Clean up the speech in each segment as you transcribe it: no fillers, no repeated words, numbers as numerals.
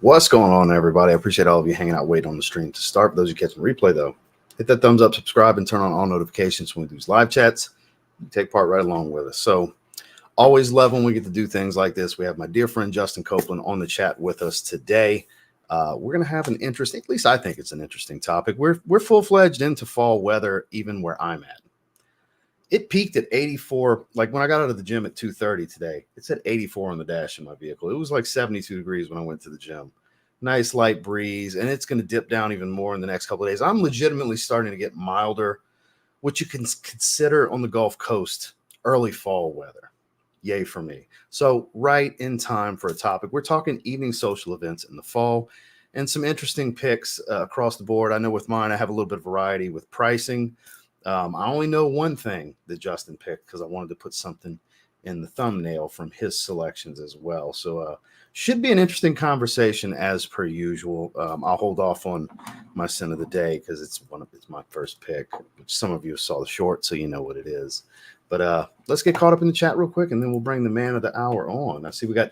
What's going on, everybody? I appreciate all of you hanging out, waiting on the stream to start. For those who catch the replay, though, hit that thumbs up, subscribe, and turn on all notifications when we do these live chats. You take part right along with us. So always love when we get to do things like this. We have my dear friend Justin Copeland on the chat with us today. We're going to have an interesting, at least I think it's an interesting topic. We're full-fledged into fall weather, even where I'm at. It peaked at 84. Like when I got out of the gym at 2:30 today, it said 84 on the dash in my vehicle. It was like 72 degrees when I went to the gym. Nice light breeze, and it's going to dip down even more in the next couple of days. I'm legitimately starting to get milder, which you can consider on the Gulf Coast early fall weather. Yay for me. So right in time for a topic. We're talking evening social events in the fall and some interesting picks across the board. I know with mine, I have a little bit of variety with pricing. I only know one thing that Justin picked because I wanted to put something in the thumbnail from his selections as well. So should be an interesting conversation as per usual. I'll hold off on my sin of the day because it's my first pick. Some of you saw the short, so you know what it is. But let's get caught up in the chat real quick, and then we'll bring the man of the hour on. I see we got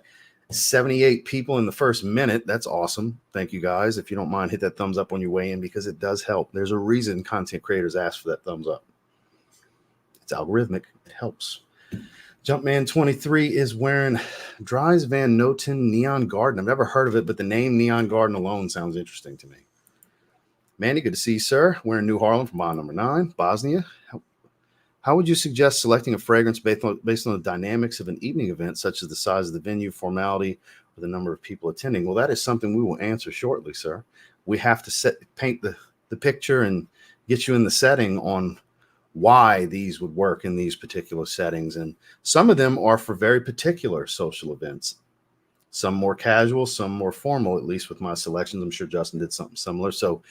78 people in the first minute. That's awesome. Thank you, guys. If you don't mind, hit that thumbs up on your way in because it does help. There's a reason content creators ask for that thumbs up. It's algorithmic. It helps. Jumpman23 is wearing Dries Van Noten Neon Garden. I've never heard of it, but the name Neon Garden alone sounds interesting to me. Manny, good to see you, sir. Wearing New Harlem from bond number 9, Bosnia. How would you suggest selecting a fragrance based on the dynamics of an evening event, such as the size of the venue, formality, or the number of people attending? Well, that is something we will answer shortly, sir. We have to paint the picture and get you in the setting on why these would work in these particular settings. And some of them are for very particular social events. Some more casual, some more formal, at least with my selections. I'm sure Justin did something similar. So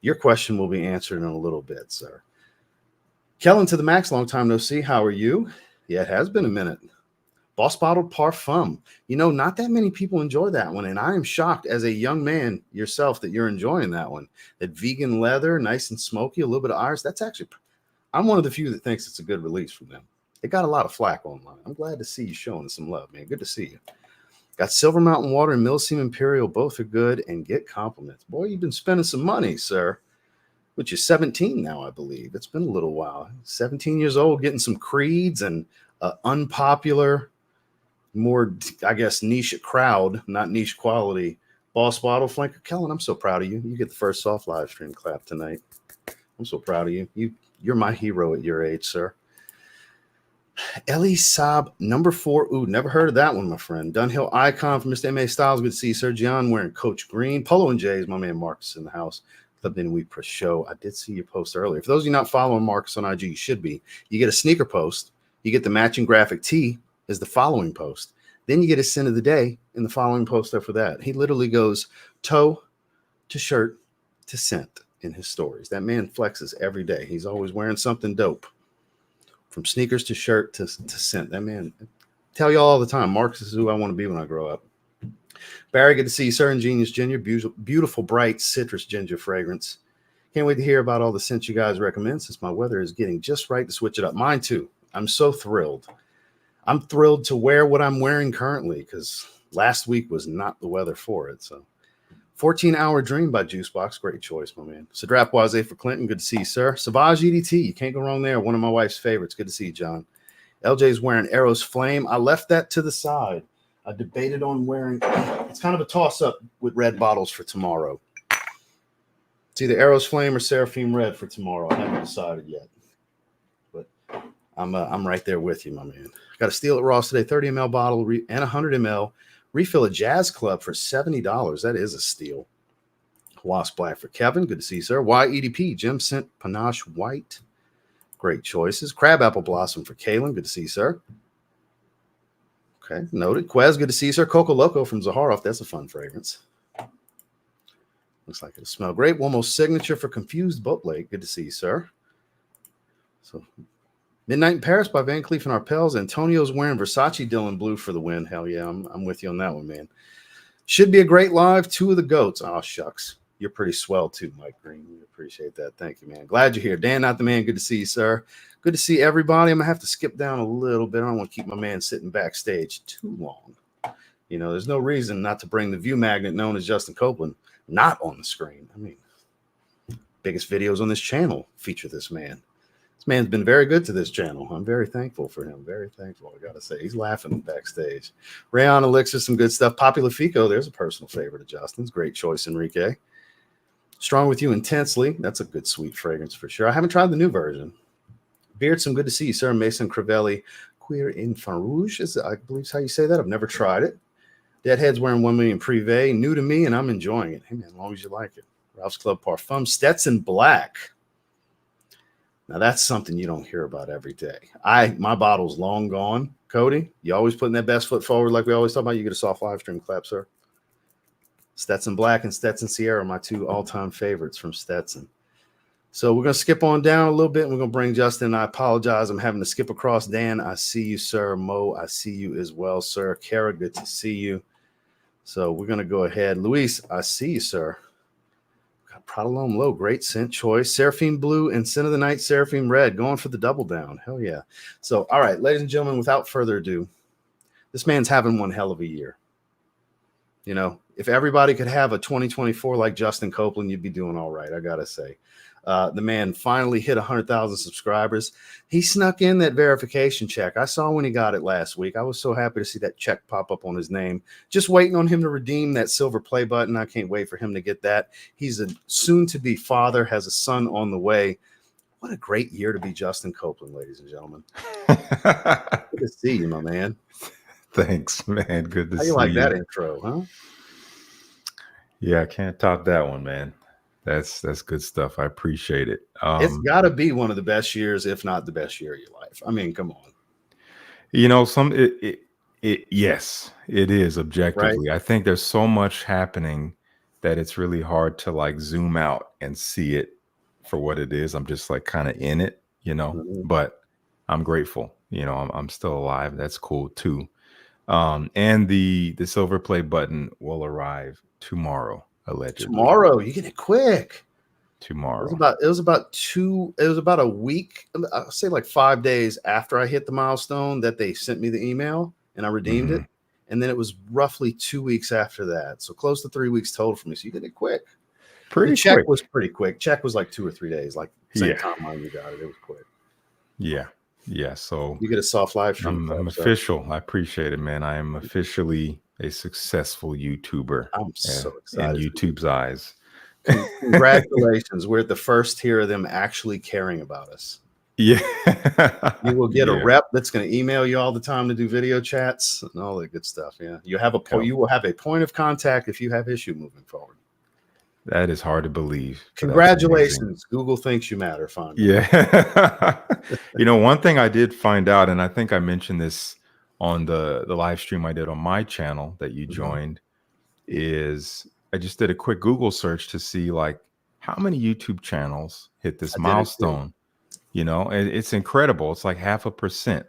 your question will be answered in a little bit, sir. Kellen to the max, long time no see. How are you? Yeah, it has been a minute. Boss Bottled Parfum. You know, not that many people enjoy that one. And I am shocked as a young man yourself that you're enjoying that one. That vegan leather, nice and smoky, a little bit of iris. That's actually, I'm one of the few that thinks it's a good release from them. It got a lot of flack online. I'm glad to see you showing some love, man. Good to see you. Got Silver Mountain Water and Millseam Imperial. Both are good and get compliments. Boy, you've been spending some money, sir. Which is 17 now, I believe. It's been a little while. 17 years old, getting some creeds and unpopular, more, I guess, niche crowd, not niche quality. Boss Bottle Flanker. Kellen, I'm so proud of you. You get the first soft live stream clap tonight. I'm so proud of you. You're my hero at your age, sir. Ellie Saab, number 4. Ooh, never heard of that one, my friend. Dunhill Icon from Mr. M.A. Styles. Good to see you, Sir John, wearing Coach Green. Polo and J's, my man Marcus in the house. Then we per show. I did see your post earlier. For those of you not following Marcus on IG, you should be. You get a sneaker post. You get the matching graphic tee is the following post. Then you get a sin of the day in the following post after that. He literally goes toe to shirt to scent in his stories. That man flexes every day. He's always wearing something dope. From sneakers to shirt to scent. That man, I tell you all the time, Marcus is who I want to be when I grow up. Barry, good to see you, sir. Ingenious Ginger, beautiful, bright citrus ginger fragrance. Can't wait to hear about all the scents you guys recommend since my weather is getting just right to switch it up. Mine too. I'm so thrilled. I'm thrilled to wear what I'm wearing currently because last week was not the weather for it. So 14-Hour Dream by Juicebox. Great choice, my man. Sadrap Wazé for Clinton. Good to see you, sir. Savage EDT. You can't go wrong there. One of my wife's favorites. Good to see you, John. LJ's wearing Arrow's Flame. I left that to the side. I debated on wearing, it's kind of a toss-up with red bottles for tomorrow. It's either Arrow's Flame or Seraphim Red for tomorrow. I haven't decided yet. But I'm right there with you, my man. Got a Steal at Ross today, 30 ml bottle and 100 ml. Refill at Jazz Club for $70. That is a steal. Wasp Black for Kevin. Good to see you, sir. YEDP, Gem Scent Panache White. Great choices. Crab Apple Blossom for Kaylin. Good to see you, sir. Okay, noted. Quez, good to see you, sir. Coco Loco from Zaharoff. That's a fun fragrance. Looks like it'll smell great. One most signature for Confused Boat Lake. Good to see you, sir. So, Midnight in Paris by Van Cleef and Arpels. Antonio's wearing Versace Dylan Blue for the win. Hell yeah, I'm with you on that one, man. Should be a great live. 2 of the goats. Oh, shucks. You're pretty swell too, Mike Green. We appreciate that. Thank you, man. Glad you're here. Dan, not the man. Good to see you, sir. Good to see everybody. I'm going to have to skip down a little bit. I don't want to keep my man sitting backstage too long. You know, there's no reason not to bring the view magnet known as Justin Copeland not on the screen. I mean, biggest videos on this channel feature this man. This man's been very good to this channel. I'm very thankful for him. Very thankful, I gotta say. He's laughing backstage. Rayon Elixir, some good stuff. Popular Fico, there's a personal favorite of Justin's. Great choice, Enrique. Strong With You Intensely. That's a good sweet fragrance for sure. I haven't tried the new version. Beard, some good to see you, sir. Mason Crivelli, Queer in Farouche, I believe is how you say that. I've never tried it. Deadhead's wearing 1 million Privé. New to me, and I'm enjoying it. Hey, man, as long as you like it. Ralph's Club Parfum. Stetson Black. Now, that's something you don't hear about every day. My bottle's long gone. Cody, you always putting that best foot forward like we always talk about. You get a soft live stream clap, sir. Stetson Black and Stetson Sierra, my two all-time favorites from Stetson. So we're going to skip on down a little bit, and we're going to bring Justin. I apologize. I'm having to skip across. Dan, I see you, sir. Mo, I see you as well, sir. Kara, good to see you. So we're going to go ahead. Luis, I see you, sir. Got Prodalome Low, great scent choice. Seraphim Blue and Scent of the Night Seraphim Red, going for the double down. Hell yeah. So, all right, ladies and gentlemen, without further ado, this man's having one hell of a year. You know, if everybody could have a 2024 like Justin Copeland, you'd be doing all right, I got to say. The man finally hit 100,000 subscribers. He snuck in that verification check. I saw when he got it last week. I was so happy to see that check pop up on his name. Just waiting on him to redeem that silver play button. I can't wait for him to get that. He's a soon-to-be father, has a son on the way. What a great year to be Justin Copeland, ladies and gentlemen. Good to see you, my man. Thanks, man. Good to see you. How you like that intro, huh? Yeah, I can't top that one, man. That's good stuff. I appreciate it. It's got to be one of the best years, if not the best year of your life. I mean, come on. You know, yes, it is objectively. Right? I think there's so much happening that it's really hard to like zoom out and see it for what it is. I'm just like kind of in it, you know, but I'm grateful. You know, I'm still alive. That's cool too. And the silver play button will arrive tomorrow. Allegedly. Tomorrow, you get it quick. Tomorrow. It was about a week, I'll say like 5 days after I hit the milestone that they sent me the email and I redeemed it. And then it was roughly 2 weeks after that. So close to 3 weeks total for me. So you get it quick. The check was pretty quick. Check was like 2 or 3 days, like same timeline you got it. It was quick. Yeah. Yeah. So you get a soft live stream. I'm official. I appreciate it, man. I am officially a successful YouTuber. I'm so excited. In YouTube's eyes. Congratulations. We're the first here of them actually caring about us. Yeah. You will get a rep that's going to email you all the time to do video chats and all that good stuff. Yeah. You will have a point of contact if you have issue moving forward. That is hard to believe. Congratulations. Google thinks you matter. Finally. Yeah. You know, one thing I did find out, and I think I mentioned this on the live stream I did on my channel that you joined, is I just did a quick Google search to see like how many YouTube channels hit this milestone. You know, it's incredible. It's like 0.5%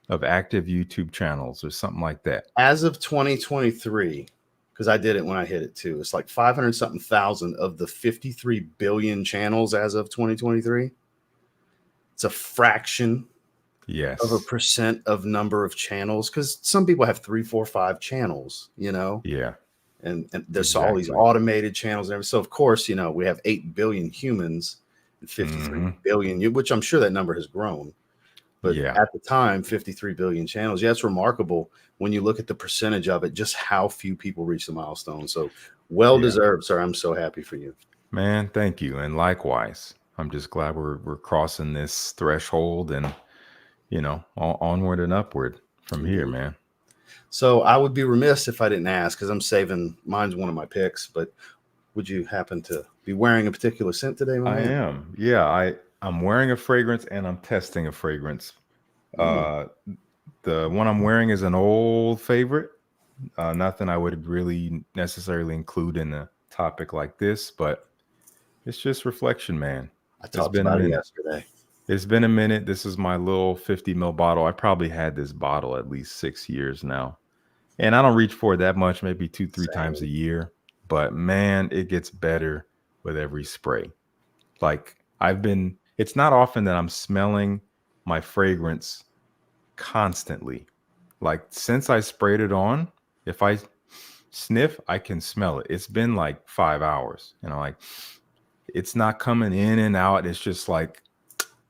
of active YouTube channels or something like that. As of 2023, because I did it when I hit it too. It's like 500-something thousand of the 53 billion channels as of 2023. It's a fraction of a percent of number of channels, because some people have 3, 4, 5 channels, you know. Yeah. And there's all these automated channels and everything. So of course, you know, we have 8 billion humans and 53 billion, which I'm sure that number has grown. But at the time, 53 billion channels. Yeah, it's remarkable when you look at the percentage of it, just how few people reach the milestone. So well deserved, sir. I'm so happy for you. Man, thank you. And likewise, I'm just glad we're crossing this threshold and, you know, onward and upward from here, man. So I would be remiss if I didn't ask, because I'm saving, mine's one of my picks, but would you happen to be wearing a particular scent today, man? I am. Yeah, I'm wearing a fragrance and I'm testing a fragrance. The one I'm wearing is an old favorite. Nothing I would really necessarily include in a topic like this, but it's just reflection, man. I talked about it yesterday. It's been a minute. This is my little 50 ml bottle. I probably had this bottle at least 6 years now. And I don't reach for it that much, maybe 2-3 times a year. But man, it gets better with every spray. Like it's not often that I'm smelling my fragrance constantly. Like since I sprayed it on, If I sniff, I can smell it. It's been like 5 hours, like it's not coming in and out. It's just like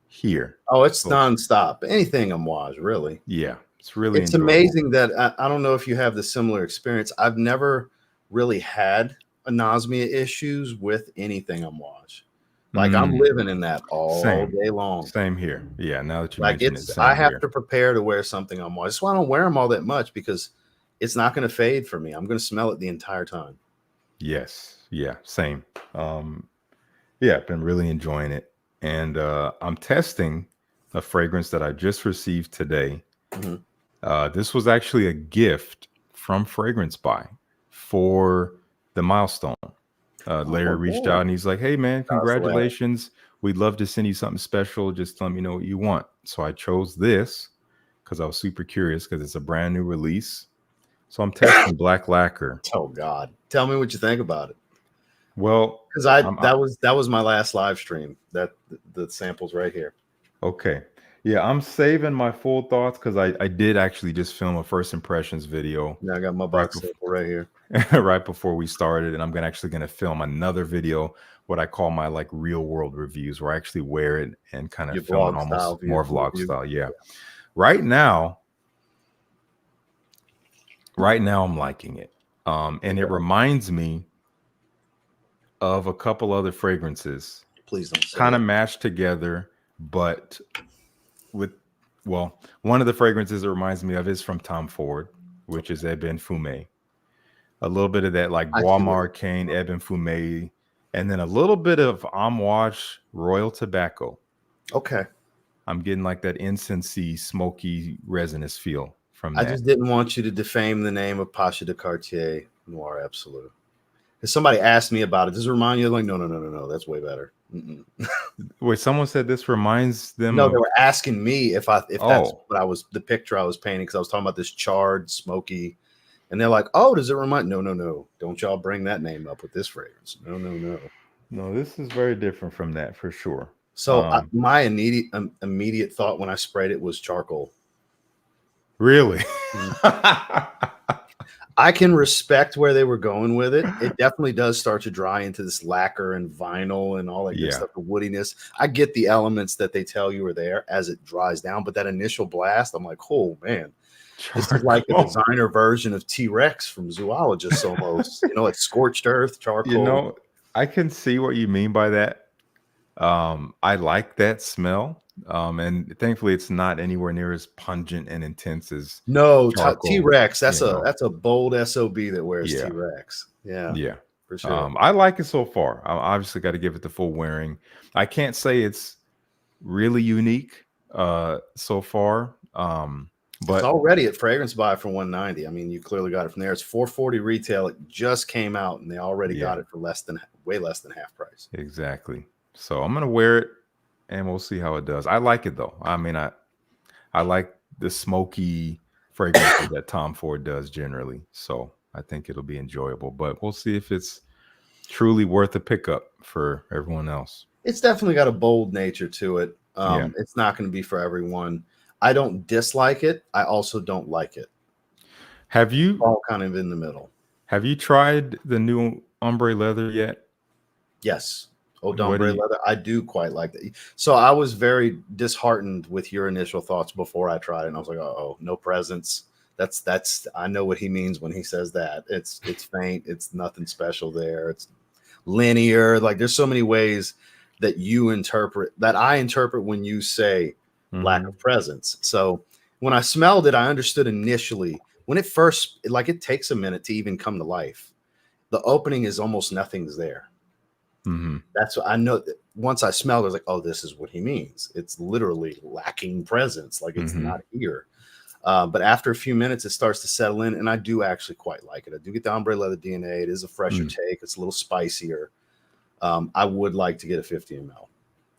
here. Oh, it's So, nonstop. Anything amouage, really. yeah, it's really It's enjoyable. amazing that I don't know if you have the similar experience. I've never really had anosmia issues with anything amouage. Like I'm living in that all day long. Same here. Yeah, now that you Like mention it, I same have here. to prepare to wear something amouage. That's why I don't wear them all that much, because it's not going to fade for me. I'm going to smell it the entire time. Yes. Yeah, same. Yeah, I've been really enjoying it. And I'm testing a fragrance that I just received today. This was actually a gift from Fragrance Buy for the milestone. Larry reached out and he's like, "Hey man, congratulations. We'd love to send you something special. Just let me know what you want." So I chose this because I was super curious, because it's a brand new release. So I'm testing Black Lacquer. Oh God. Tell me what you think about it. Well, because that was my last live stream. That the sample's right here. Okay. Yeah, I'm saving my full thoughts because I did actually just film a first impressions video. Yeah, I got my box sample right here. Right before we started, and I'm actually going to film another video, what I call my like real world reviews, where I actually wear it and kind of film it almost more vlog style. Yeah. Right now I'm liking it. And it reminds me of a couple other fragrances. Please don't say kind of mashed together, but with, well, one of the fragrances it reminds me of is from Tom Ford, which is Ebene Fumé. A little bit of that like Bois Marcaine, Ebene Fumé, and then a little bit of Amouage Royal Tobacco. Okay. I'm getting like that incensey, smoky, resinous feel from that. I just didn't want you to defame the name of Pacha de Cartier Noir Absolute. If somebody asked me about it, does it remind you? Like, no, that's way better. Wait, someone said this reminds them. No, they were asking me if that's what I was, the picture I was painting, because I was talking about this charred, smoky, and they're like, "Oh, does it remind?" No, don't y'all bring that name up with this fragrance. No, this is very different from that for sure. So my immediate thought when I sprayed it was charcoal. Really? I can respect where they were going with it. It definitely does start to dry into this lacquer and vinyl and all that good stuff, the woodiness. I get the elements that they tell you are there as it dries down, but that initial blast, I'm like, oh man, this is like a designer version of T-Rex from Zoologists almost. Like scorched earth, charcoal. I can see what you mean by that. I like that smell. And thankfully it's not anywhere near as pungent and intense as T-Rex. That's a bold SOB that wears T-Rex. Yeah, for sure. I like it so far. I obviously got to give it the full wearing. I can't say it's really unique so far. But it's already at Fragrance Buy for $190. I mean, you clearly got it from there. It's $440 retail. It just came out and they already got it for way less than half price. Exactly. So I'm gonna wear it and we'll see how it does. I like it though. I mean, I like the smoky fragrance that Tom Ford does generally. So I think it'll be enjoyable, but we'll see if it's truly worth a pickup for everyone else. It's definitely got a bold nature to it. It's not going to be for everyone. I don't dislike it. I also don't like it. Have you all kind of in the middle? Have you tried the new ombre leather yet? Yes. Oh, ombre leather. I do quite like that. So I was very disheartened with your initial thoughts before I tried it. And I was like, oh, no presence. That's I know what he means when he says that. It's faint. It's nothing special there. It's linear. Like there's so many ways that I interpret when you say lack of presence. So when I smelled it, I understood initially when it first, like it takes a minute to even come to life. The opening is almost nothing's there. That's what I know. That once I smelled it, I was like, oh, this is what he means. It's literally lacking presence. Like it's not here. But after a few minutes, it starts to settle in. And I do actually quite like it. I do get the ombre leather DNA. It is a fresher take. It's a little spicier. I would like to get a 50 ml.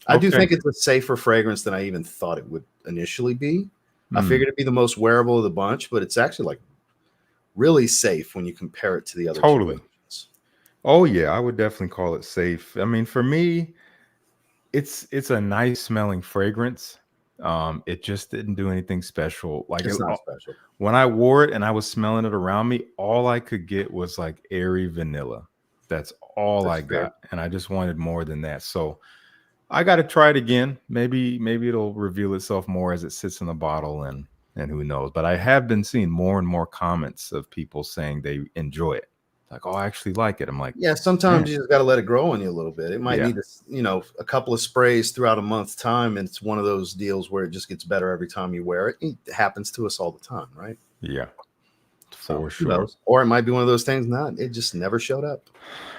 I do think it's a safer fragrance than I even thought it would initially be. I figured it'd be the most wearable of the bunch, but it's actually like really safe when you compare it to the other two. Oh yeah, I would definitely call it safe. I mean, for me, it's a nice smelling fragrance. It just didn't do anything special. Like It's not special. When I wore it and I was smelling it around me, all I could get was like airy vanilla. That's all I got. And I just wanted more than that. So I got to try it again. Maybe it'll reveal itself more as it sits in the bottle, and who knows. But I have been seeing more and more comments of people saying they enjoy it. Like, oh, I actually like it. I'm like, yeah, sometimes you just got to let it grow on you a little bit. It might need a couple of sprays throughout a month's time. And it's one of those deals where it just gets better every time you wear it. It happens to us all the time, right? Yeah, for sure. Or it might be one of those things, it just never showed up.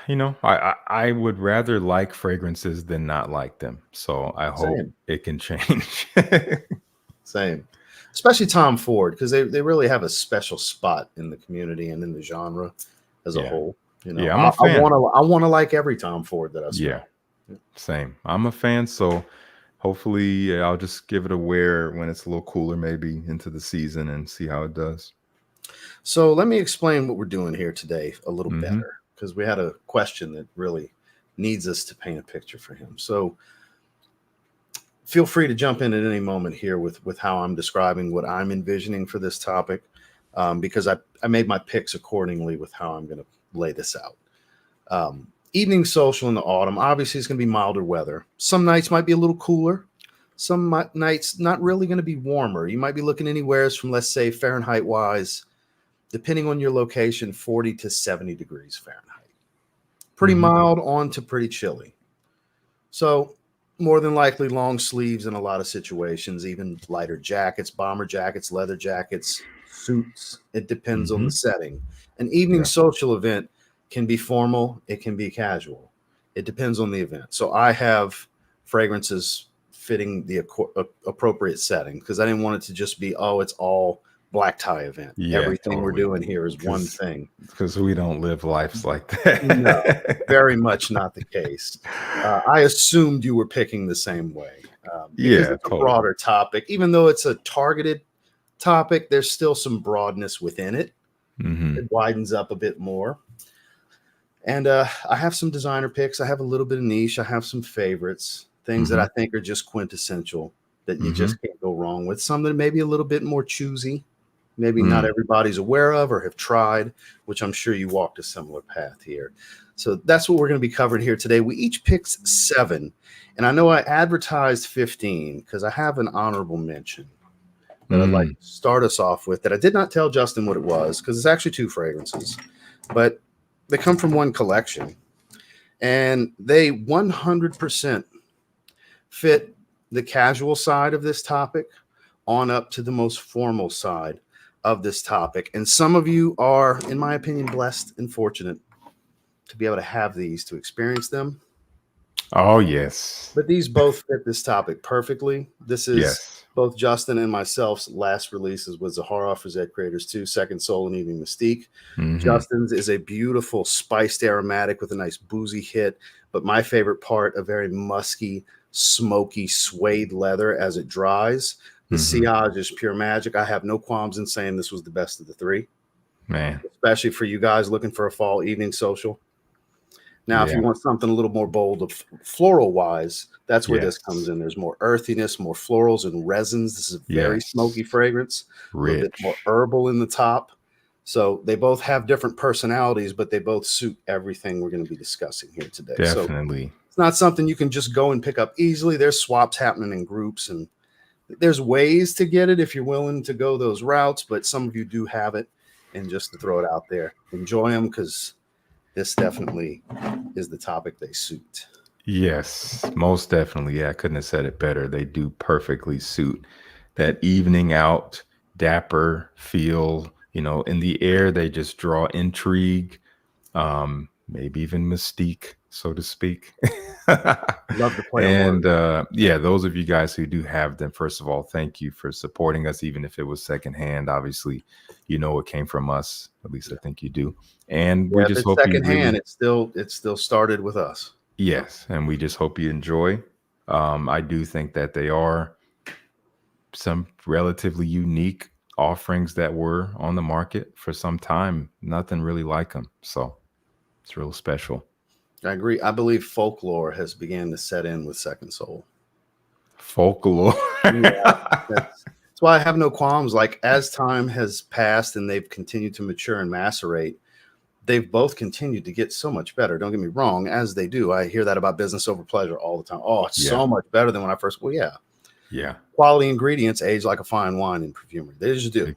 I would rather like fragrances than not like them. So I hope it can change. Same. Especially Tom Ford, because they really have a special spot in the community and in the genre as a whole. I'm a fan. I want to like every Tom Ford that I smell. Yeah, same. I'm a fan, so hopefully I'll just give it a wear when it's a little cooler, maybe into the season, and see how it does. So let me explain what we're doing here today a little better, because we had a question that really needs us to paint a picture for him. So feel free to jump in at any moment here with how I'm describing what I'm envisioning for this topic, because I made my picks accordingly with how I'm going to lay this out. Evening social in the autumn, obviously it's going to be milder weather. Some nights might be a little cooler. Some nights not really going to be warmer. You might be looking anywhere from, let's say, Fahrenheit wise, depending on your location, 40 to 70 degrees Fahrenheit. Pretty mild on to pretty chilly. So more than likely long sleeves in a lot of situations, even lighter jackets, bomber jackets, leather jackets, suits. It depends on the setting. An evening social event can be formal. It can be casual. It depends on the event. So I have fragrances fitting the appropriate setting, because I didn't want it to just be, it's all black tie event. Everything we're doing here is one thing. Because we don't live lives like that. No, very much not the case. I assumed you were picking the same way. Because it's a broader topic. Even though it's a targeted topic, there's still some broadness within it. It widens up a bit more. And I have some designer picks. I have a little bit of niche. I have some favorites, things that I think are just quintessential that you just can't go wrong with. Some that may be a little bit more choosy, maybe not everybody's aware of or have tried, which I'm sure you walked a similar path here. So that's what we're going to be covering here today. We each picked 7, and I know I advertised 15 because I have an honorable mention that I'd like to start us off with, that I did not tell Justin what it was, because it's actually 2 fragrances, but they come from one collection, and they 100% fit the casual side of this topic on up to the most formal side of this topic. And some of you are, in my opinion, blessed and fortunate to be able to have these, to experience them. Oh, yes. But these both fit this topic perfectly. This is both Justin and myself's last releases with Zahara for Zed Creators 2, Second Soul and Evening Mystique. Justin's is a beautiful spiced aromatic with a nice boozy hit. But my favorite part, a very musky, smoky suede leather as it dries. The sillage is pure magic. I have no qualms in saying this was the best of the 3. Man. Especially for you guys looking for a fall evening social. Now, if you want something a little more bold, floral-wise, that's where this comes in. There's more earthiness, more florals and resins. This is a very smoky fragrance. A little bit more herbal in the top. So they both have different personalities, but they both suit everything we're going to be discussing here today. Definitely. So it's not something you can just go and pick up easily. There's swaps happening in groups, and there's ways to get it if you're willing to go those routes, but some of you do have it. And just to throw it out there, enjoy them, because this definitely is the topic they suit. Yes, most definitely. Yeah, I couldn't have said it better. They do perfectly suit that evening out, dapper feel. In the air, they just draw intrigue, maybe even mystique, so to speak. Love to play. And those of you guys who do have them, first of all, thank you for supporting us, even if it was secondhand. Obviously, it came from us. At least I think you do. And we just hope secondhand. It still started with us. Yes, and we just hope you enjoy. I do think that they are some relatively unique offerings that were on the market for some time. Nothing really like them, so it's real special. I agree. I believe folklore has began to set in with Second Soul. Folklore. Yeah, that's why I have no qualms. Like, as time has passed and they've continued to mature and macerate, they've both continued to get so much better. Don't get me wrong, as they do. I hear that about business over pleasure all the time. Oh, it's so much better than when I first. Well, yeah. Yeah. Quality ingredients age like a fine wine in perfumery. They just do.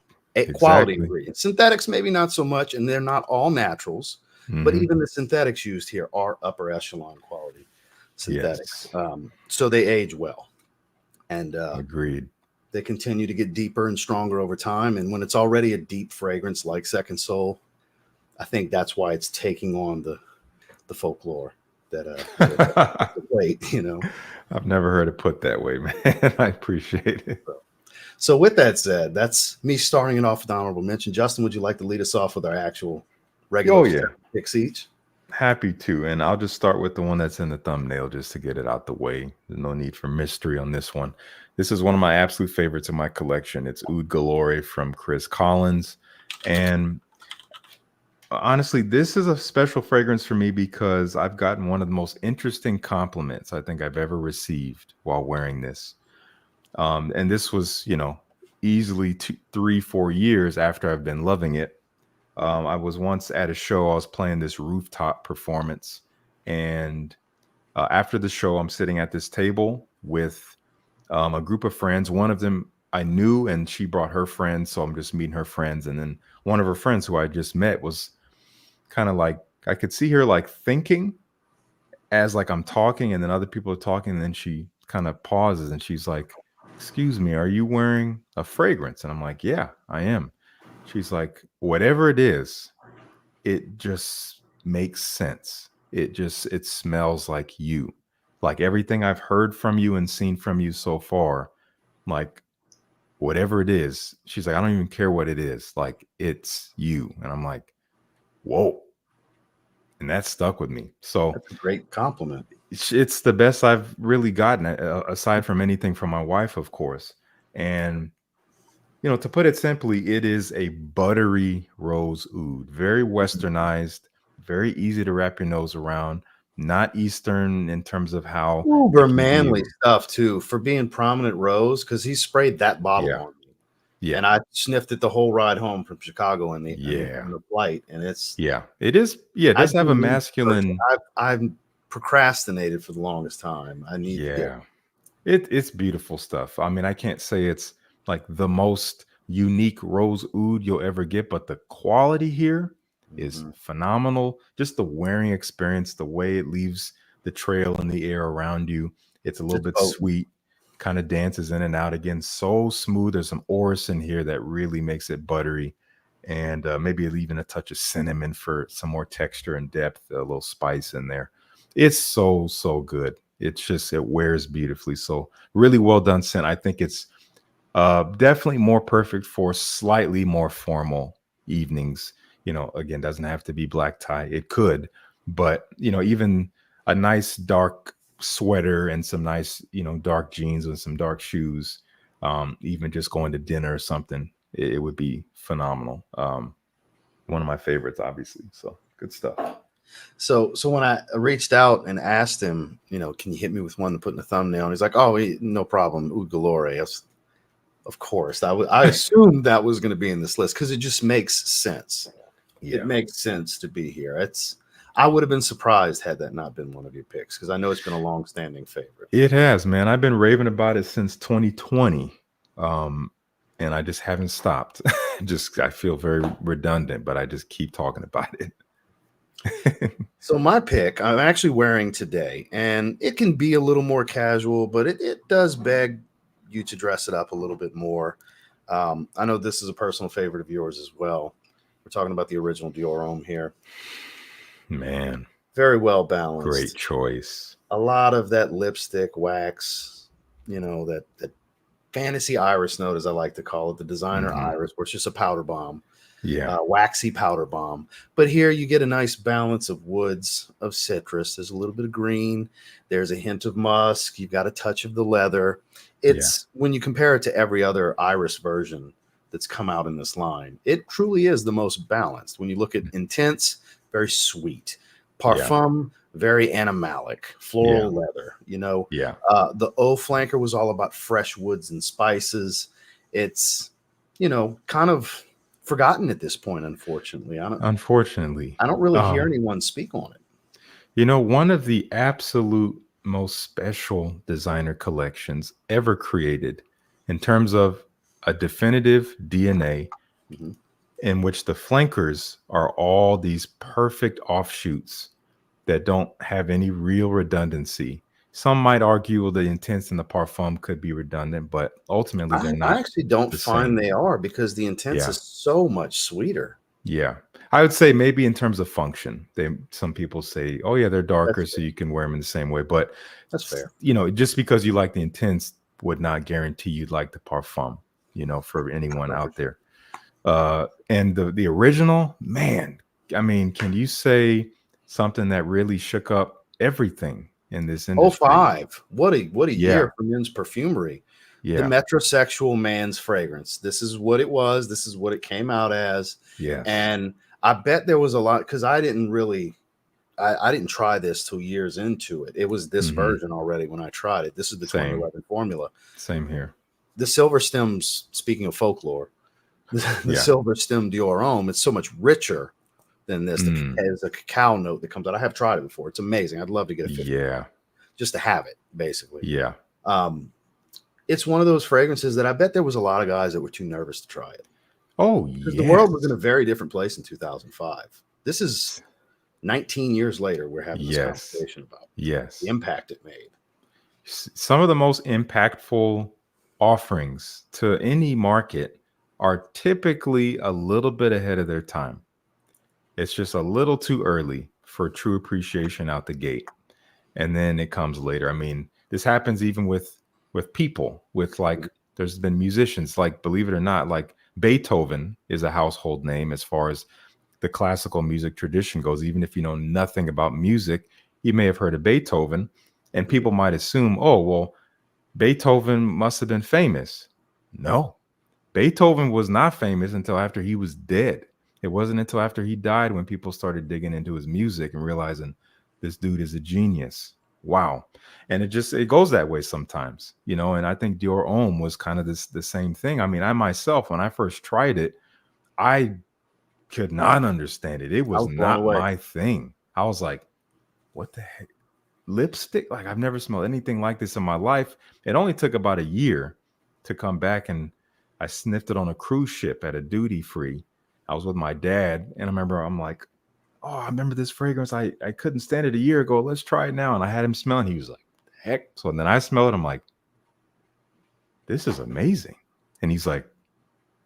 Quality ingredients. Synthetics, maybe not so much, and they're not all naturals. But even the synthetics used here are upper echelon quality synthetics. Yes. So they age well. And agreed. they continue to get deeper and stronger over time. And when it's already a deep fragrance like Second Soul, I think that's why it's taking on the folklore that wait, you know. I've never heard it put that way, man. I appreciate it. So with that said, that's me starting it off with honorable mention. Justin, would you like to lead us off with our actual regular picks each? Happy to. And I'll just start with the one that's in the thumbnail just to get it out the way. There's no need for mystery on this one. This is one of my absolute favorites in my collection. It's Oud Galore from Chris Collins. And honestly, this is a special fragrance for me because I've gotten one of the most interesting compliments I think I've ever received while wearing this. And this was, you know, easily 3-4 years after I've been loving it. I was once at a show. I was playing this rooftop performance, and after the show, I'm sitting at this table with a group of friends. One of them I knew, and she brought her friends, so I'm just meeting her friends. And then one of her friends who I just met was kind of like, I could see her like thinking as like I'm talking, and then other people are talking, and then she kind of pauses and she's like, "Excuse me, are you wearing a fragrance?" And I'm like, "Yeah, I am." She's like, "Whatever it is, it just makes sense. It smells like you. Like everything I've heard from you and seen from you so far, like whatever it is." She's like, "I don't even care what it is. Like it's you." And I'm like, "Whoa." And that stuck with me. So that's a great compliment. It's the best I've really gotten, aside from anything from my wife, of course. And you know, to put it simply, it is a buttery rose oud, very westernized, very easy to wrap your nose around, not Eastern in terms of how uber manly stuff too for being prominent rose, because he sprayed that bottle on me. Yeah. And I sniffed it the whole ride home from Chicago in the flight. And it's it is. Yeah, it does have a masculine. I've procrastinated for the longest time. I need to get it's beautiful stuff. I mean, I can't say it's like the most unique rose oud you'll ever get, but the quality here is phenomenal. Just the wearing experience, the way it leaves the trail in the air around you. It's a little bit sweet, kind of dances in and out again. So smooth. There's some orris in here that really makes it buttery, and maybe even a touch of cinnamon for some more texture and depth, a little spice in there. It's so good. It's just, it wears beautifully. So really well done scent. I think it's definitely more perfect for slightly more formal evenings. You know, again, doesn't have to be black tie. It could, but you know, even a nice dark sweater and some nice, you know, dark jeans and some dark shoes, even just going to dinner or something, it would be phenomenal. One of my favorites, obviously. So good stuff. So when I reached out and asked him, you know, can you hit me with one to put in the thumbnail? And he's like, "Oh, no problem. Oud Galore." Of course, I assumed that was going to be in this list because it just makes sense. Yeah. It makes sense to be here. I would have been surprised had that not been one of your picks, because I know it's been a long-standing favorite. It has, man. I've been raving about it since 2020, and I just haven't stopped. I feel very redundant, but I just keep talking about it. So my pick, I'm actually wearing today, and it can be a little more casual, but it does beg you to dress it up a little bit more. I know this is a personal favorite of yours as well. We're talking about the original Dior Homme here. Man, very well balanced. Great choice. A lot of that lipstick wax, you know, that fantasy iris note, as I like to call it, the designer iris, where it's just a powder bomb. Yeah. Waxy powder bomb. But here you get a nice balance of woods, of citrus. There's a little bit of green. There's a hint of musk. You've got a touch of the leather. It's when you compare it to every other iris version that's come out in this line, it truly is the most balanced. When you look at intense, very sweet. Parfum, very animalic, floral leather. You know, Yeah. the O flanker was all about fresh woods and spices. It's, you know, kind of forgotten at this point, unfortunately. Unfortunately. I don't really hear anyone speak on it. You know, one of the absolute most special designer collections ever created in terms of a definitive DNA in which the flankers are all these perfect offshoots that don't have any real redundancy. Some might argue well, the Intense and the Parfum could be redundant, but ultimately they're not. I actually don't find same. they are, because the Intense is so much sweeter. Yeah. I would say maybe in terms of function, some people say, oh yeah, they're darker, so you can wear them in the same way. But that's fair. You know, just because you like the Intense would not guarantee you'd like the Parfum, you know, for anyone out there. And the original, man, I mean, can you say something that really shook up everything in this industry? 05. What a year for men's perfumery. Yeah. The metrosexual man's fragrance. This is what it was. This is what it came out as. Yes. And I bet there was a lot, because I didn't try this till years into it. It was this version already when I tried it. This is the 2011 formula. Same here. The silver stems, speaking of folklore, the silver stem Dior Homme, it's so much richer than this. There's a cacao note that comes out. I have tried it before. It's amazing. I'd love to get a 50 just to have it, basically. Yeah. It's one of those fragrances that I bet there was a lot of guys that were too nervous to try it. Oh, because the world was in a very different place in 2005. This is 19 years later. We're having this conversation about the impact it made. Some of the most impactful offerings to any market are typically a little bit ahead of their time. It's just a little too early for true appreciation out the gate. And then it comes later. I mean, this happens even with people, with like, there's been musicians, like, believe it or not, like Beethoven is a household name as far as the classical music tradition goes. Even if you know nothing about music, you may have heard of Beethoven, and people might assume, oh, well, Beethoven must have been famous. No, Beethoven was not famous until after he was dead. It wasn't until after he died when people started digging into his music and realizing this dude is a genius. Wow. And it goes that way sometimes, you know, and I think Dior Homme was kind of the same thing. I mean, I myself, when I first tried it, I could not understand it. It was not my thing. I was like, what the heck? Lipstick? Like, I've never smelled anything like this in my life. It only took about a year to come back, and I sniffed it on a cruise ship at a duty free. I was with my dad, and I remember I'm like, oh, I remember this fragrance. I couldn't stand it a year ago. Let's try it now. And I had him smell, and he was like, heck. So then I smelled it. I'm like, this is amazing. And he's like,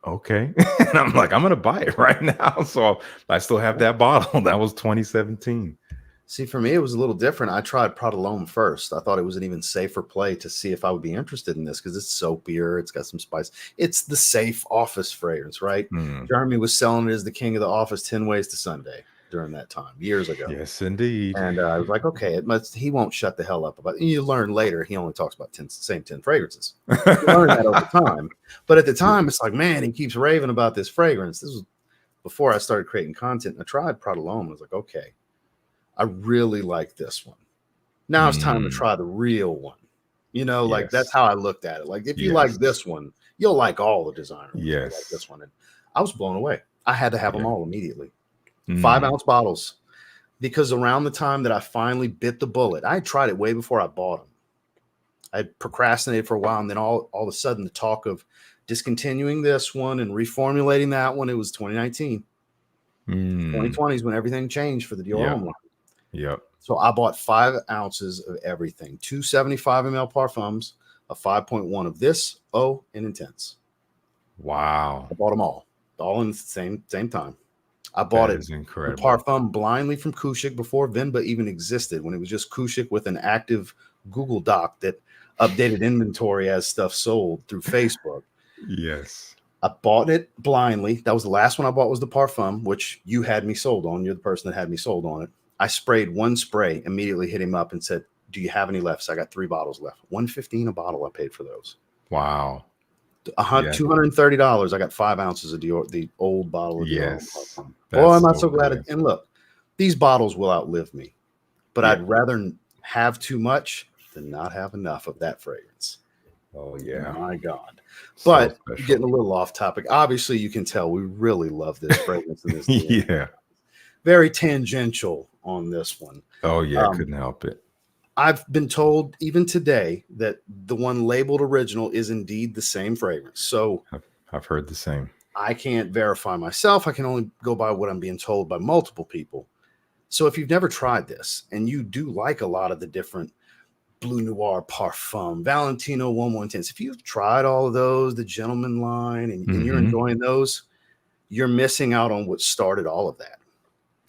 okay. And I'm like, I'm going to buy it right now. So I still have that bottle. That was 2017. See, for me, it was a little different. I tried Prada L'Homme first. I thought it was an even safer play to see if I would be interested in this, because it's soapier. It's got some spice. It's the safe office fragrance, right? Jeremy was selling it as the king of the office 10 Ways to Sunday during that time, years ago. Yes, indeed. And I was like, okay, he won't shut the hell up about it. You learn later he only talks about same 10 fragrances. You learn that over time. But at the time, it's like, man, he keeps raving about this fragrance. This was before I started creating content. I tried Prada L'Homme. I was like, okay, I really like this one. Now it's time to try the real one. You know, like that's how I looked at it. Like, if you like this one, you'll like all the designers. Yes. Like this one. And I was blown away. I had to have them all immediately. 5-ounce bottles, because around the time that I finally bit the bullet, I had tried it way before I bought them. I procrastinated for a while, and then all of a sudden the talk of discontinuing this one and reformulating that one, it was 2019. 2020 is when everything changed for the Dior Homme line. Yep. So I bought 5 ounces of everything, 2 75 ml parfums, a 5.1 of this, and Intense. Wow. I bought them all in the same time. I bought it incredible. The Parfum blindly from Kushik before Vinba even existed, when it was just Kushik with an active Google Doc that updated inventory as stuff sold through Facebook. Yes. I bought it blindly. That was the last one I bought, was the Parfum, which you had me sold on. You're the person that had me sold on it. I sprayed one spray, immediately hit him up and said, do you have any left? So I got 3 bottles left. $115 a bottle I paid for those. Wow. $230. I got 5 ounces of Dior, the old bottle of Dior. Yes. Oh, I'm not so glad. And look, these bottles will outlive me. but I'd rather have too much than not have enough of that fragrance. Oh yeah, my God! So But special. getting a little off topic. Obviously, you can tell we really love this fragrance in this. Yeah, very tangential on this one. Oh yeah, couldn't help it. I've been told even today that the one labeled original is indeed the same fragrance. So I've heard the same. I can't verify myself. I can only go by what I'm being told by multiple people. So if you've never tried this and you do like a lot of the different Blue Noir Parfum, Valentino 1110s, if you've tried all of those, the Gentleman line, and you're enjoying those, you're missing out on what started all of that.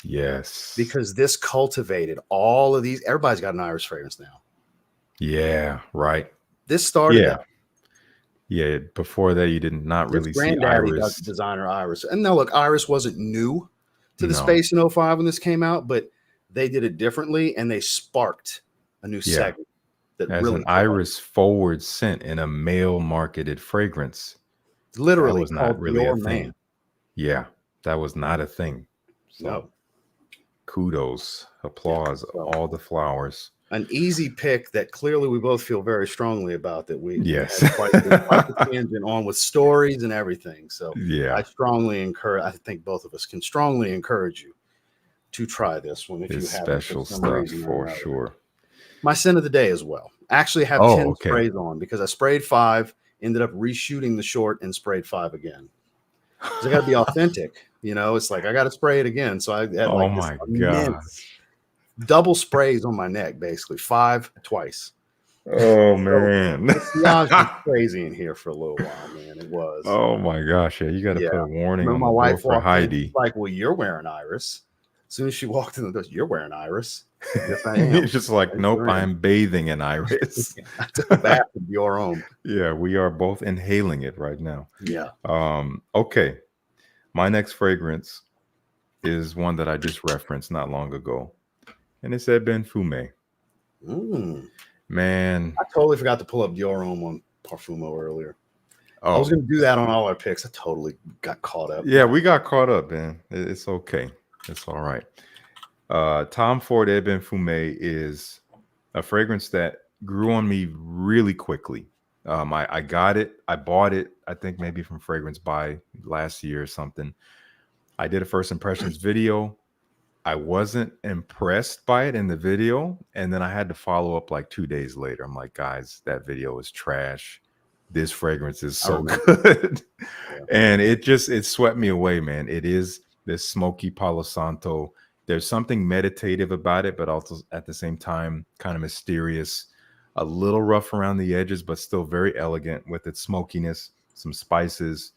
Yes. Because this cultivated all of these. Everybody's got an Iris fragrance now. Yeah, right. This started that. Yeah, before that, you did not really see Iris. Designer Iris. And now, look, Iris wasn't new to the space in 2005 when this came out, but they did it differently, and they sparked a new segment. That as really an Iris forward scent in a male-marketed fragrance. Literally, that was not really a thing. Yeah, that was not a thing. So, no. Kudos, applause, all the flowers. An easy pick that clearly we both feel very strongly about, that we had quite the tangent on with stories and everything. So I strongly encourage, I think both of us can strongly encourage you to try this one if you have special stuff for sure. My scent of the day as well. Actually have 10 sprays on because I sprayed 5, ended up reshooting the short and sprayed 5 again. Because I got to be authentic. You know, it's like I got to spray it again. So I had like this double sprays on my neck, basically 5 twice. Oh man, the sillage was crazy in here for a little while, man. It was. Oh my gosh, yeah, you got to put a warning on my the wife door for Heidi. Like, well, you're wearing Iris. As soon as she walked in the door, you're wearing Iris. Yes, I am. It's just like, nope, I'm bathing in Iris. I took a bath in Dior Homme. Yeah, we are both inhaling it right now. Yeah. Okay. My next fragrance is one that I just referenced not long ago, and it's Ben Fumé. Man, I totally forgot to pull up Dior Homme on Parfumo earlier. I was going to do that on all our picks. I totally got caught up. Yeah, we got caught up, man. It's okay. It's all right. Tom Ford Ben Fumé is a fragrance that grew on me really quickly. I got it. I bought it, I think maybe from Fragrance Buy last year or something. I did a first impressions video. I wasn't impressed by it in the video. And then I had to follow up like 2 days later. I'm like, guys, that video is trash. This fragrance is so good. And it swept me away, man. It is this smoky Palo Santo. There's something meditative about it, but also at the same time, kind of mysterious, a little rough around the edges, but still very elegant with its smokiness, some spices,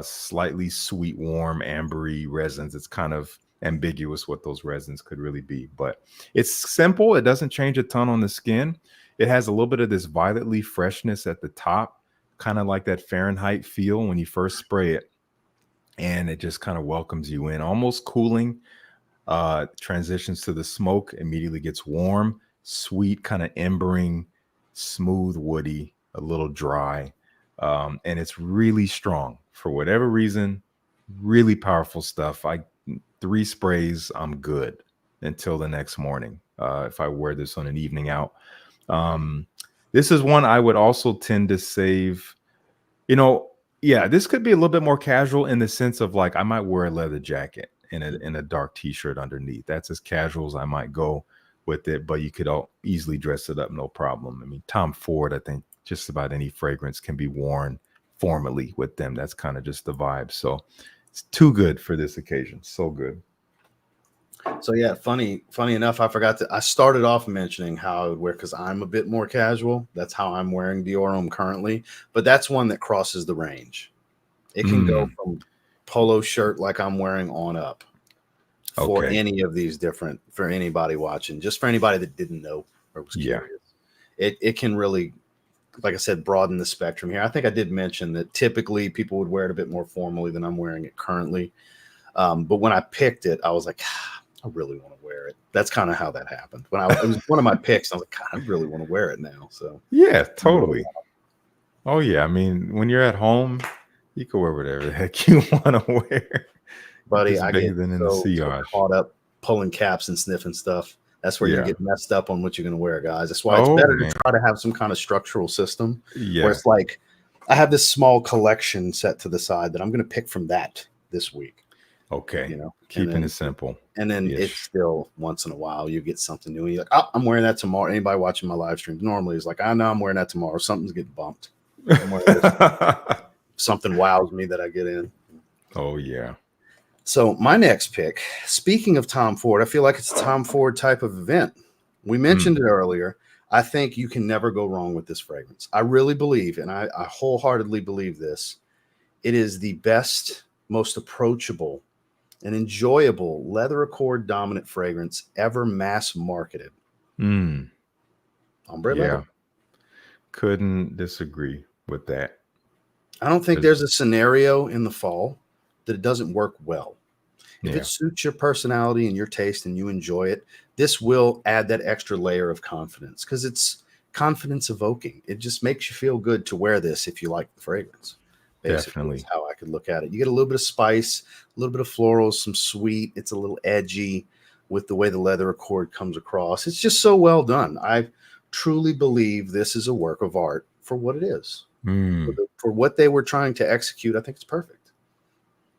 slightly sweet, warm, ambery resins. It's kind of ambiguous what those resins could really be, but it's simple. It doesn't change a ton on the skin. It has a little bit of this violet leaf freshness at the top, kind of like that Fahrenheit feel when you first spray it. And it just kind of welcomes you in, almost cooling, transitions to the smoke, immediately gets warm, sweet, kind of embering, smooth, woody, a little dry. And it's really strong for whatever reason, really powerful stuff. 3 sprays, I'm good until the next morning. If I wear this on an evening out. This is one I would also tend to save, this could be a little bit more casual in the sense of like, I might wear a leather jacket in a dark t-shirt underneath. That's as casual as I might go with it, but you could easily dress it up, no problem. I mean, Tom Ford, I think just about any fragrance can be worn formally with them. That's kind of just the vibe. So it's too good for this occasion. So good. So yeah, funny enough, I started off mentioning how I would wear, because I'm a bit more casual. That's how I'm wearing Dior Homme currently, but that's one that crosses the range. It can go from polo shirt like I'm wearing on up for any of these different, for anybody watching, just for anybody that didn't know or was curious. It can really, like I said, broaden the spectrum here. I think I did mention that typically people would wear it a bit more formally than I'm wearing it currently. But when I picked it, I was like, I really want to wear it. That's kind of how that happened. It was one of my picks. I was like, God, I really want to wear it now. So yeah, totally. Oh yeah. I mean, when you're at home, you can wear whatever the heck you want to wear. Buddy, I get so caught up pulling caps and sniffing stuff That's where you Yeah. get messed up on what you're going to wear, guys. That's why it's Oh better to man. try to have some kind of structural system where Yeah. it's like, I have this small collection set to the side that I'm going to pick from that this week, Okay. you know, Keeping it simple. and then Yes. it's still once in a while you get something new. And you're like, oh, I'm wearing that tomorrow. Anybody watching my live streams normally is like, I know I'm wearing that tomorrow. Something's getting bumped. I'm wearing this. Something wows me that I get in. Oh yeah. So my next pick, speaking of Tom Ford, I feel like it's a Tom Ford type of event. We mentioned it earlier. I think you can never go wrong with this fragrance. I really believe, and I wholeheartedly believe this. It is the best, most approachable, and enjoyable leather accord dominant fragrance ever mass marketed. Mm. Ombre Yeah. leather. Couldn't disagree with that. I don't think there's a scenario in the fall that it doesn't work well. If it suits your personality and your taste and you enjoy it, this will add that extra layer of confidence because it's confidence evoking. It just makes you feel good to wear this if you like the fragrance. Basically, Definitely. is how I could look at it. You get a little bit of spice, a little bit of florals, some sweet. It's a little edgy with the way the leather accord comes across. It's just so well done. I truly believe this is a work of art for what it is. For what they were trying to execute, I think it's perfect.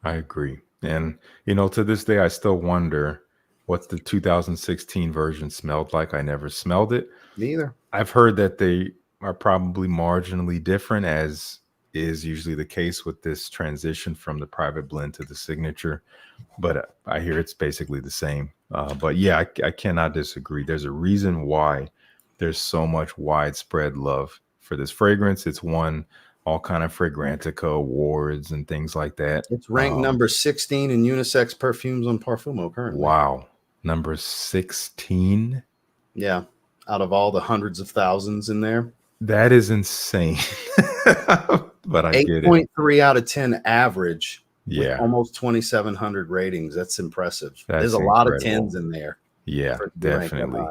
I agree. And, to this day, I still wonder what the 2016 version smelled like. I never smelled it. Neither. I've heard that they are probably marginally different, as is usually the case with this transition from the private blend to the signature. But I hear it's basically the same. But yeah, I cannot disagree. There's a reason why there's so much widespread love for this fragrance. It's won all kind of Fragrantica awards and things like that. It's ranked number 16 in unisex perfumes on Parfumo currently. Wow. Number 16? Yeah. Out of all the hundreds of thousands in there. That is insane. But I get it. 8.3 out of 10 average. Yeah. With almost 2,700 ratings. That's impressive. There's a incredible. lot of 10s in there. Yeah, definitely.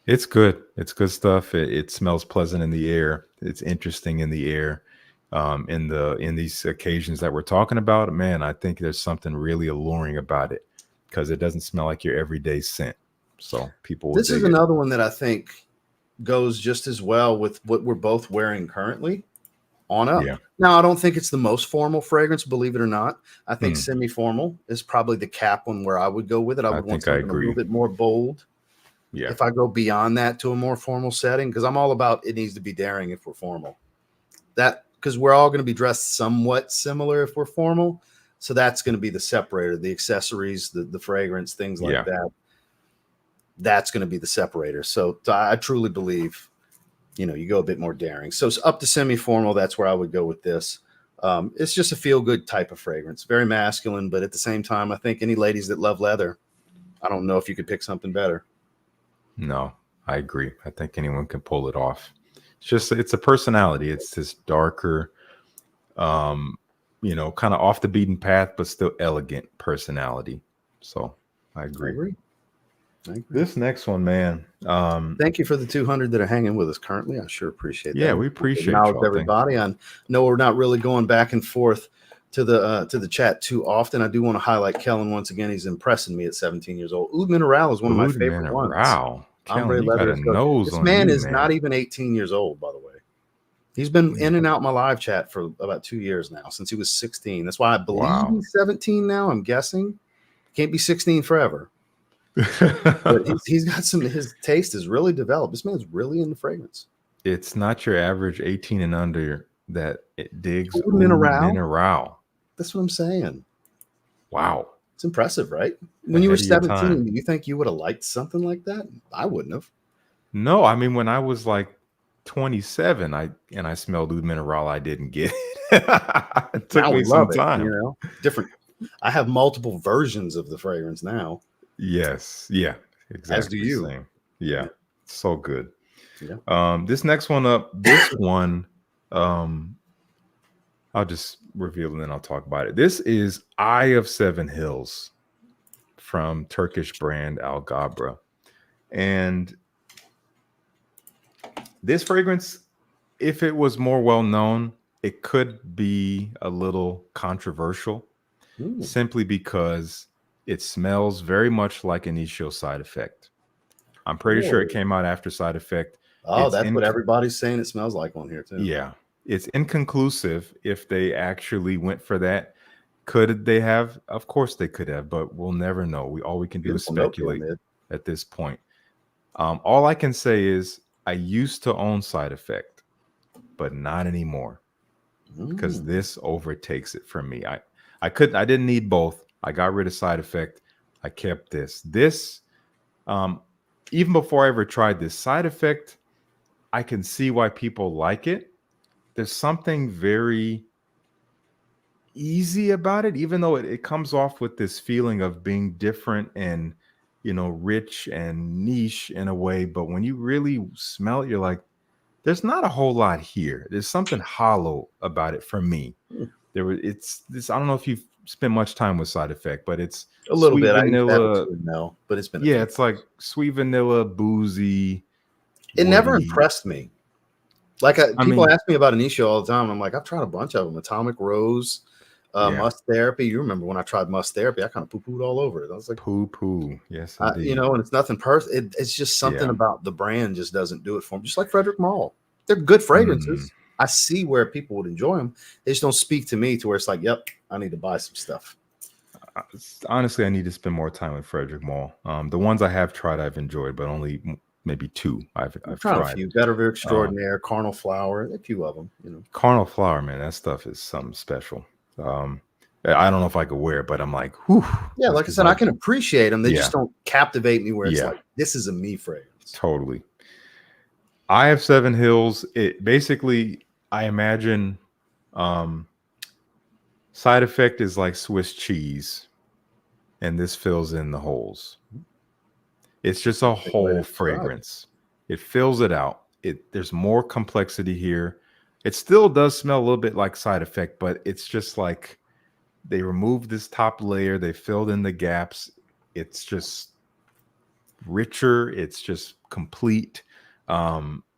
It's good. It's good stuff. It smells pleasant in the air. It's interesting in the air. In these occasions that we're talking about, man, I think there's something really alluring about it because it doesn't smell like your everyday scent. So people, this is another one that I think goes just as well with what we're both wearing currently on up. Yeah. Now, I don't think it's the most formal fragrance, believe it or not. I think semi-formal is probably the cap one where I would go with it. I would want something a little bit more bold. Yeah. If I go beyond that to a more formal setting, because I'm all about it needs to be daring if we're formal. Because we're all going to be dressed somewhat similar if we're formal. So that's going to be the separator, the accessories, the fragrance, things like that. That's going to be the separator. So I truly believe, you go a bit more daring. So it's up to semi-formal. That's where I would go with this. It's just a feel-good type of fragrance. Very masculine, but at the same time, I think any ladies that love leather, I don't know if you could pick something better. No, I agree. I think anyone can pull it off. It's a personality. It's this darker, kind of off the beaten path, but still elegant personality. So I agree. This next one, man. Thank you for the 200 that are hanging with us currently. I sure appreciate that. Yeah, we appreciate everybody. I know we're not really going back and forth to the chat too often. I do want to highlight Kellen once again. He's impressing me at 17 years old. Oud Mineral is one of my favorite ones. Wow. Ombre leather. This man is not even 18 years old, by the way. He's been in and out my live chat for about 2 years now, since he was 16. That's why I believe he's 17 now. I'm guessing. Can't be 16 forever. But he's got his taste is really developed. This man's really into fragrance. It's not your average 18 and under that it digs Oud Mineral. Mineral. That's what I'm saying. Wow. It's impressive, right? When you were 17, do you think you would have liked something like that? I wouldn't have. No, I mean, when I was like 27, I smelled Oud Mineral, I didn't get it. It took me some time. Different. I have multiple versions of the fragrance now. Yes. Yeah. Exactly. As do you. Same. Yeah. So good. Yeah. This next one up, this one, I'll just reveal and then I'll talk about it. This is Eye of Seven Hills from Turkish brand Alghabra. And this fragrance, if it was more well known, it could be a little controversial. Simply because it smells very much like Initio Side Effect. I'm pretty sure it came out after Side Effect. Oh, that's what everybody's saying it smells like on here too. Yeah. It's inconclusive if they actually went for that. Could they have? Of course they could have, but we'll never know. All we can do is speculate at this point. All I can say is I used to own Side Effect, but not anymore because this overtakes it for me. I didn't need both. I got rid of Side Effect. I kept this. Even before I ever tried this Side Effect, I can see why people like it. There's something very easy about it, even though it comes off with this feeling of being different and, rich and niche in a way. But when you really smell it, you're like, there's not a whole lot here. There's something hollow about it for me. It's this. I don't know if you've spent much time with Side Effect, but it's a little bit vanilla. No, but it's been it's like sweet vanilla, boozy. It never impressed me. Like people ask me about Anisha all the time. I'm like, I've tried a bunch of them. Atomic Rose, Must Therapy. You remember when I tried Must Therapy? I kind of poo-pooed all over it. I was like, poo-poo. Yes, and it's nothing personal. It's just something about the brand just doesn't do it for me. Just like Frederick Malle. They're good fragrances. I see where people would enjoy them. They just don't speak to me to where it's like, yep, I need to buy some stuff. Honestly, I need to spend more time with Frederick Malle. The ones I have tried, I've enjoyed, but only maybe two I've tried. A few. Vetiver Extraordinaire, Carnal Flower, a few of them. Carnal Flower, man, that stuff is something special. I don't know if I could wear it, but I'm like, whew. Yeah, like I said, I can appreciate them. They just don't captivate me where it's like, this is a me fragrance. Totally. I have Seven Hills. It basically, I imagine Side Effect is like Swiss cheese, and this fills in the holes. It's just a whole fragrance. It fills it out. There's more complexity here. It still does smell a little bit like Side Effect, but it's just like they removed this top layer. They filled in the gaps. It's just richer. It's just complete.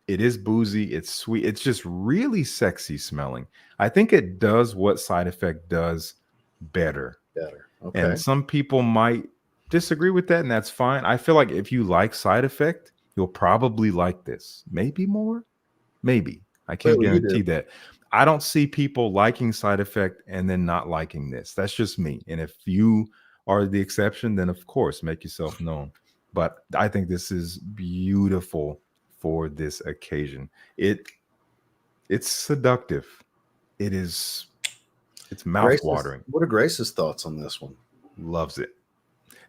It is boozy. It's sweet. It's just really sexy smelling. I think it does what Side Effect does better. Okay. And some people might disagree with that, and that's fine. I feel like if you like Side Effect, you'll probably like this. Maybe more. Maybe. I can't guarantee that. I don't see people liking Side Effect and then not liking this. That's just me. And if you are the exception, then of course, make yourself known. But I think this is beautiful for this occasion. It's seductive. It's mouth-watering. What are Grace's thoughts on this one? Loves it.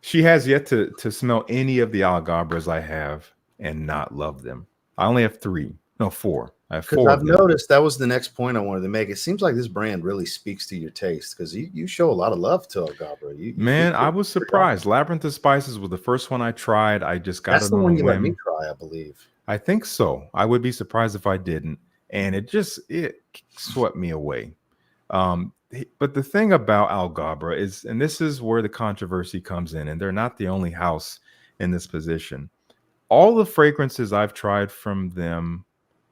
She has yet to smell any of the Alghabras I have and not love them. I only have 4. I have 4. I've noticed that was the next point I wanted to make. It seems like this brand really speaks to your taste because you show a lot of love to Alghabra. I was surprised. Labyrinth of Spices was the first one I tried. I just got That's the one you let me try, I believe. I think so. I would be surprised if I didn't. And it swept me away. But the thing about Alghabra is, and this is where the controversy comes in, and they're not the only house in this position. All the fragrances I've tried from them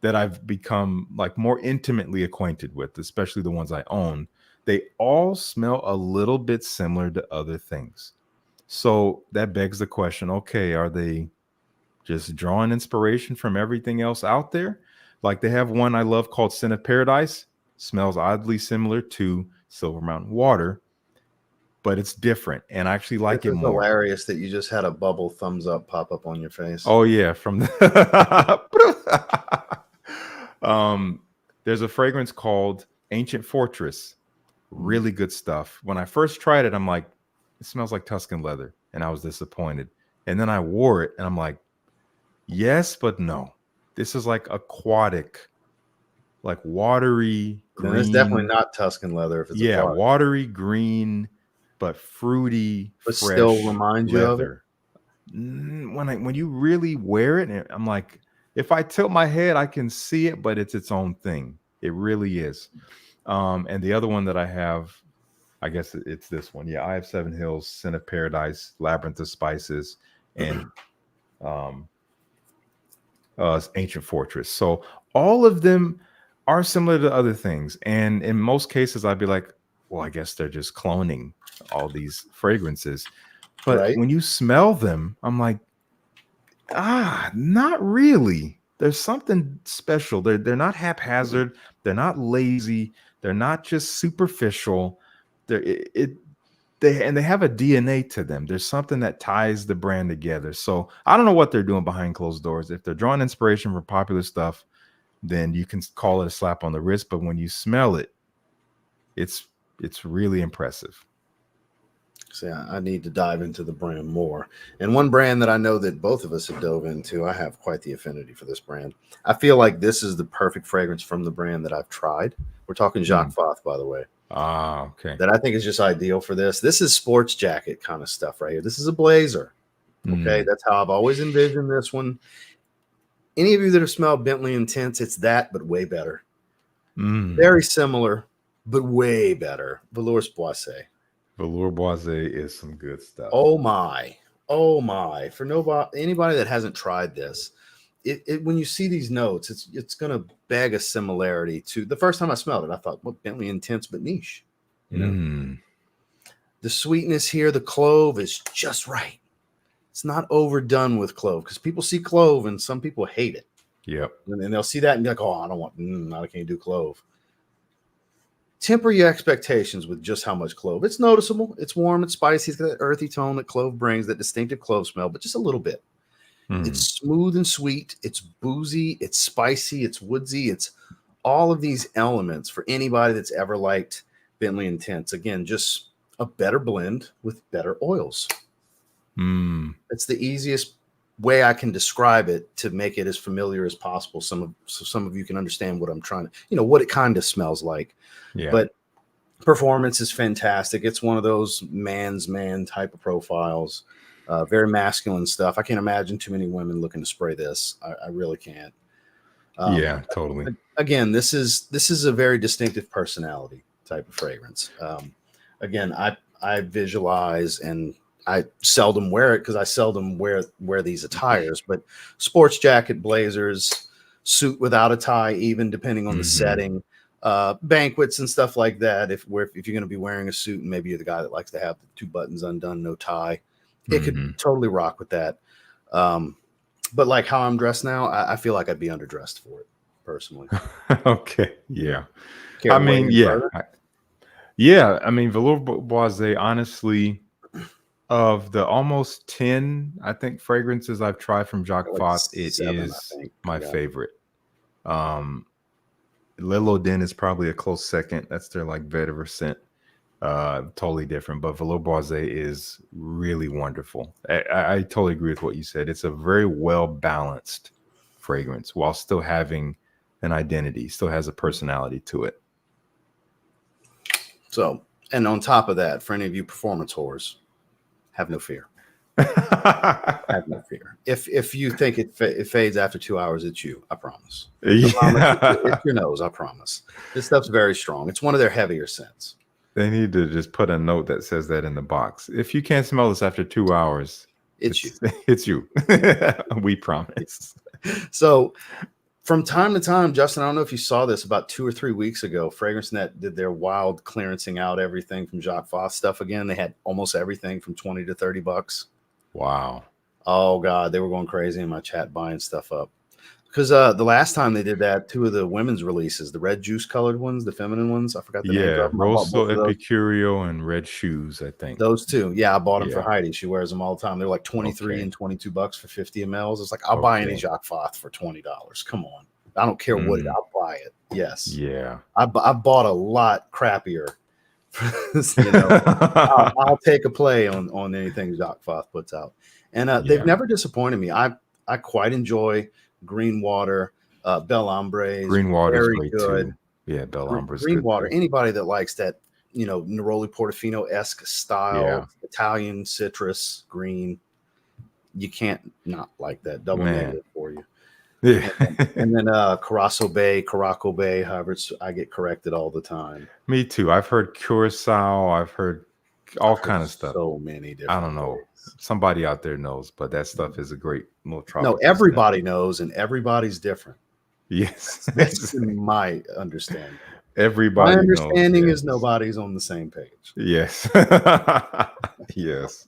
that I've become like more intimately acquainted with, especially the ones I own, they all smell a little bit similar to other things. So that begs the question, okay, are they just drawing inspiration from everything else out there? Like they have one I love called Scent of Paradise. Smells oddly similar to Silver Mountain Water, but it's different, and I actually like it more. Hilarious that you just had a bubble thumbs up pop up on your face. Oh yeah, from the there's a fragrance called Ancient Fortress. Really good stuff. When I first tried it, I'm like, it smells like Tuscan leather, and I was disappointed. And then I wore it, and I'm like, yes, but no. This is like aquatic, like watery green. It's definitely not Tuscan leather. If it's watery green, but fruity, but fresh still remind you of it. When you really wear it, I'm like, if I tilt my head, I can see it, but it's its own thing. It really is. And the other one that I have, I guess it's this one. Yeah, I have Seven Hills, Scent of Paradise, Labyrinth of Spices, and Ancient Fortress. So all of them are similar to other things. And in most cases, I'd be like, well, I guess they're just cloning all these fragrances. But when you smell them, I'm like, Not really. There's something special. They're not haphazard. They're not lazy. They're not just superficial. They have a DNA to them. There's something that ties the brand together. So I don't know what they're doing behind closed doors. If they're drawing inspiration from popular stuff, then you can call it a slap on the wrist. But when you smell it, it's really impressive. So yeah, I need to dive into the brand more. And one brand that I know that both of us have dove into, I have quite the affinity for this brand. I feel like this is the perfect fragrance from the brand that I've tried. We're talking Jacq Fath, by the way. Okay. That I think is just ideal for this. This is sports jacket kind of stuff right here. This is a blazer. Okay, that's how I've always envisioned this one. Any of you that have smelled Bentley Intense, it's that, but way better. Very similar, but way better. Velour Boissé. Velour Boissé is some good stuff. Oh my. For anybody that hasn't tried this, when you see these notes, it's gonna beg a similarity to the first time I smelled it. I thought, well, Bentley Intense but niche. You know, the sweetness here, the clove is just right. It's not overdone with clove because people see clove and some people hate it. Yep. And they'll see that and be like, oh, I don't want, I can't do clove. Temper your expectations with just how much clove. It's noticeable. It's warm. It's spicy. It's got that earthy tone that clove brings, that distinctive clove smell, but just a little bit. It's smooth and sweet. It's boozy. It's spicy. It's woodsy. It's all of these elements for anybody that's ever liked Bentley Intense. Again, just a better blend with better oils. It's the easiest way I can describe it to make it as familiar as possible. So some of you can understand what I'm trying to, what it kind of smells like. Yeah. But performance is fantastic. It's one of those man's man type of profiles. Very masculine stuff. I can't imagine too many women looking to spray this. I really can't. Yeah, totally. Again, this is a very distinctive personality type of fragrance. Again, I visualize, and I seldom wear it because I seldom wear these attires, but sports jacket, blazers, suit without a tie, even depending on the setting, banquets and stuff like that. If you're going to be wearing a suit and maybe you're the guy that likes to have the two buttons undone, no tie, it could totally rock with that. But like how I'm dressed now, I feel like I'd be underdressed for it personally. Okay. Yeah. I mean, Velour Boissé, honestly, of the almost 10, I think, fragrances I've tried from Jacq Fath, it is my favorite. L'Île d'En is probably a close second. That's their like vetiver scent. Totally different, but Velour Boissé is really wonderful. I totally agree with what you said. It's a very well balanced fragrance while still having an identity, still has a personality to it. So, and on top of that, for any of you performance whores, have no fear. Have no fear. If you think it fades after 2 hours, it's you. I promise. It's your nose. I promise. This stuff's very strong. It's one of their heavier scents. They need to just put a note that says that in the box. If you can't smell this after 2 hours, it's you. It's you. We promise. So, from time to time, Justin, I don't know if you saw this about 2 or 3 weeks ago. FragranceNet did their wild clearancing out everything from Jacq Fath stuff again. They had almost everything from $20 to $30. Wow. Oh God, they were going crazy in my chat buying stuff up. Because the last time they did that, 2 of the women's releases, the red juice colored ones, the feminine ones, I forgot the name. Yeah, Rosso Epicurio and Red Shoes, I think. Those 2. Yeah, I bought them for Heidi. She wears them all the time. They're like 23 and $22 for 50 mLs. It's like, I'll buy any Jacq Fath for $20. Come on. I don't care what I'll buy it. Yes. Yeah. I bought a lot crappier. I'll take a play on anything Jacq Fath puts out. And they've never disappointed me. I quite enjoy Green Water, Bel Ambres. Green Water is great good. Too. Yeah, Bel Ambres. Green Water. Too. Anybody that likes that, Neroli Portofino-esque style, Italian citrus green, you can't not like that. Double negative for you. Yeah. and then Caraco Bay, however I get corrected all the time. Me too. I've heard Curacao. I've heard all kind of stuff. So many different. I don't know. Somebody out there knows, but that stuff is a great little tropical. No, everybody knows, and everybody's different. Yes. That's my understanding. Everybody. My understanding is nobody's on the same page. Yes. Yes.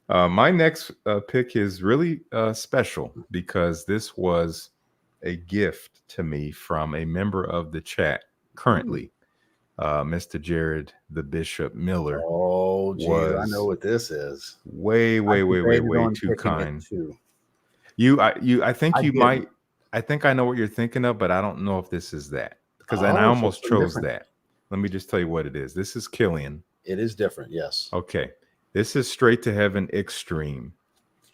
My next pick is really special because this was a gift to me from a member of the chat currently. Mr. Jared the Bishop Miller Oh, geez, I know was what this is. way, I way, way, way, debated way on too picking it kind. too. I think I you didn't. might. I think I know what you're thinking of, but I don't know if this is that because I Oh, so almost it's chose different. that. Let me just tell you what it is. This is Killian. It is different. Yes. Okay, this is Straight to Heaven Extreme.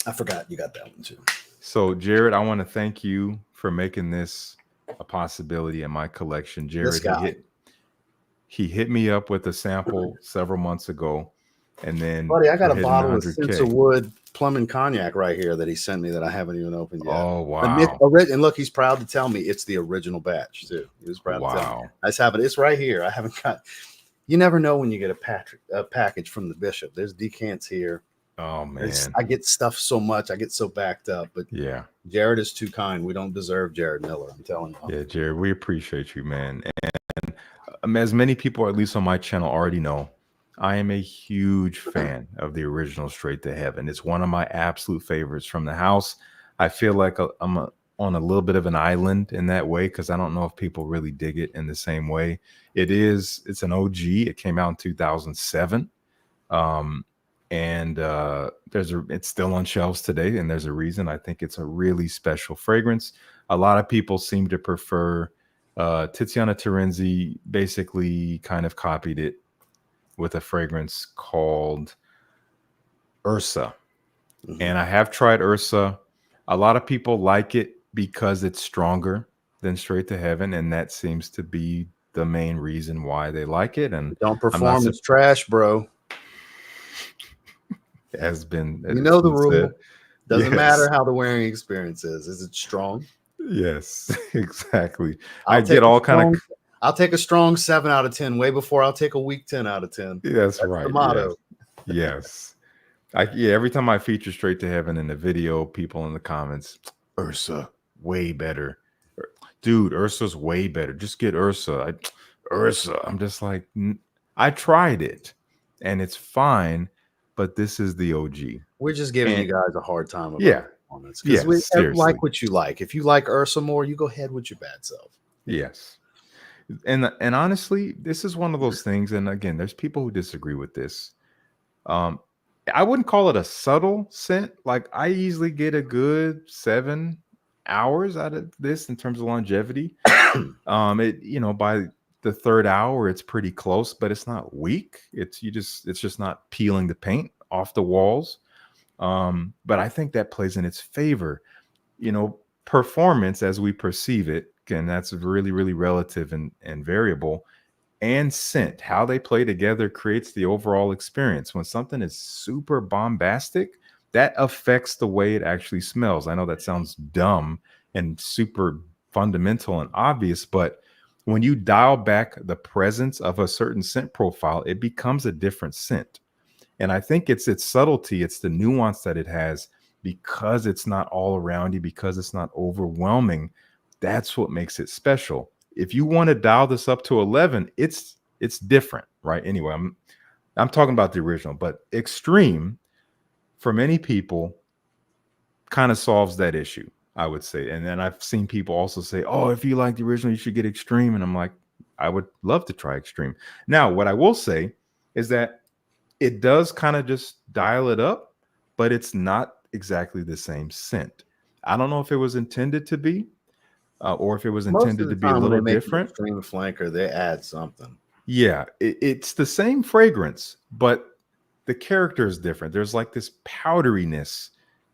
I forgot you got that one too. So, Jared, I want to thank you for making this a possibility in my collection. This Jared, guy. he hit me up with a sample several months ago, and then Buddy, I for got a hitting bottle of 100K. Wood Plum and Cognac right here that he sent me that I haven't even opened yet. Oh, wow. And look, he's proud to tell me it's the original batch too. He was proud to tell me. I just have it. It's right here. I haven't got. You never know when you get a package from the Bishop. There's decants here. Oh man, I get stuff so much. I get so backed up. But yeah, Jared is too kind. We don't deserve Jared Miller. I'm telling you. Yeah, Jared, we appreciate you, man. And as many people, at least on my channel, already know, I am a huge fan of the original Straight to Heaven. It's one of my absolute favorites from the house. I feel like I'm on a little bit of an island in that way because I don't know if people really dig it in the same way. It's an OG. It came out in 2007. And it's still on shelves today, and there's a reason. I think it's a really special fragrance. A lot of people seem to prefer Tiziana Terenzi basically kind of copied it with a fragrance called Ursa. And I have tried Ursa. A lot of people like it because it's stronger than Straight to Heaven, and that seems to be the main reason why they like it. And don't perform, it's trash, bro. Has been, you know the rule. Said. Doesn't matter how the wearing experience is. Is it strong? Yes, exactly. I get all kind of. I'll take a strong 7 out of 10 way before I'll take a weak 10 out of 10. That's right. The motto. Yes. Every time I feature Straight to Heaven in the video, people in the comments, Ursa, way better. Dude, Ursa's way better. Just get Ursa. Ursa. I'm just like, I tried it and it's fine, but this is the OG. We're just giving you guys a hard time about performance. Because we like what you like. If you like Ursa more, you go ahead with your bad self. Yes. And honestly, this is one of those things. And again, there's people who disagree with this. I wouldn't call it a subtle scent. Like I easily get a good 7 hours out of this in terms of longevity. By the third hour, it's pretty close, but it's not weak. It's just not peeling the paint off the walls. But I think that plays in its favor. Performance as we perceive it, and that's really, really relative and variable. And scent, how they play together creates the overall experience. When something is super bombastic, that affects the way it actually smells. I know that sounds dumb and super fundamental and obvious, but when you dial back the presence of a certain scent profile, it becomes a different scent. And I think it's its subtlety, it's the nuance that it has because it's not all around you, because it's not overwhelming. That's what makes it special. If you want to dial this up to 11, it's different, right? Anyway, I'm talking about the original, but Extreme for many people kind of solves that issue, I would say. And then I've seen people also say, oh, if you like the original, you should get Extreme. And I'm like, I would love to try Extreme. Now, what I will say is that it does kind of just dial it up, but it's not exactly the same scent. I don't know if it was intended to be, or if it was intended to be a little different. Extreme flanker, they add something. Yeah, it's the same fragrance, but the character is different. There's like this powderiness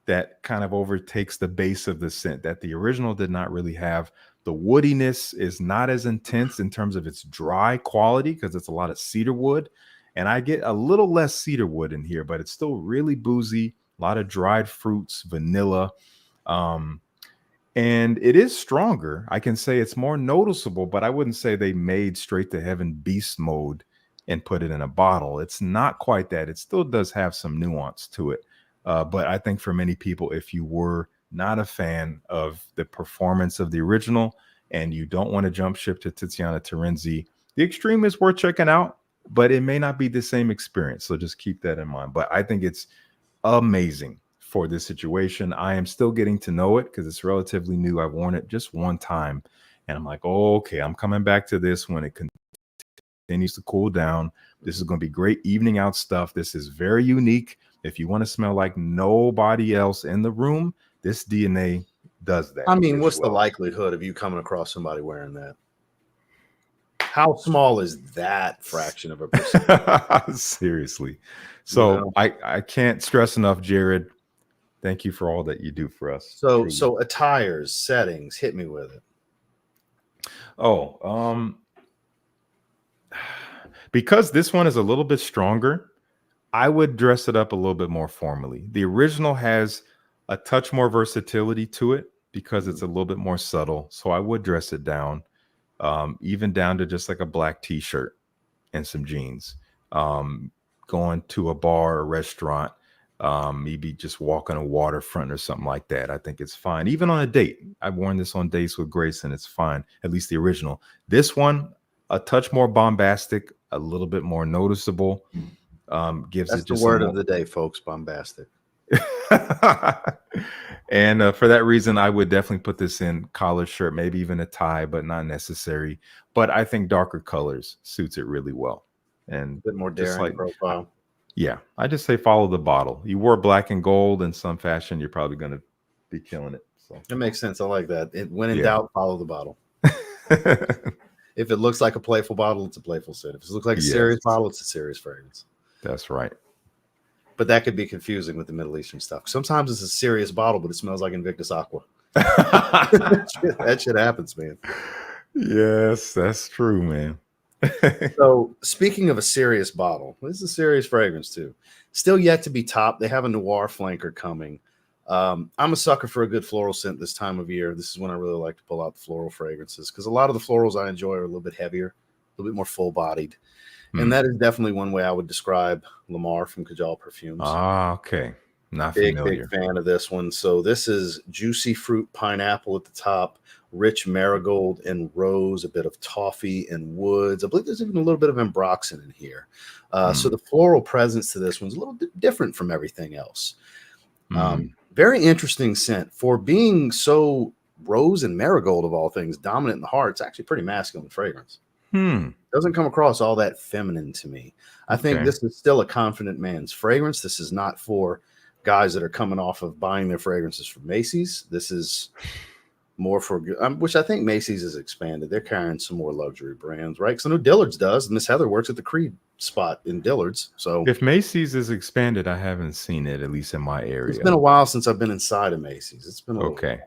that kind of overtakes the base of the scent that the original did not really have. The woodiness is not as intense in terms of its dry quality because it's a lot of cedar wood. And I get a little less cedar wood in here, but it's still really boozy, a lot of dried fruits, vanilla. And it is stronger. I can say it's more noticeable, but I wouldn't say they made Straight to Heaven beast mode and put it in a bottle. It's not quite that. It still does have some nuance to it. But I think for many people, if you were not a fan of the performance of the original and you don't want to jump ship to Tiziana Terenzi, the Extreme is worth checking out, but it may not be the same experience. So just keep that in mind. But I think it's amazing for this situation. I am still getting to know it because it's relatively new. I've worn it just one time, and I'm like, oh, okay, I'm coming back to this when it continues to cool down. This is going to be great evening out stuff. This is very unique. If you want to smell like nobody else in the room, this DNA does that. I mean, what's the likelihood of you coming across somebody wearing that? How small is that fraction of a percent? Seriously. So I can't stress enough, Jared. Thank you for all that you do for us. So attires, settings, hit me with it. Oh, because this one is a little bit stronger, I would dress it up a little bit more formally. The original has a touch more versatility to it because it's a little bit more subtle. So I would dress it down, even down to just like a black t-shirt and some jeans. Going to a bar or restaurant, maybe just walking a waterfront or something like that. I think it's fine. Even on a date. I've worn this on dates with Grace and it's fine. At least the original. This one, a touch more bombastic, a little bit more noticeable. Gives That's it just the word of the day, folks. Bombastic. And for that reason, I would definitely put this in collared shirt, maybe even a tie, but not necessary. But I think darker colors suits it really well. And a bit more daring profile. Yeah, I just say follow the bottle. You wore black and gold in some fashion, you're probably going to be killing it. So it makes sense. I like that. When in doubt, follow the bottle. If it looks like a playful bottle, it's a playful scent. If it looks like a serious bottle, it's a serious fragrance. That's right. But that could be confusing with the Middle Eastern stuff. Sometimes it's a serious bottle, but it smells like Invictus Aqua. That shit happens, man. Yes, that's true, man. So speaking of a serious bottle, this is a serious fragrance too. Still yet to be topped. They have a noir flanker coming. I'm a sucker for a good floral scent this time of year. This is when I really like to pull out the floral fragrances because a lot of the florals I enjoy are a little bit heavier, a little bit more full-bodied. And that is definitely one way I would describe Lamar from Kajal Perfumes. Ah, okay. Not familiar. Big fan of this one. So this is juicy fruit pineapple at the top, rich marigold and rose, a bit of toffee and woods. I believe there's even a little bit of ambroxan in here. So the floral presence to this one's a little bit different from everything else. Very interesting scent for being so rose and marigold of all things dominant in the heart. It's actually pretty masculine fragrance. Doesn't come across all that feminine to me. I think this is still a confident man's fragrance. This is not for guys that are coming off of buying their fragrances from Macy's. This is more for, which I think Macy's has expanded. They're carrying some more luxury brands, right? Because I know Dillard's does. Miss Heather works at the Creed spot in Dillard's. So if Macy's is expanded, I haven't seen it, at least in my area. It's been a while since I've been inside of Macy's. It's been okay.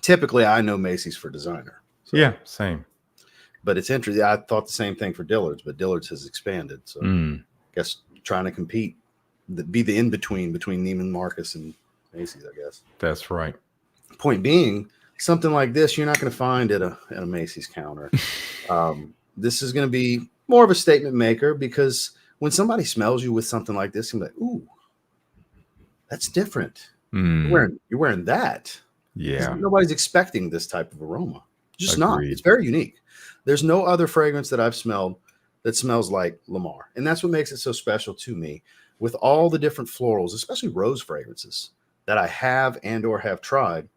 Typically, I know Macy's for designer. So. Yeah, same. But it's interesting. I thought the same thing for Dillard's, but Dillard's has expanded. So I guess trying to compete, be the in-between between Neiman Marcus and Macy's, I guess. That's right. Point being, something like this, you're not going to find at a Macy's counter. This is going to be more of a statement maker because when somebody smells you with something like this, you're like, ooh, that's different. You're wearing that. Yeah. Nobody's expecting this type of aroma. Just not. It's very unique. There's no other fragrance that I've smelled that smells like Lamar. And that's what makes it so special to me with all the different florals, especially rose fragrances that I have and or have tried.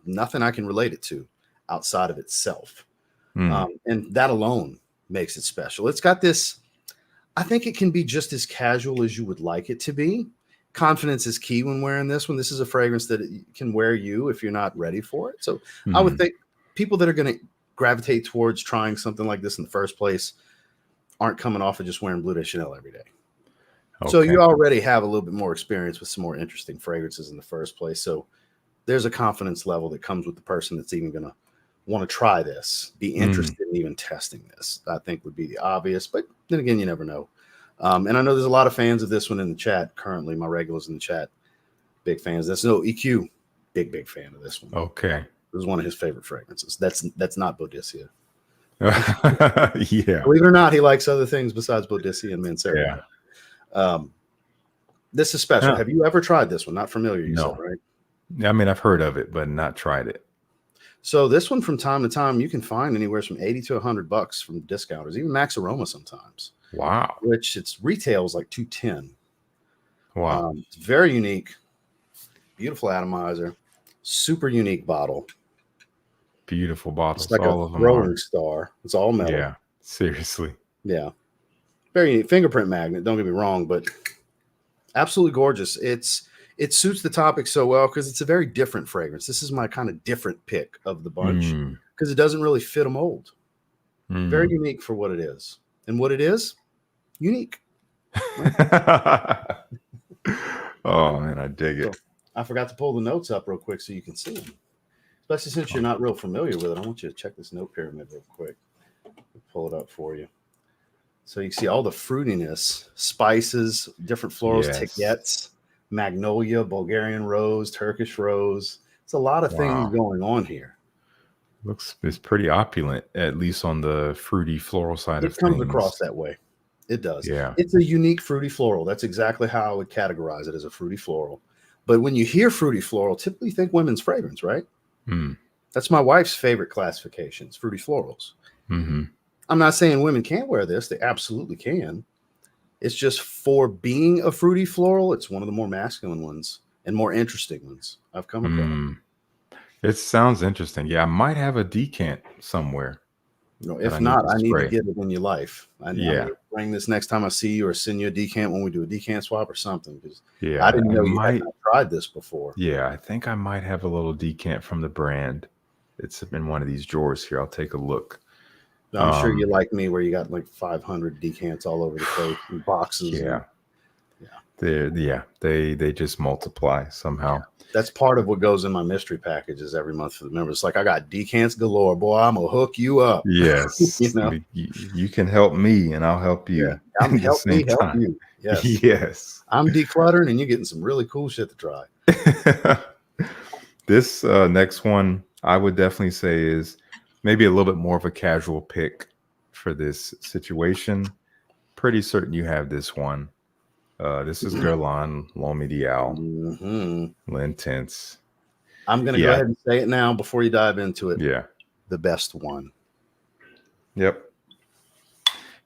Nothing I can relate it to outside of itself. And that alone makes it special. It's got this, I think it can be just as casual as you would like it to be. Confidence is key when wearing this one. This is a fragrance that can wear you if you're not ready for it. So I would think people that are going to gravitate towards trying something like this in the first place aren't coming off of just wearing Bleu de Chanel every day. Okay. So you already have a little bit more experience with some more interesting fragrances in the first place. So there's a confidence level that comes with the person that's even going to want to try this, be interested in even testing this. I think would be the obvious, but then again, you never know. And I know there's a lot of fans of this one in the chat currently. My regulars in the chat, big fans. That's no EQ, big fan of this one. Okay. This is one of his favorite fragrances. That's not Boudicca. Yeah. Believe it or not, he likes other things besides Boudicca and Mancera. Yeah. This is special. Have you ever tried this one? Not familiar, you said, right? I mean, I've heard of it, but not tried it. So this one, from time to time, you can find anywhere from $80 to $100 from discounters, even Max Aroma sometimes. Wow. Which its retails like $210. Wow. It's very unique. Beautiful atomizer. Super unique bottle. Beautiful It's bottles. like a All of them throwing are. star. It's all metal. Yeah. Seriously. Yeah. Very unique. Fingerprint magnet. Don't get me wrong, but absolutely gorgeous. It suits the topic so well because it's a very different fragrance. This is my kind of different pick of the bunch because it doesn't really fit a mold. Very unique for what it is. And what it is, unique. Oh, man, I dig it. So, I forgot to pull the notes up real quick so you can see them. Especially since you're not real familiar with it. I want you to check this note pyramid real quick. I'll pull it up for you. So you can see all the fruitiness, spices, different florals, tigettes, magnolia, Bulgarian rose, Turkish rose. It's a lot of things going on here. It's pretty opulent, at least on the fruity floral side of things. It comes across that way. It does. Yeah. It's a unique fruity floral. That's exactly how I would categorize it, as a fruity floral. But when you hear fruity floral, typically think women's fragrance, right? That's my wife's favorite classifications, fruity florals. I'm not saying women can't wear this. They absolutely can. It's just for being a fruity floral, it's one of the more masculine ones and more interesting ones I've come across. It sounds interesting. Yeah, I might have a decant somewhere. If not, I need to get it in your life. I need to bring this next time I see you, or send you a decant when we do a decant swap or something. Because I didn't know you had not tried this before. Yeah, I think I might have a little decant from the brand. It's in one of these drawers here. I'll take a look. I'm sure you're like me, where you got like 500 decants all over the place in boxes. They just multiply somehow. That's part of what goes in my mystery packages every month for the members. It's like, I got decants galore, boy. I'm gonna hook you up. Yes, you can help me, and I'll help you. I'm help you. Yes, yes. I'm decluttering, and you're getting some really cool shit to try. This next one, I would definitely say, is maybe a little bit more of a casual pick for this situation. Pretty certain you have this one. This is Guerlain L'Homme Ideal. L'Intense. I'm going to go ahead and say it now before you dive into it. Yeah. The best one. Yep.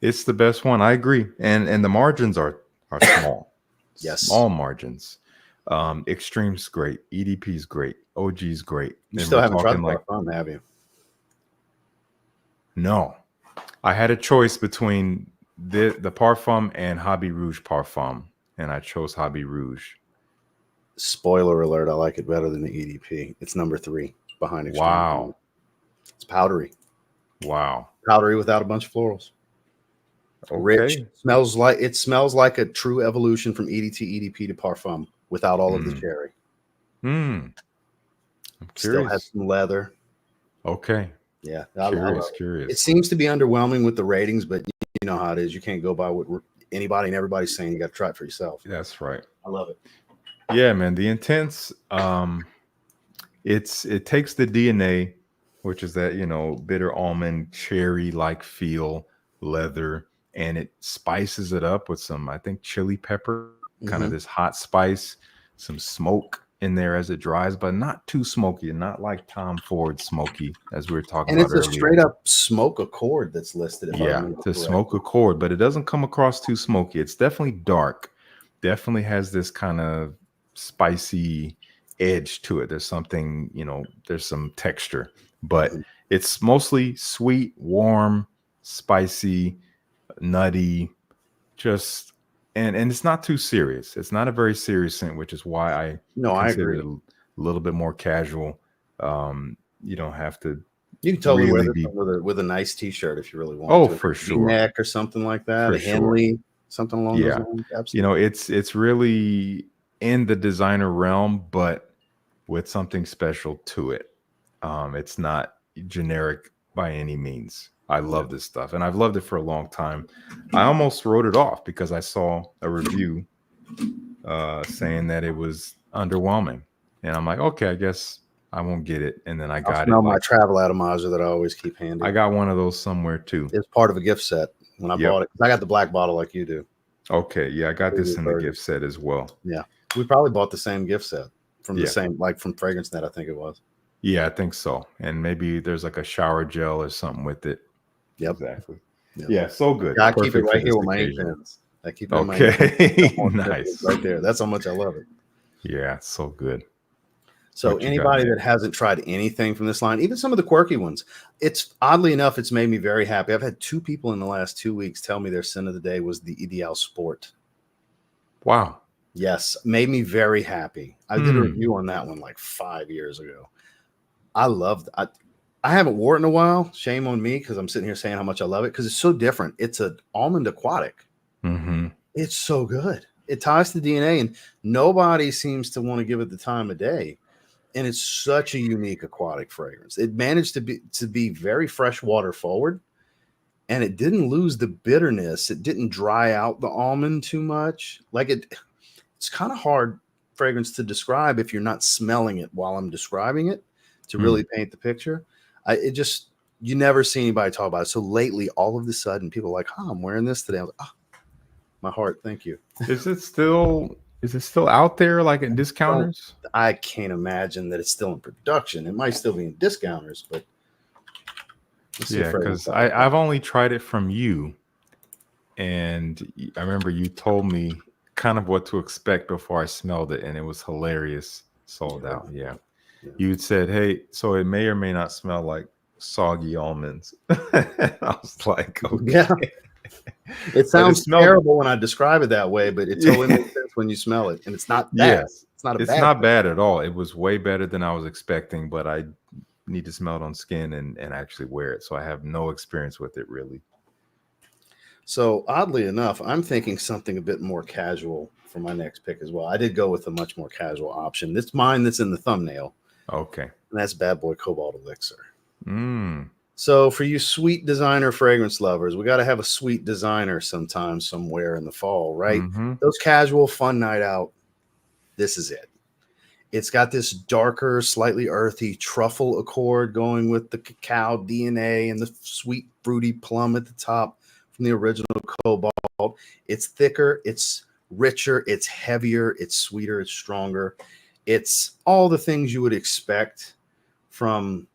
It's the best one. I agree. And the margins are small. Yes. Small margins. Extreme's great. EDP's great. OG's great. You still haven't tried the Parfum, have you? No. I had a choice between the Parfum and Hobby Rouge Parfum, and I chose Hobby Rouge. Spoiler alert, I like it better than the EDP. It's number 3 behind Extreme. Wow. It's powdery. Wow. Powdery without a bunch of florals. Okay. Rich. It smells like a true evolution from EDT, EDP to Parfum without all of the cherry. I'm curious. Still has some leather. Okay. Yeah. Curious. It seems to be underwhelming with the ratings, but you know how it is. You can't go by what anybody and everybody's saying. You got to try it for yourself. That's right. I love it. Yeah, man. The Intense, it takes the DNA, which is that, bitter almond, cherry-like feel, leather, and it spices it up with some, I think, chili pepper, kind of this hot spice, some smoke in there as it dries, but not too smoky, and not like Tom Ford smoky, as we were talking about earlier. And it's a straight up smoke accord that's listed. It's a smoke accord, but it doesn't come across too smoky. It's definitely dark. Definitely has this kind of spicy edge to it. There's something, there's some texture, but it's mostly sweet, warm, spicy, nutty, just and it's not too serious. It's not a very serious scent, which is why I consider it a little bit more casual. You don't have to. You can totally wear this with a nice T-shirt if you really want. Oh, for sure. Neck or something like that. A Henley, something along those lines. Absolutely. It's really in the designer realm, but with something special to it. It's not generic by any means. I love this stuff, and I've loved it for a long time. I almost wrote it off because I saw a review saying that it was underwhelming, and I'm like, okay, I guess I won't get it. And then I got my travel atomizer that I always keep handy. I got one of those somewhere too. It's part of a gift set when I bought it. I got the black bottle like you do. Okay, yeah, I got this in the gift set as well. Yeah, we probably bought the same gift set from the same, like from Fragrance Net, I think it was. Yeah, I think so. And maybe there's like a shower gel or something with it. Yep. Exactly. Yep. Yeah, so good. I keep it right here with my ink pens. I keep it in my Okay. Nice. right there. That's how much I love it. Yeah, so good. So anybody that hasn't tried anything from this line, even some of the quirky ones, it's oddly enough, it's made me very happy. I've had 2 people in the last 2 weeks tell me their sin of the day was the Ideal Sport. Wow. Yes, made me very happy. I did a review on that one like 5 years ago. I loved I haven't worn it in a while. Shame on me because I'm sitting here saying how much I love it because it's so different. It's an almond aquatic. It's so good. It ties to DNA, and nobody seems to want to give it the time of day. And it's such a unique aquatic fragrance. It managed to be very freshwater forward, and it didn't lose the bitterness. It didn't dry out the almond too much. Like it's kind of hard fragrance to describe if you're not smelling it while I'm describing it to really paint the picture. You never see anybody talk about it. So lately, all of a sudden, people are like, "Oh, I'm wearing this today." I was like, "Oh, my heart, thank you." Is it still out there like at discounters? I can't imagine that it's still in production. It might still be in discounters, but yeah, because I've only tried it from you, and I remember you told me kind of what to expect before I smelled it, and it was hilarious. Sold out. Yeah. You said, "Hey, so it may or may not smell like soggy almonds." I was like, "Okay." Yeah. It sounds terrible when I describe it that way, but it totally makes sense when you smell it, and it's not bad. Yes, it's not bad at all. It was way better than I was expecting, but I need to smell it on skin and actually wear it, so I have no experience with it really. So oddly enough, I'm thinking something a bit more casual for my next pick as well. I did go with a much more casual option. It's mine that's in the thumbnail. Okay. And that's Bad Boy Cobalt Elixir. So for you sweet designer fragrance lovers, we got to have a sweet designer sometime somewhere in the fall, right? Those casual fun night out, this is it. It's got this darker, slightly earthy truffle accord going with the cacao DNA and the sweet fruity plum at the top from the original Cobalt. It's thicker, it's richer, it's heavier, it's sweeter, it's stronger. It's all the things you would expect from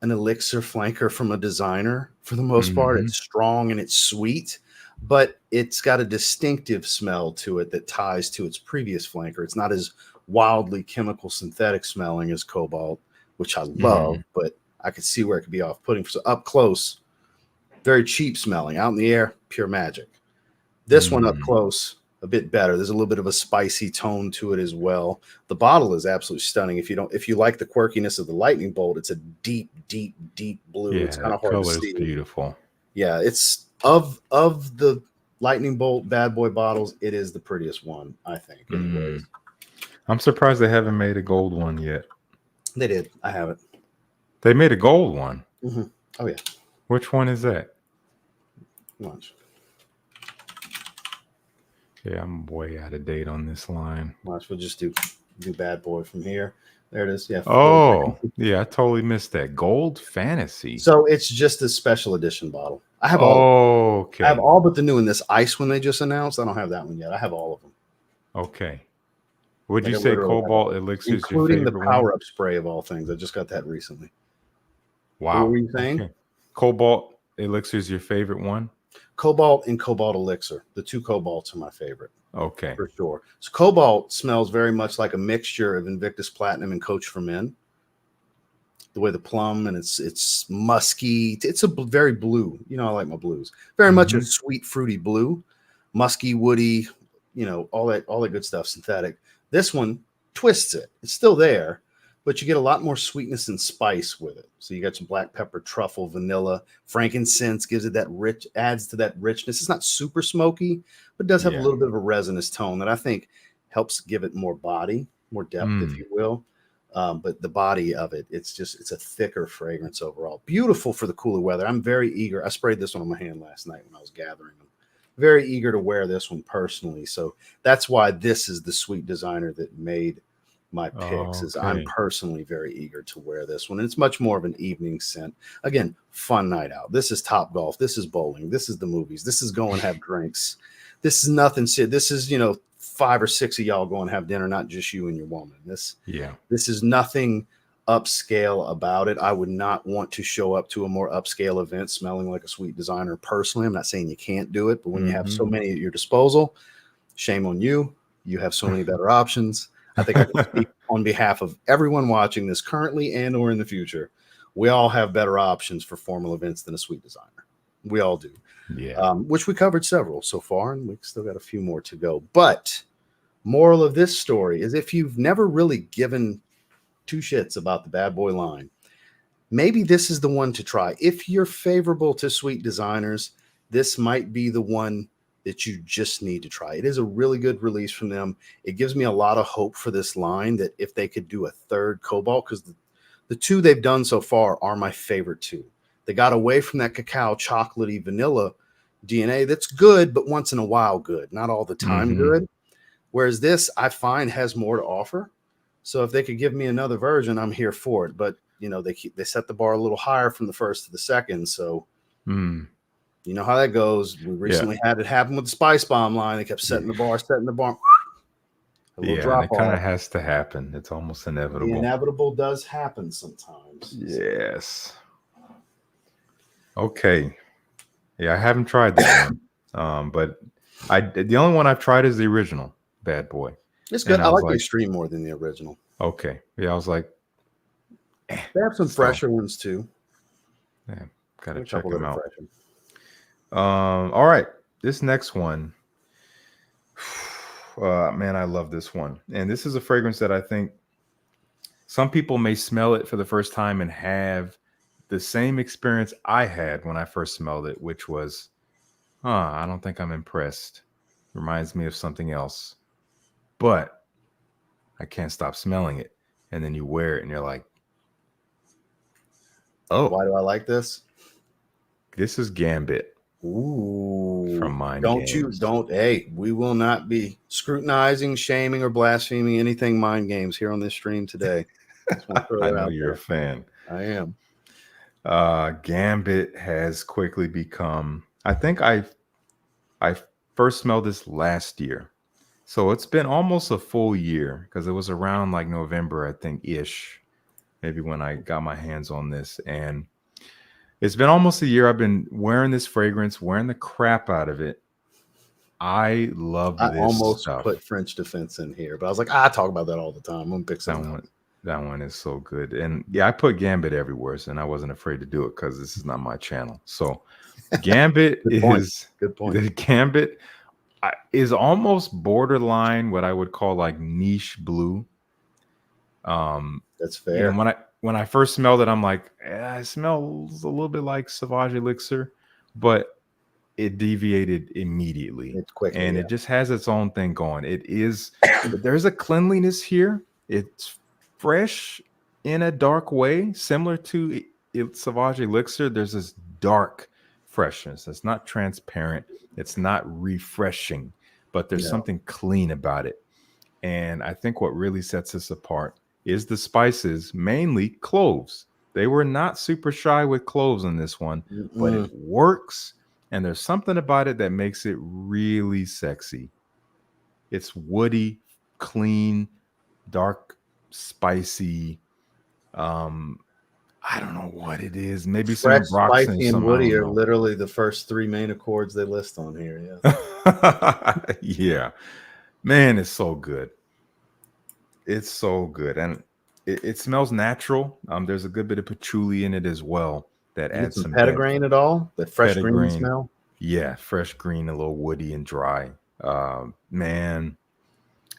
an elixir flanker from a designer. For the most part, it's strong and it's sweet, but it's got a distinctive smell to it that ties to its previous flanker. It's not as wildly chemical synthetic smelling as Cobalt, which I love, but I could see where it could be off-putting. So up close, very cheap smelling. Out in the air, pure magic. This one up close, a bit better. There's a little bit of a spicy tone to it as well. The bottle is absolutely stunning. If you like the quirkiness of the lightning bolt, it's a deep, deep, deep blue. Yeah, it's kind of hard to see. Beautiful. Yeah, it's of the lightning bolt bad boy bottles, it is the prettiest one, I think. I'm surprised they haven't made a gold one yet. They did. I have it. They made a gold one. Oh yeah. Which one is that? Watch. Yeah, I'm way out of date on this line. Watch. We'll just do bad boy from here. There it is. Yeah. Oh, yeah. I totally missed that. Gold Fantasy. So it's just a special edition bottle. I have okay. I have all but the new one. This ice one they just announced. I don't have that one yet. I have all of them. Okay. Would you say Cobalt Elixir is your favorite, including the power-up spray of all things? I just got that recently. Wow. What were you saying? Okay. Cobalt Elixir is your favorite one? Cobalt and Cobalt Elixir. The 2 Cobalts are my favorite. Okay. For sure. So Cobalt smells very much like a mixture of Invictus Platinum and Coach for Men. The way the plum, and it's musky. It's a very blue. You know, I like my blues. Very much a sweet, fruity blue. Musky, woody, all that good stuff, synthetic. This one twists it. It's still there, but you get a lot more sweetness and spice with it. So you got some black pepper, truffle, vanilla, frankincense gives it that adds to that richness. It's not super smoky, but does have a little bit of a resinous tone that I think helps give it more body, more depth, if you will. But the body of it, it's a thicker fragrance overall. Beautiful for the cooler weather. I'm very eager. I sprayed this one on my hand last night when I was gathering them. Very eager to wear this one personally. So that's why this is the sweet designer that made my picks. Is I'm personally very eager to wear this one. And it's much more of an evening scent. Again, fun night out. This is Top Golf. This is bowling. This is the movies. This is go and have drinks. This is nothing. This is 5 or 6 of y'all go and have dinner, not just you and your woman. This is nothing upscale about it. I would not want to show up to a more upscale event smelling like a sweet designer personally. I'm not saying you can't do it, but when you have so many at your disposal, shame on you. You have so many better options. I think I can speak on behalf of everyone watching this currently and or in the future. We all have better options for formal events than a sweet designer. We all do. Yeah. Which we covered several so far, and we've still got a few more to go. But moral of this story is if you've never really given two shits about the Bad Boy line, maybe this is the one to try. If you're favorable to sweet designers, this might be the one that you just need to try. It is a really good release from them. It gives me a lot of hope for this line that if they could do a third Cobalt, because the two they've done so far are my favorite two. They got away from that cacao, chocolatey, vanilla DNA that's good, but once in a while good, not all the time good. Whereas this, I find, has more to offer. So if they could give me another version, I'm here for it. But they set the bar a little higher from the first to the second. So you know how that goes. We recently had it happen with the Spice Bomb line. They kept setting the bar. Yeah, and it kind of has to happen. It's almost inevitable. The inevitable does happen sometimes. Yes. Okay. Yeah, I haven't tried that one. But the only one I've tried is the original Bad Boy. It's good. I like the Extreme more than the original. Okay. Yeah, I was like, they have some fresher ones too. Yeah, gotta check them out. All right, this next one, man, I love this one. And this is a fragrance that I think some people may smell it for the first time and have the same experience I had when I first smelled it, which was, I don't think I'm impressed. Reminds me of something else, but I can't stop smelling it. And then you wear it and you're like, oh, why do I like this? This is Gambit. Ooh, from Mind Games. Hey, we will not be scrutinizing, shaming, or blaspheming anything Mind Games here on this stream today. I know you're a fan. I am. Gambit has quickly become, I think I first smelled this last year. So it's been almost a full year because it was around like November, I think, ish, maybe when I got my hands on this. And it's been almost a year. I've been wearing this fragrance, wearing the crap out of it. I love this. I almost put French Defense in here, but I was like, I talk about that all the time. I'm gonna pick something up. That one is so good. And yeah, I put Gambit everywhere, and I wasn't afraid to do it because this is not my channel. So Gambit is good point. The Gambit is almost borderline what I would call like niche blue. That's fair. When I first smelled it, I'm like, it smells a little bit like Sauvage Elixir, but it deviated immediately. It's quick, and it just has its own thing going. It is, there's a cleanliness here. It's fresh in a dark way, similar to Sauvage Elixir. There's this dark freshness. It's not transparent. It's not refreshing, but there's something clean about it. And I think what really sets this apart is the spices, mainly cloves. They were not super shy with cloves in this one, but it works. And there's something about it that makes it really sexy. It's woody, clean, dark, spicy. I don't know what it is. Maybe fresh, some spicy, and woody are literally the first three main accords they list on here. Yeah. Yeah. Man, it's so good. It's so good. And it smells natural. There's a good bit of patchouli in it as well. That adds some petitgrain at all? That fresh green smell? Yeah, fresh green, a little woody and dry. Man.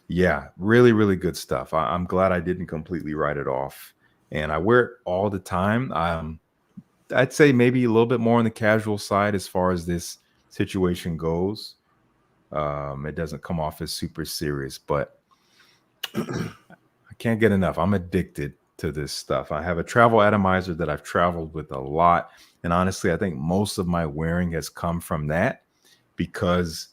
Yeah, really, really good stuff. I'm glad I didn't completely write it off. And I wear it all the time. I'd say maybe a little bit more on the casual side as far as this situation goes. It doesn't come off as super serious, but I can't get enough. I'm addicted to this stuff. I have a travel atomizer that I've traveled with a lot. And honestly, I think most of my wearing has come from that because,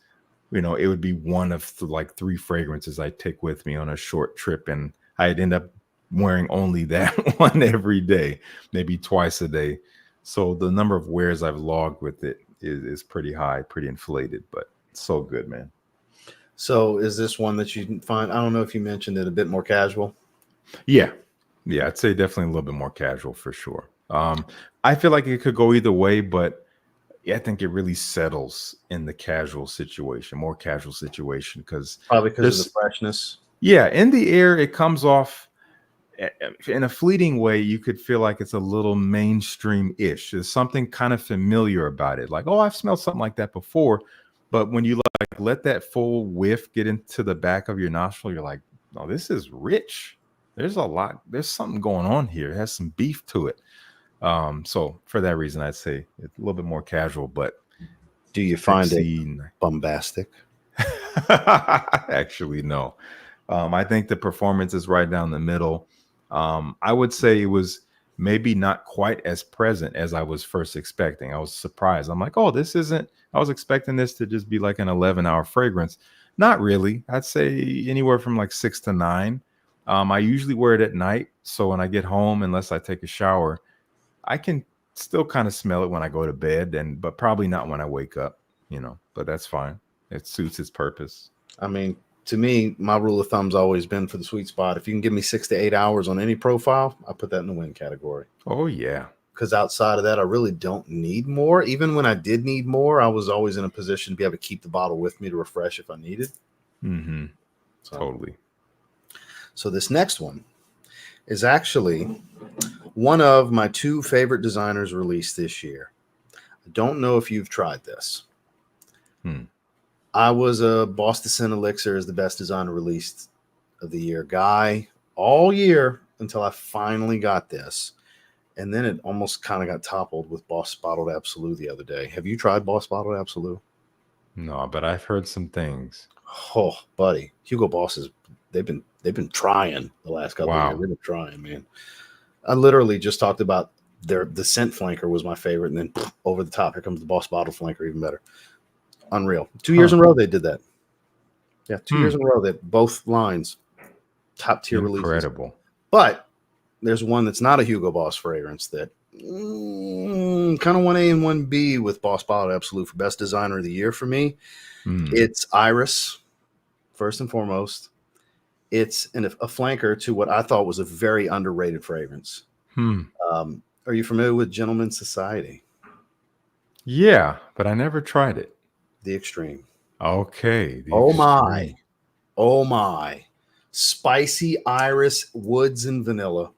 it would be one of like 3 fragrances I take with me on a short trip. And I'd end up wearing only that one every day, maybe twice a day. So the number of wears I've logged with it is pretty high, pretty inflated, but it's so good, man. So is this one that you find, I don't know if you mentioned it, a bit more casual? Yeah. Yeah, I'd say definitely a little bit more casual for sure. I feel like it could go either way, but I think it really settles in the casual situation, more casual situation, because Probably because of the there's freshness. yeah, in the air it comes off in a fleeting way. You could feel like it's a little mainstream-ish. There's something kind of familiar about it, like, oh, I've smelled something like that before. But when you like let that full whiff get into the back of your nostril, you're like, oh, this is rich. There's a lot. There's something going on here. It has some beef to it. So for that reason, I'd say it's a little bit more casual, but Do you find it sexy. bombastic? Actually, no. I think the performance is right down the middle. I would say it was maybe not quite as present as I was first expecting. I was surprised. I'm like, oh, this isn't, I was expecting this to just be like an 11-hour fragrance. Not really. I'd say anywhere from like 6 to 9. I usually wear it at night. So when I get home, unless I take a shower, I can still kind of smell it when I go to bed, but probably not when I wake up, but that's fine. It suits its purpose. I mean, to me, my rule of thumb's always been for the sweet spot. If you can give me 6 to 8 hours on any profile, I put that in the win category. Oh, yeah. Because outside of that, I really don't need more. Even when I did need more, I was always in a position to be able to keep the bottle with me to refresh if I needed. Mm-hmm. Totally. So this next one is actually one of my 2 favorite designers released this year. I don't know if you've tried this. I was a Boss Descent Elixir is the best designer released of the year guy all year until I finally got this. And then it almost kind of got toppled with Boss Bottled Absolute the other day. Have you tried Boss Bottled Absolute? No, but I've heard some things. Oh, buddy. Hugo Boss they've been trying the last couple of years. They've been trying, man. I literally just talked about the scent flanker was my favorite, and then over the top, here comes the Boss Bottle flanker, even better. Unreal. 2 years in a row they did that. Yeah, 2 years in a row that both lines top tier releases. Incredible. But there's one that's not a Hugo Boss fragrance that kind of 1A and 1B with Boss Bottled Absolute for best designer of the year for me. It's Iris, first and foremost. It's a flanker to what I thought was a very underrated fragrance. Are you familiar with Gentleman's Society? Yeah, but I never tried it. The Extreme. Okay. Oh my. Spicy iris, woods, and vanilla.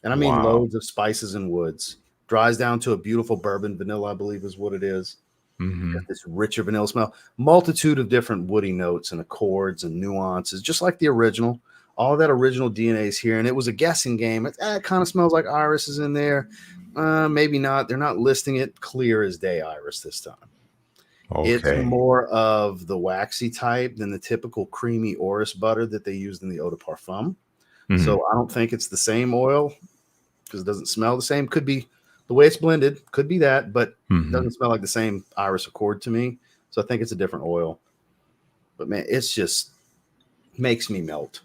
And I mean loads of spices and woods. Dries down to a beautiful bourbon vanilla, I believe is what it is. Got this richer vanilla smell. Multitude of different woody notes and accords and nuances, just like the original. All that original DNA is here. And it was a guessing game. It kind of smells like iris is in there. Maybe not. They're not listing it clear as day iris this time. Okay. It's more of the waxy type than the typical creamy orris butter that they used in the eau de parfum. So I don't think it's the same oil because it doesn't smell the same. Could be the way it's blended. Could be that, but it doesn't smell like the same iris accord to me. So I think it's a different oil. But man, it's just makes me melt.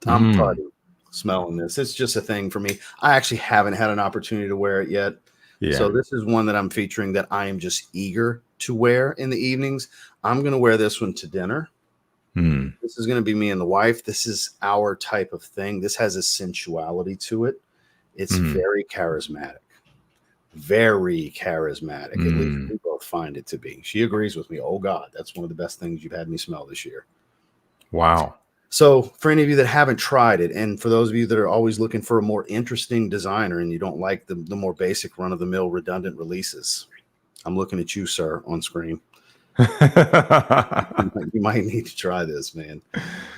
I'm probably smelling this. It's just a thing for me. I actually haven't had an opportunity to wear it yet. Yeah. So this is one that I'm featuring that I am just eager to wear in the evenings. I'm going to wear this one to dinner. This is going to be me and the wife. This is our type of thing. This has a sensuality to it. It's very charismatic. Very charismatic. At least we both find it to be. She agrees with me. Oh, God, that's one of the best things you've had me smell this year. Wow. So for any of you that haven't tried it, and for those of you that are always looking for a more interesting designer and you don't like the more basic run-of-the-mill redundant releases, I'm looking at you, sir, on screen. You might need to try this, man.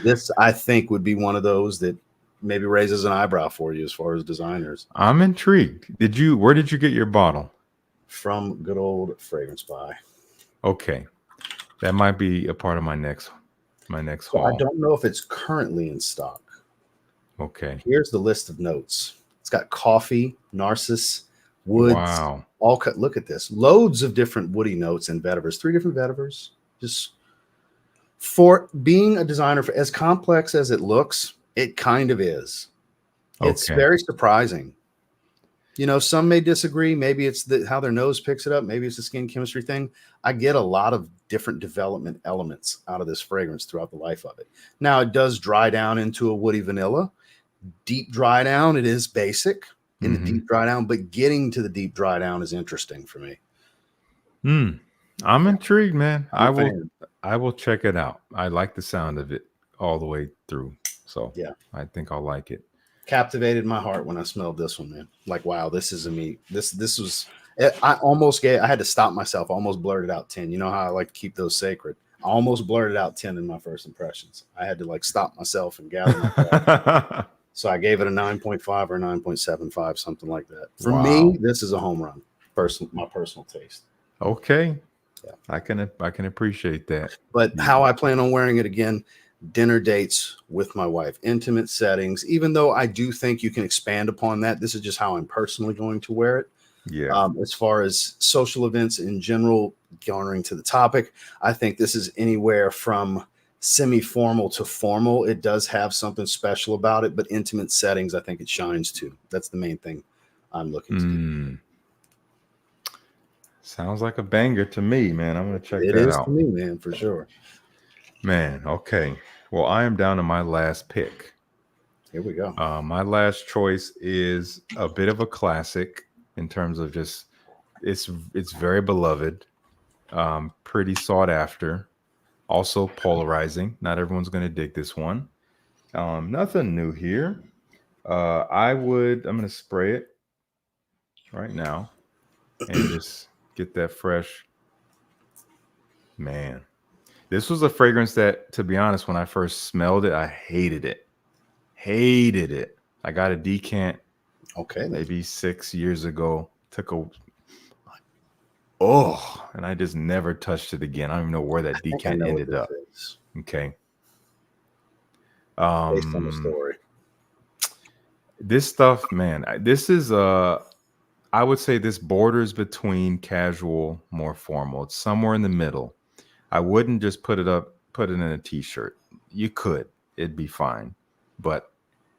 This, I think, would be one of those that maybe raises an eyebrow for you as far as designers. I'm intrigued. Where did you get your bottle? From good old Fragrance Buy. Okay. That might be a part of my next haul. I don't know if it's currently in stock. Okay. Here's the list of notes. It's got coffee, narcissus, woods. Wow. All cut. Look at this. Loads of different woody notes and vetivers. 3 different vetivers. Just for being a designer, for as complex as it looks, it kind of is. Okay. It's very surprising. You know, some may disagree. Maybe it's how their nose picks it up. Maybe it's the skin chemistry thing. I get a lot of different development elements out of this fragrance throughout the life of it. Now, it does dry down into a woody vanilla. deep dry down, it is basic in the deep dry down, but getting to the deep dry down is interesting for me. I'm intrigued, man. I will check it out. I like the sound of it all the way through. So yeah, I think I'll like it. Captivated my heart when I smelled this one, man. Like, wow, this is a meat. This was, I had to stop myself. I almost blurted out 10. You know how I like to keep those sacred. I almost blurted out 10 in my first impressions. I had to like stop myself and gather my breath. So I gave it a 9.5 or 9.75, something like that. For me, this is a home run. My personal taste. Okay. Yeah. I can appreciate that. But how I plan on wearing it again, dinner dates with my wife, intimate settings, even though I do think you can expand upon that. This is just how I'm personally going to wear it. Yeah. As far as social events in general, garnering to the topic, I think this is anywhere from semi-formal to formal. It does have something special about it, but intimate settings, I think it shines too. That's the main thing I'm looking to do. Sounds like a banger to me, man. I'm going to check that out. It is to me, man, for sure. Man, okay. Well, I am down to my last pick. Here we go. My last choice is a bit of a classic in terms of just it's very beloved, pretty sought after, also polarizing. Not everyone's going to dig this one. Nothing new here. I'm going to spray it right now and just get that fresh. Man, this was a fragrance that, to be honest, when I first smelled it, I hated it. I got a decant. Okay. Maybe 6 years ago. And I just never touched it again. I don't even know where that decant ended up. Okay. Based on the story. This stuff, man, this is I would say this borders between casual, more formal. It's somewhere in the middle. I wouldn't just put it in a t-shirt. You could, it'd be fine. But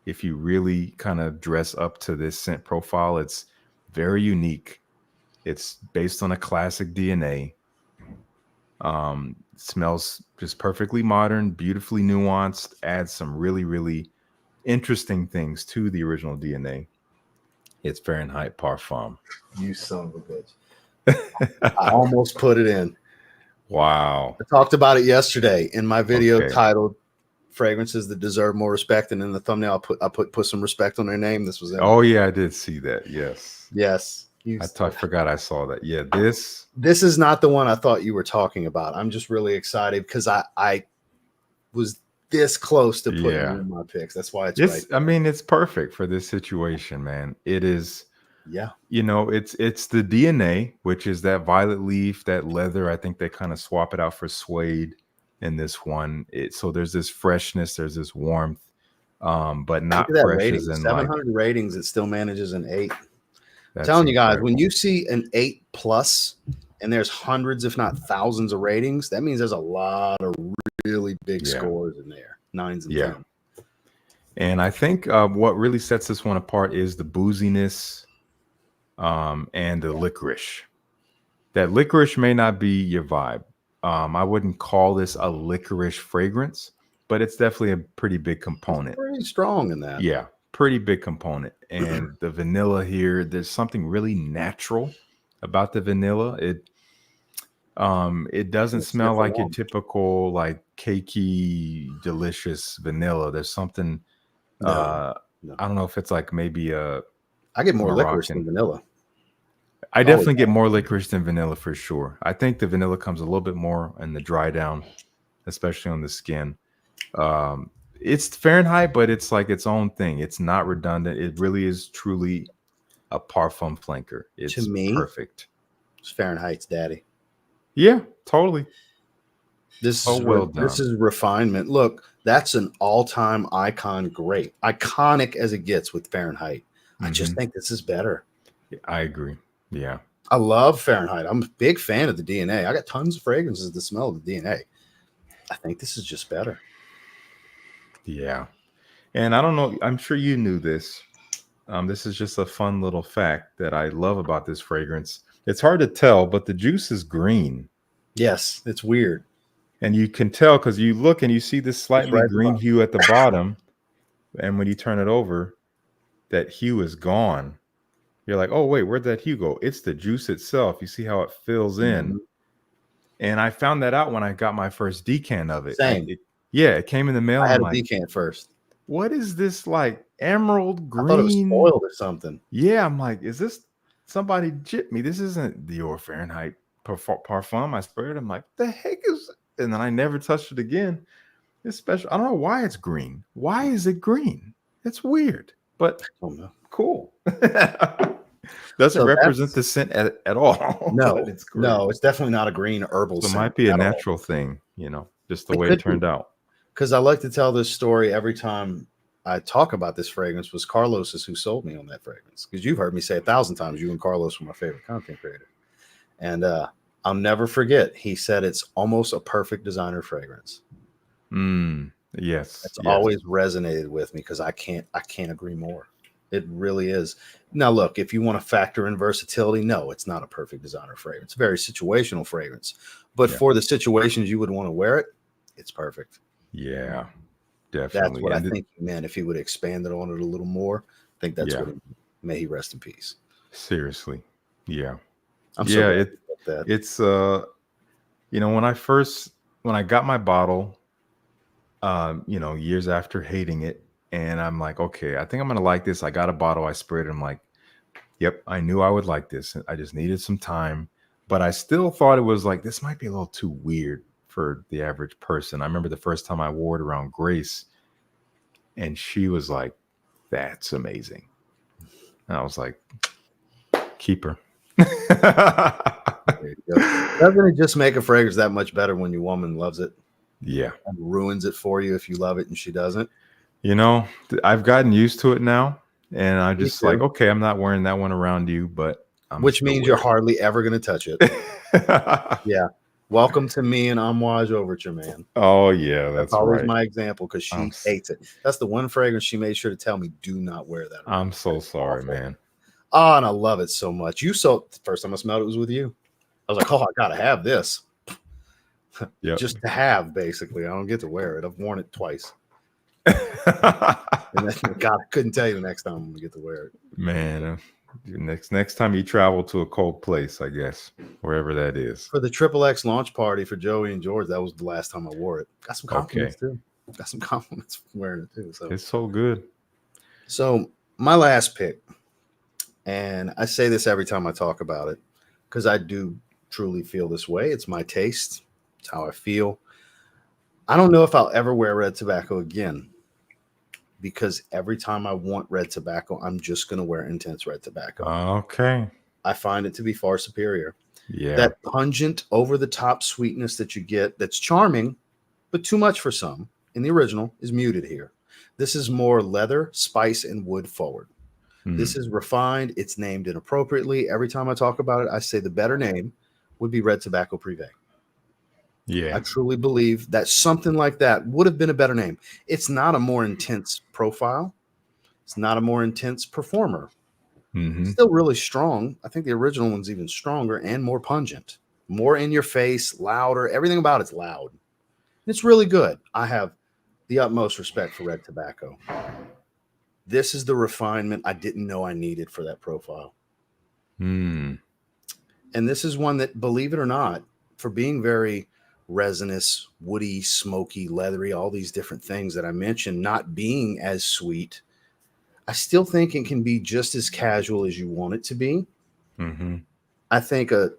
if you really kind of dress up to this scent profile, it's very unique. It's based on a classic DNA. Smells just perfectly modern, beautifully nuanced, adds some really, really interesting things to the original DNA. It's Fahrenheit Parfum. You son of a bitch. I almost put it in. Wow. I talked about it yesterday in my video titled Fragrances That Deserve More Respect, and in the thumbnail I put some respect on their name. This was it. Oh yeah, I did see that. Yes. I forgot I saw that. Yeah, this is not the one I thought you were talking about. I'm just really excited because I was this close to putting it in my picks. That's why it's right. I mean, it's perfect for this situation, man. It is. Yeah. You know, it's the DNA, which is that violet leaf, that leather. I think they kind of swap it out for suede in this one. So there's this freshness, there's this warmth, but not fresh as in 700 ratings. It still manages an 8. I'm telling you guys, when you see an 8+ and there's hundreds, if not thousands of ratings, that means there's a lot of really big scores in there. 9s and 10s. And I think what really sets this one apart is the booziness and the licorice. That licorice may not be your vibe. I wouldn't call this a licorice fragrance, but it's definitely a pretty big component. It's pretty strong in that. Yeah, pretty big component. And the vanilla here, there's something really natural about the vanilla. It doesn't smell like your typical like cakey, delicious vanilla. There's something I don't know if it's like maybe I get more licorice than vanilla. I definitely get more licorice than vanilla for sure. I think the vanilla comes a little bit more in the dry down, especially on the skin. It's Fahrenheit, but it's like its own thing. It's not redundant. It really is truly a parfum flanker. It's to me, perfect. It's Fahrenheit's daddy. Yeah, totally. This is refinement. Look, that's an all-time icon grape. Iconic as it gets with Fahrenheit. I just think this is better. I agree. Yeah. I love Fahrenheit. I'm a big fan of the DNA. I got tons of fragrances that smell of the DNA. I think this is just better. Yeah. And I don't know, I'm sure you knew this. This is just a fun little fact that I love about this fragrance. It's hard to tell, but the juice is green. Yes, it's weird. And you can tell because you look and you see this slightly green hue at the bottom. And when you turn it over, that hue is gone. You're like, oh, wait, where'd that hue go? It's the juice itself. You see how it fills in. Mm-hmm. And I found that out when I got my first decant of it. Same. It came in the mail. I had I'm a like, decant first. what is this like emerald green? I thought it was spoiled or something. Yeah, I'm like, is this somebody jipped me? This isn't Dior Fahrenheit parfum. I sprayed it. I'm like, the heck is it? And then I never touched it again. It's special. I don't know why it's green. Why is it green? It's weird, but cool. Doesn't represent the scent at all. No, it's green. No, it's definitely not a green herbal So it scent. might be a natural thing, just the way it turned out. Because I like to tell this story every time I talk about this fragrance. Was Carlos's who sold me on that fragrance. Because you've heard me say 1,000 times, you and Carlos were my favorite content creator. And I'll never forget, he said it's almost a perfect designer fragrance. Yes. It's always resonated with me because I can't agree more. It really is. Now, look, if you want to factor in versatility, no, it's not a perfect designer fragrance. It's a very situational fragrance. But for the situations you would want to wear it, it's perfect. Yeah, definitely. That's what I think he meant. If he would have expanded on it a little more, I think that's what he meant. May he rest in peace. Seriously. Yeah. I'm so glad that. It's when I got my bottle, years after hating it, and I'm like, okay, I think I'm gonna like this. I got a bottle, I sprayed it. I'm like, yep, I knew I would like this. I just needed some time, but I still thought it was like, this might be a little too weird for the average person. I remember the first time I wore it around Grace, and she was like, that's amazing. And I was like, keep her. Doesn't it just make a fragrance that much better when your woman loves it? Yeah. And ruins it for you if you love it and she doesn't. I've gotten used to it now, and I'm just like, okay, I'm not wearing that one around you, but which means you're hardly ever going to touch it. Yeah. Welcome to me and Amouage Overture, man. Oh, yeah, that's always right. My example, because she hates it. That's the one fragrance she made sure to tell me, do not wear that. I'm so sorry, man. Oh, and I love it so much. The first time I smelled it was with you. I was like, oh, I got to have this. Just to have, basically. I don't get to wear it. I've worn it twice. And then, God, I couldn't tell you the next time I'm going to get to wear it. Man, next time you travel to a cold place, I guess, wherever that is. For the XXX launch party for Joey and George, that was the last time I wore it. Got some compliments too. Got some compliments from wearing it too. So it's so good. So my last pick, and I say this every time I talk about it, because I do truly feel this way. It's my taste. It's how I feel. I don't know if I'll ever wear red tobacco again, because every time I want red tobacco, I'm just going to wear intense red tobacco. Okay. I find it to be far superior. Yeah. That pungent, over-the-top sweetness that you get, that's charming, but too much for some, in the original, is muted here. This is more leather, spice, and wood forward. This is refined. It's named inappropriately. Every time I talk about it, I say the better name would be Red Tobacco Privé. Yeah. I truly believe that something like that would have been a better name. It's not a more intense profile. It's not a more intense performer. Still really strong. I think the original one's even stronger and more pungent, more in your face, louder. Everything about it's loud. It's really good. I have the utmost respect for red tobacco. This is the refinement I didn't know I needed for that profile. And this is one that, believe it or not, for being very resinous, woody, smoky, leathery, all these different things that I mentioned, not being as sweet, I still think it can be just as casual as you want it to be. I think a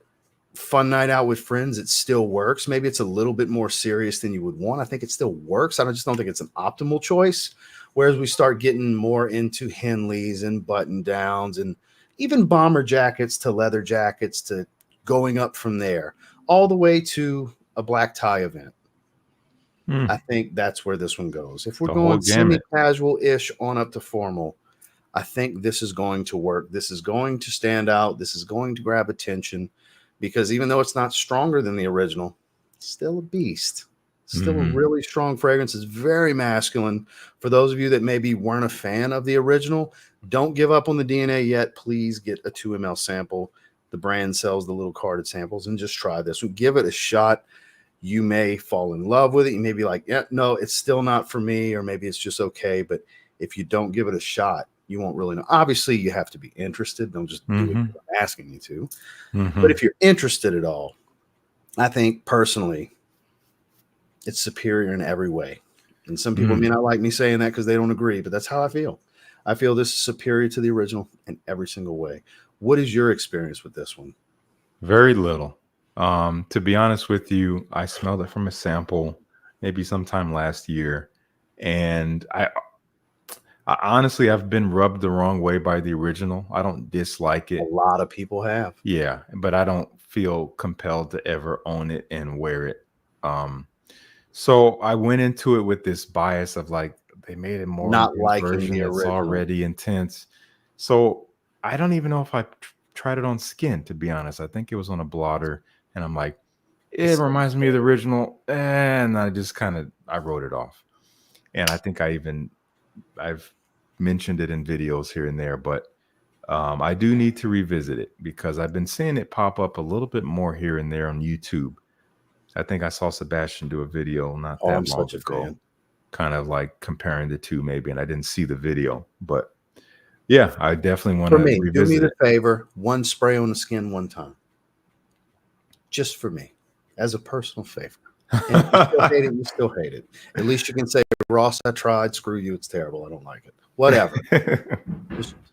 fun night out with friends, it still works. Maybe it's a little bit more serious than you would want. I think it still works. I just don't think it's an optimal choice. Whereas we start getting more into Henleys and button downs and even bomber jackets to leather jackets to going up from there, all the way to a black tie event. I think that's where this one goes. If we're going semi-casual-ish on up to formal, I think this is going to work. This is going to stand out. This is going to grab attention, because even though it's not stronger than the original, it's still a beast. Still a really strong fragrance. It's very masculine. For those of you that maybe weren't a fan of the original, don't give up on the DNA yet. Please get a 2 ml sample. The brand sells the little carded samples, and just try this. Give it a shot. You may fall in love with it. You may be like, yeah, no, it's still not for me, or maybe it's just okay. But if you don't give it a shot, you won't really know. Obviously, you have to be interested. Don't just do it because I'm asking you to. But if you're interested at all, I think personally, it's superior in every way. And some people may not like me saying that because they don't agree, but that's how I feel. I feel this is superior to the original in every single way. What is your experience with this one? Very little. To be honest with you, I smelled it from a sample maybe sometime last year. And I honestly, I've been rubbed the wrong way by the original. I don't dislike it. A lot of people have. Yeah, but I don't feel compelled to ever own it and wear it. So I went into it with this bias of like, they made a more Not intense liking version the that's original. already intense. So I don't even know if I tried it on skin, to be honest. I think it was on a blotter, and I'm like, it reminds me of the original, and I just I wrote it off. And I think I've mentioned it in videos here and there, but I do need to revisit it because I've been seeing it pop up a little bit more here and there on YouTube. I think I saw Sebastian do a video not that long ago, kind of like comparing the two maybe, and I didn't see the video, but yeah, I definitely want to revisit do me the it. favor, one spray on the skin one time. Just for me, as a personal favor. And if you still hate it, you still hate it. At least you can say, Ross, I tried. Screw you. It's terrible. I don't like it. Whatever.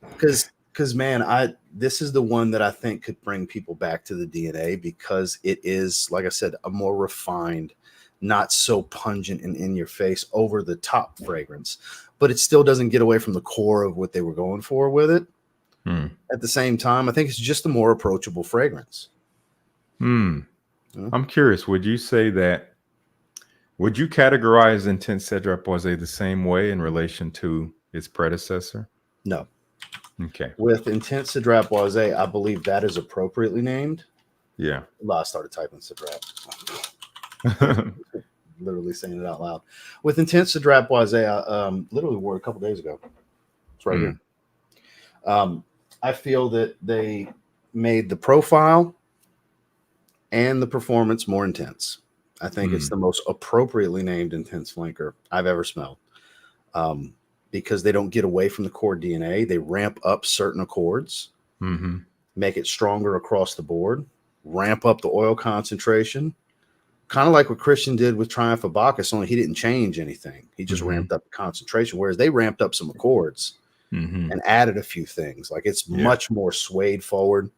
Because man, this is the one that I think could bring people back to the DNA because it is, like I said, a more refined, not so pungent and in your face, over the top fragrance. But it still doesn't get away from the core of what they were going for with it. At the same time, I think it's just a more approachable fragrance. I'm curious, would you categorize Intense Cedrat Boisé the same way in relation to its predecessor? No. Okay. With Intense Cedrat Boisé, I believe that is appropriately named. Yeah. I started typing Cedrat. Literally saying it out loud. With Intense Cedrat Boisé, I literally wore it a couple days ago. It's right here. I feel that they made the profile and the performance more intense. I think it's the most appropriately named intense flanker I've ever smelled. Because they don't get away from the core DNA. They ramp up certain accords, make it stronger across the board, ramp up the oil concentration, kind of like what Christian did with Triumph of Bacchus, only he didn't change anything. He just ramped up the concentration, whereas they ramped up some accords and added a few things. Like it's much more swayed forward,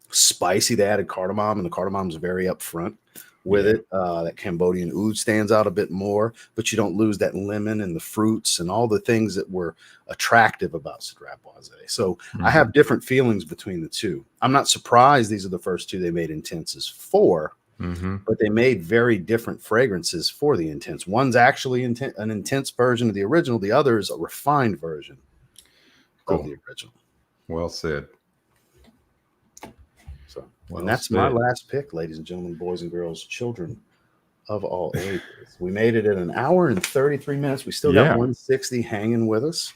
spicy. They added cardamom, and the cardamom's very upfront with it. That Cambodian oud stands out a bit more, but you don't lose that lemon and the fruits and all the things that were attractive about Cedrat Boisé. So I have different feelings between the two. I'm not surprised these are the first two they made intenses for, but they made very different fragrances for the intense. One's actually an intense version of the original. The other is a refined version of the original. Well said. So, and that's my last pick, ladies and gentlemen, boys and girls, children of all ages. We made it in an hour and 33 minutes. We still got 160 hanging with us.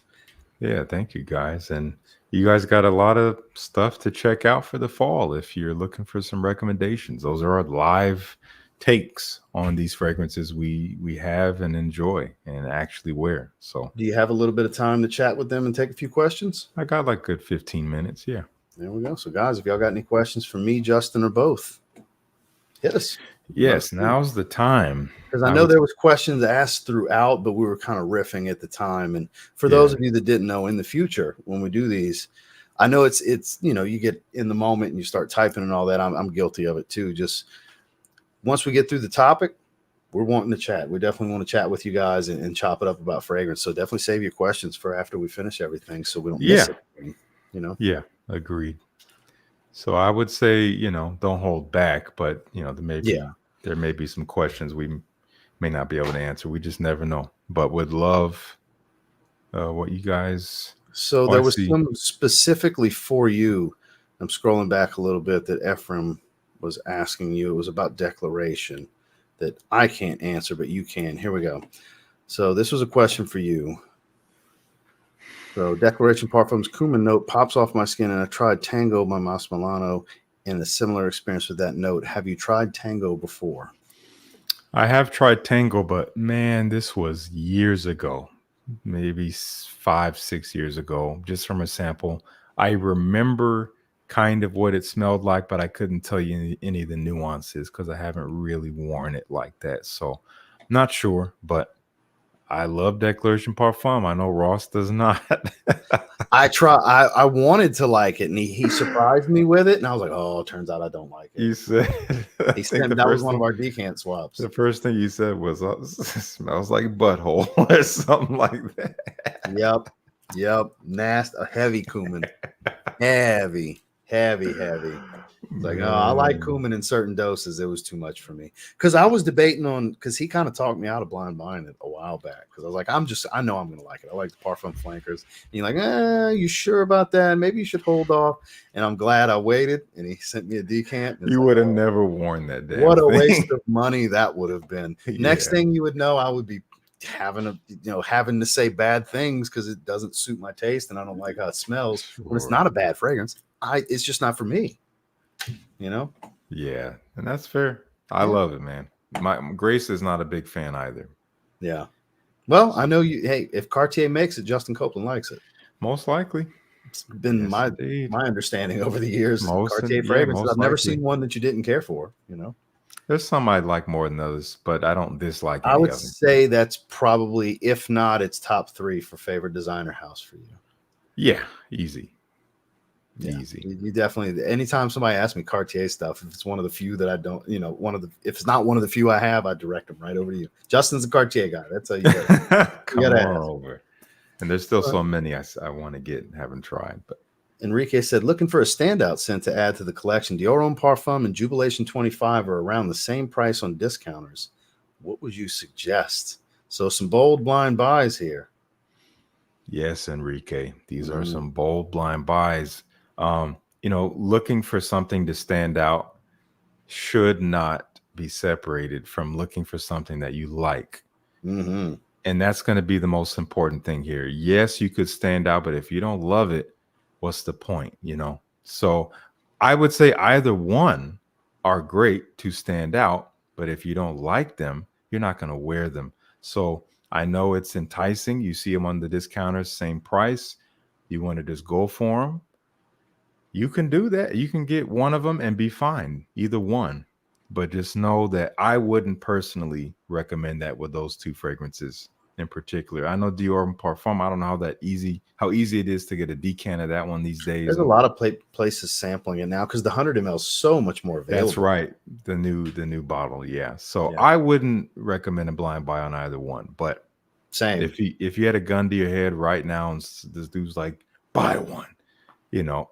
Yeah, thank you guys. And you guys got a lot of stuff to check out for the fall if you're looking for some recommendations. Those are our live takes on these fragrances we have and enjoy and actually wear. So do you have a little bit of time to chat with them and take a few questions? I got like good 15 minutes. Yeah. There we go. So, guys, if y'all got any questions for me, Justin, or both, hit us. Yes, now's the time. Because I know there was questions asked throughout, but we were kind of riffing at the time. And for those of you that didn't know, in the future, when we do these, I know it's you get in the moment and you start typing and all that. I'm guilty of it too. Just once we get through the topic, we're wanting to chat. We definitely want to chat with you guys and chop it up about fragrance. So definitely save your questions for after we finish everything so we don't miss anything, Yeah, agreed. So I would say, don't hold back, but there may be some questions we may not be able to answer. We just never know. But would love what you guys. So there was some specifically for you. I'm scrolling back a little bit that Ephraim was asking you. It was about declaration that I can't answer, but you can. Here we go. So this was a question for you. So Declaration Parfum's cumin note pops off my skin, and I tried Tango by Mas Milano in a similar experience with that note. Have you tried Tango before? I have tried Tango, but man, this was years ago. maybe 5-6 years ago, just from a sample. I remember kind of what it smelled like, but I couldn't tell you any of the nuances because I haven't really worn it like that. So not sure, but I love Declaration Parfum. I know Ross does not. I wanted to like it, and he surprised me with it, and I was like, oh, it turns out I don't like it. You said He said that was one of our decant swaps. The first thing you said was smells like butthole or something like that. Yep. Nasty, a heavy cumin. Heavy. It's like, oh, I like cumin in certain doses. It was too much for me. Because I was debating on, because he kind of talked me out of blind buying it a while back. Because I was like, I know I'm going to like it. I like the Parfum Flankers. And you're like, you sure about that? Maybe you should hold off. And I'm glad I waited. And he sent me a decant. You would have never worn that damn What a thing. waste of money that would have been. Next thing you would know, I would be having to say bad things because it doesn't suit my taste and I don't like how it smells. Sure. When it's not a bad fragrance, it's just not for me. Yeah, and that's fair. I love it, man. My Grace is not a big fan either. Yeah. Well, I know you. Hey, if Cartier makes it, Justin Copeland likes it. Most likely. It's been my understanding over the years. Cartier fragrances. I've never seen one that you didn't care for. There's some I like more than others, but I don't dislike any I would of them. say that's probably, if not, it's top 3 for favorite designer house for you. Yeah, easy. Yeah, easy. You definitely, anytime somebody asks me Cartier stuff, if it's one of the few that I don't, if it's not one of the few I have, I direct them right over to you. Justin's a Cartier guy. That's how you gotta ask. Over. And there's still so many I want to get and haven't tried. But Enrique said, looking for a standout scent to add to the collection. Dior Homme Parfum and Jubilation 25 are around the same price on discounters. What would you suggest? So some bold blind buys here. Yes, Enrique. These are some bold blind buys. Looking for something to stand out should not be separated from looking for something that you like. Mm-hmm. And that's going to be the most important thing here. Yes, you could stand out, but if you don't love it, what's the point? So I would say either one are great to stand out, but if you don't like them, you're not going to wear them. So I know it's enticing. You see them on the discounters, same price. You want to just go for them. You can do that. You can get one of them and be fine, either one. But just know that I wouldn't personally recommend that with those two fragrances in particular. I know Dior and Parfum. I don't know how easy it is to get a decant of that one these days. There's a lot of places sampling it now because the 100 ml is so much more available. That's right. The new bottle. Yeah. So I wouldn't recommend a blind buy on either one. But same. If you had a gun to your head right now and this dude's like, buy one,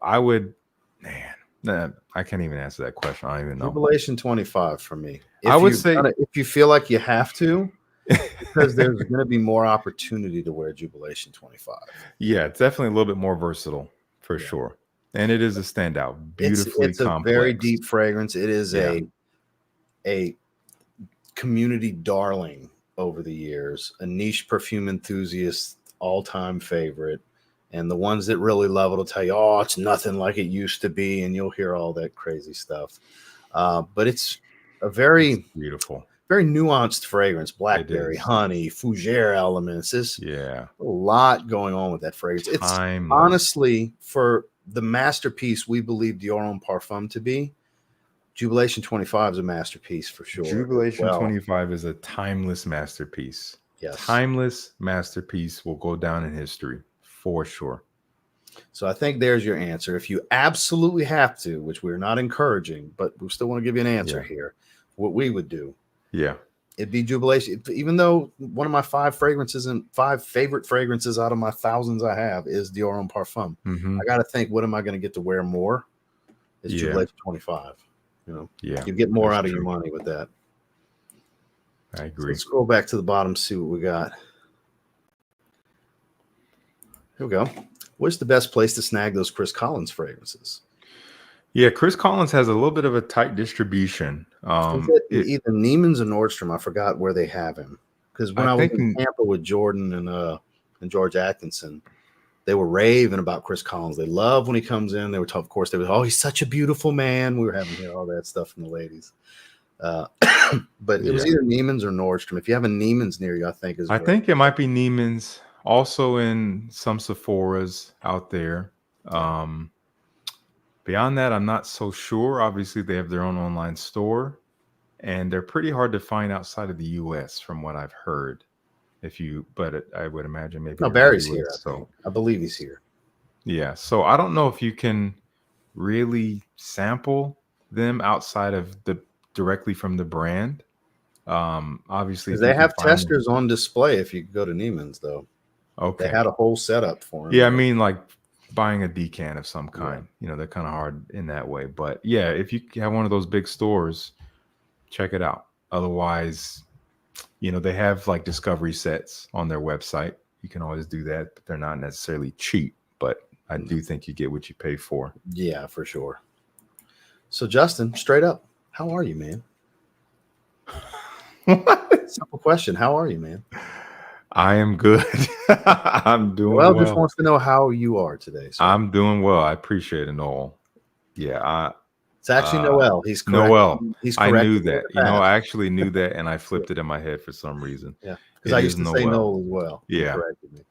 I would, I can't even answer that question. I don't even know. Jubilation 25 for me. I would say if you feel like you have to, because there's going to be more opportunity to wear Jubilation 25. Yeah, it's definitely a little bit more versatile for sure. And it is a standout. Beautifully it's complex. A very deep fragrance. It is a community darling over the years, a niche perfume enthusiast, all-time favorite. And the ones that really love it will tell you, oh, it's nothing like it used to be. And you'll hear all that crazy stuff. But it's a very beautiful, very nuanced fragrance. Blackberry, honey, fougere elements. There's a lot going on with that fragrance. It's honestly, for the masterpiece we believe Dior Homme Parfum to be, Jubilation 25 is a masterpiece for sure. Jubilation 25 is a timeless masterpiece. Yes. Timeless masterpiece will go down in history. For sure. So I think there's your answer. If you absolutely have to, which we're not encouraging, but we still want to give you an answer here, what we would do. Yeah. It'd be Jubilation. Even though one of my 5 favorite fragrances out of my thousands I have is Dior Homme Parfum. Mm-hmm. I got to think, what am I going to get to wear more? It's Jubilation 25. You get more out of your money with that. I agree. So let's scroll back to the bottom, see what we got. Here we go. What's the best place to snag those Chris Collins fragrances? Yeah, Chris Collins has a little bit of a tight distribution. Either Neiman's or Nordstrom. I forgot where they have him. Because when I was in Tampa with Jordan and George Atkinson, they were raving about Chris Collins. They love when he comes in. They were tough. Of course, they were, oh, he's such a beautiful man. We were having to hear all that stuff from the ladies. But it was either Neiman's or Nordstrom. If you have a Neiman's near you, I think it might be Neiman's. Also in some Sephoras out there. Beyond that, I'm not so sure. Obviously, they have their own online store, and they're pretty hard to find outside of the U.S. from what I've heard. I would imagine maybe No, they're in the Barry's here. US. I believe he's here. Yeah, so I don't know if you can really sample them outside of directly from the brand. Obviously, Because if you they can have find them. testers on display if you go to Neiman's, though. Okay. They had a whole setup for him. Yeah, I mean, like buying a decan of some kind. They're kind of hard in that way. But yeah, if you have one of those big stores, check it out. Otherwise, they have like discovery sets on their website. You can always do that, but they're not necessarily cheap. But I do think you get what you pay for. Yeah, for sure. So, Justin, straight up, how are you, man? Simple question. How are you, man? I am good. I'm doing well. Just wants to know how you are today. So. I'm doing well. I appreciate it, Noel. Yeah, it's actually Noel. He's correct. Noel. He's I knew that. I actually knew that, and I flipped it in my head for some reason. Yeah, because I used to say Noel as well. Yeah, corrected me.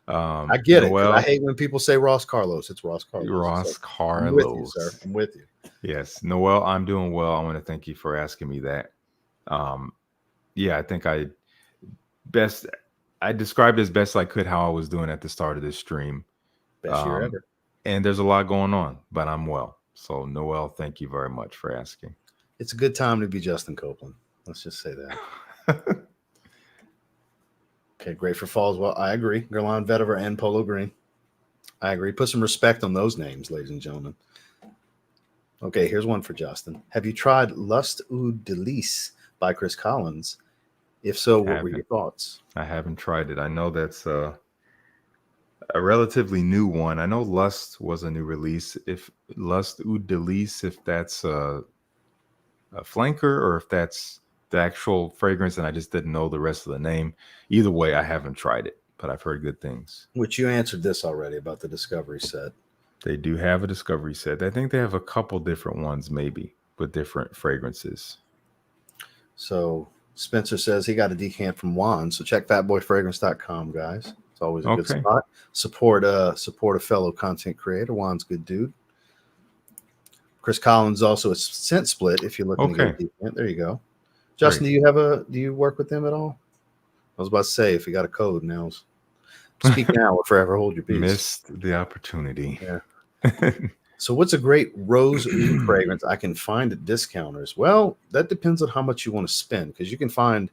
I get Noel, it. I hate when people say Ross Carlos. It's Ross Carlos. Ross Carlos. I'm with you, sir. I'm with you. Yes, Noel. I'm doing well. I want to thank you for asking me that. Yeah, I think I described as best I could how I was doing at the start of this stream. Best year ever. And there's a lot going on, but I'm well. So, Noel, thank you very much for asking. It's a good time to be Justin Copeland. Let's just say that. Okay, great for fall as well. I agree. Guerlain, Vetiver, and Polo Green. I agree. Put some respect on those names, ladies and gentlemen. Okay, here's one for Justin. Have you tried Lust ou Délice by Chris Collins? If so, what were your thoughts? I haven't tried it. I know that's a relatively new one. I know Lust was a new release. If Lust ou Délice, if that's a flanker or if that's the actual fragrance and I just didn't know the rest of the name. Either way, I haven't tried it, but I've heard good things. Which you answered this already about the discovery set. They do have a discovery set. I think they have a couple different ones maybe with different fragrances. So Spencer says he got a decant from Juan. So check fatboyfragrance.com, guys. It's always a good spot. Support a fellow content creator. Juan's a good dude. Chris Collins also a scent split if you're looking to get a decant. There you go. Justin, do you work with them at all? I was about to say if you got a code now. Speak now or forever hold your peace. Missed the opportunity. Yeah. So what's a great rose oud fragrance I can find at discounters? Well, that depends on how much you want to spend because you can find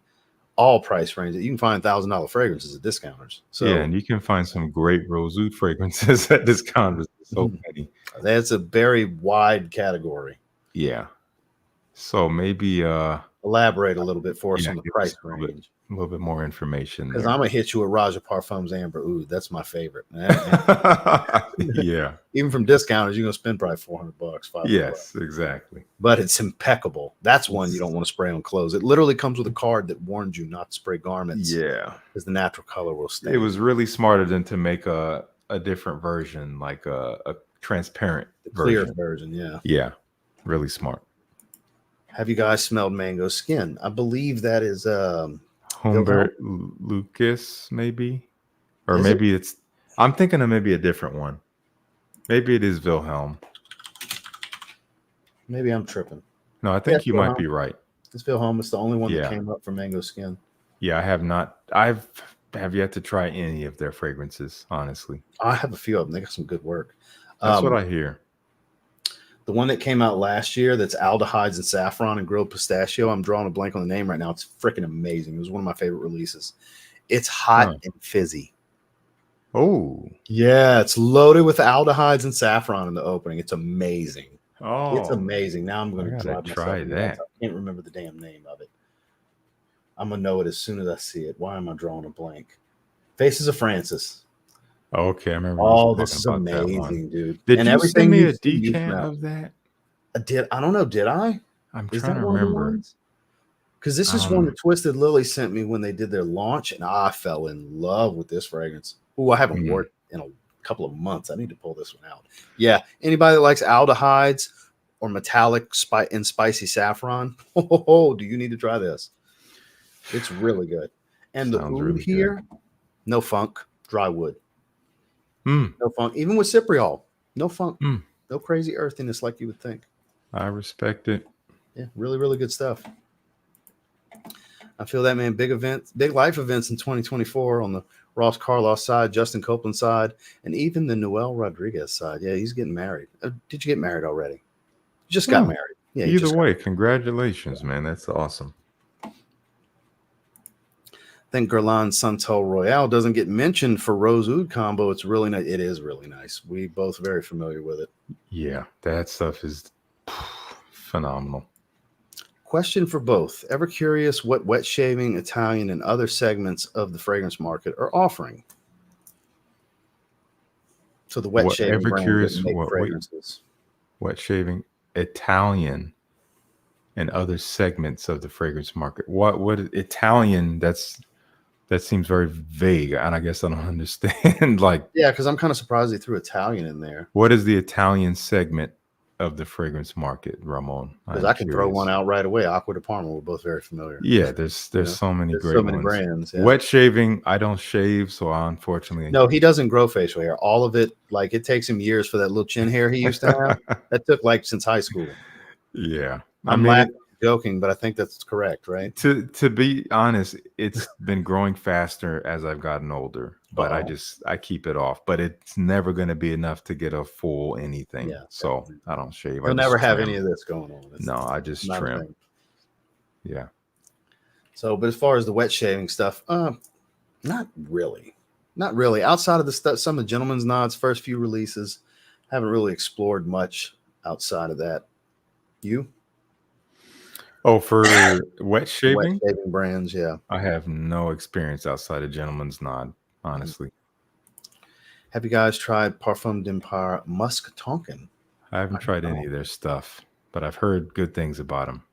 all price ranges. You can find $1,000 fragrances at discounters. So yeah, and you can find some great rose oud fragrances at discounters. So many. That's a very wide category. Yeah. So maybe elaborate a little bit for us on the price range. A little bit more information. Because I'm gonna hit you with Raja Parfums Amber Oud. That's my favorite. Yeah. Even from discounters, you're gonna spend probably $400, $500. Yes, exactly. But it's impeccable. That's one you don't want to spray on clothes. It literally comes with a card that warns you not to spray garments. Yeah. Because the natural color will stay. It was really smarter than to make a different version, like a transparent clear version. Yeah. Yeah. Really smart. Have you guys smelled Mango Skin? I believe that is Humbert Lucas, maybe, or is maybe it's. I'm thinking of maybe a different one. Maybe it is Wilhelm. Maybe I'm tripping. No, I think you might be right. It's Wilhelm. It's the only one that came up for Mango Skin. Yeah, I have not. Have yet to try any of their fragrances. Honestly, I have a few of them. They got some good work. That's what I hear. The one that came out last year that's aldehydes and saffron and grilled pistachio. I'm drawing a blank on the name right now. It's freaking amazing. It was one of my favorite releases. It's hot and fizzy. Oh. Yeah, it's loaded with aldehydes and saffron in the opening. It's amazing. Oh. It's amazing. Now I'm going to try that. I can't remember the damn name of it. I'm going to know it as soon as I see it. Why am I drawing a blank? Faces of Francis. Okay, I remember. Oh, this is amazing, dude. Did you send me a decant of that? I don't know. Did I? I'm trying to remember. Because this is one that Twisted Lily sent me when they did their launch, and I fell in love with this fragrance. Oh, I haven't worn it in a couple of months. I need to pull this one out. Yeah, anybody that likes aldehydes or metallic and spicy saffron, do you need to try this? It's really good. And the oud here, no funk. dry wood. Mm. No funk. Even with Cypriol, no funk. Mm. No crazy earthiness like you would think. I respect it. Yeah, really, really good stuff. I feel that, man. Big events, big life events in 2024 on the Ross Carlos side, Justin Copeland side, and even the Noel Rodriguez side. Yeah, he's getting married. Did you get married already? You just got married. Yeah. Either way, congratulations, man. That's awesome. I think Guerlain Santal Royale doesn't get mentioned for Rose Oud combo. It's really nice. It is really nice. We both very familiar with it. Yeah, that stuff is phenomenal. Question for both. Ever curious what wet shaving, Italian, and other segments of the fragrance market are offering? So the wet shaving brands that make fragrances. Wet shaving, Italian, and other segments of the fragrance market. What Italian? That seems very vague, and I guess I don't understand. Because I'm kind of surprised they threw Italian in there. What is the Italian segment of the fragrance market, Ramon? Because I can throw one out right away. Aqua de Parma, we're both very familiar. Yeah, there's so many great so many ones. brands. Yeah. Wet shaving, I don't shave, so unfortunately. No, he doesn't grow facial hair. All of it, it takes him years for that little chin hair he used to have. That took since high school. Yeah. I'm laughing, joking, but I think that's correct, right? To be honest, it's been growing faster as I've gotten older, but I keep it off. But it's never going to be enough to get a full anything. Yeah, so I don't shave. You'll never have any of this going on. No, I just trim. Yeah. So, but as far as the wet shaving stuff, not really. Outside of the stuff, some of the Gentleman's Nods first few releases, haven't really explored much outside of that. You? Oh, for wet shaving? Wet shaving brands, yeah. I have no experience outside of Gentleman's Nod, honestly. Have you guys tried Parfum d'Empire Musk Tonkin? I haven't tried any of their stuff, but I've heard good things about them.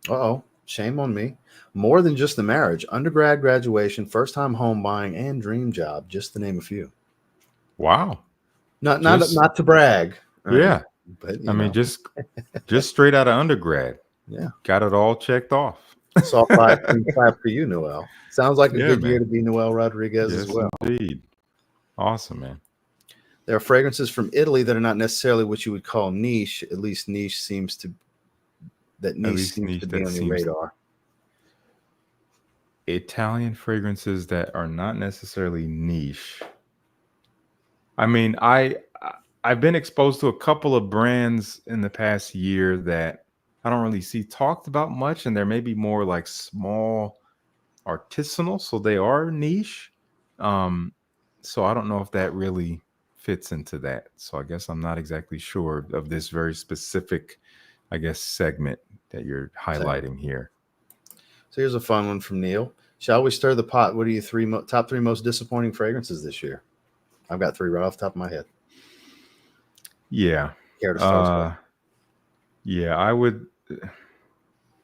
Uh-oh. Shame on me. More than just the marriage, undergrad graduation, first-time home buying, and dream job, just to name a few. Wow. Not to brag. Yeah. But I mean, just straight out of undergrad. Yeah. Got it all checked off. Soft clap for you, Noel. Sounds like a good year to be Noel Rodriguez as well. Indeed. Awesome, man. There are fragrances from Italy that are not necessarily what you would call niche. At least niche seems to be on your radar. Italian fragrances that are not necessarily niche. I mean, I've been exposed to a couple of brands in the past year that I don't really see talked about much, and they're maybe more like small artisanal, so they are niche. So I don't know if that really fits into that. So I guess I'm not exactly sure of this very specific, I guess, segment that you're highlighting here. So here's a fun one from Neil. Shall we stir the pot? What are your top three most disappointing fragrances this year? I've got three right off the top of my head. Yeah. Yeah, I would.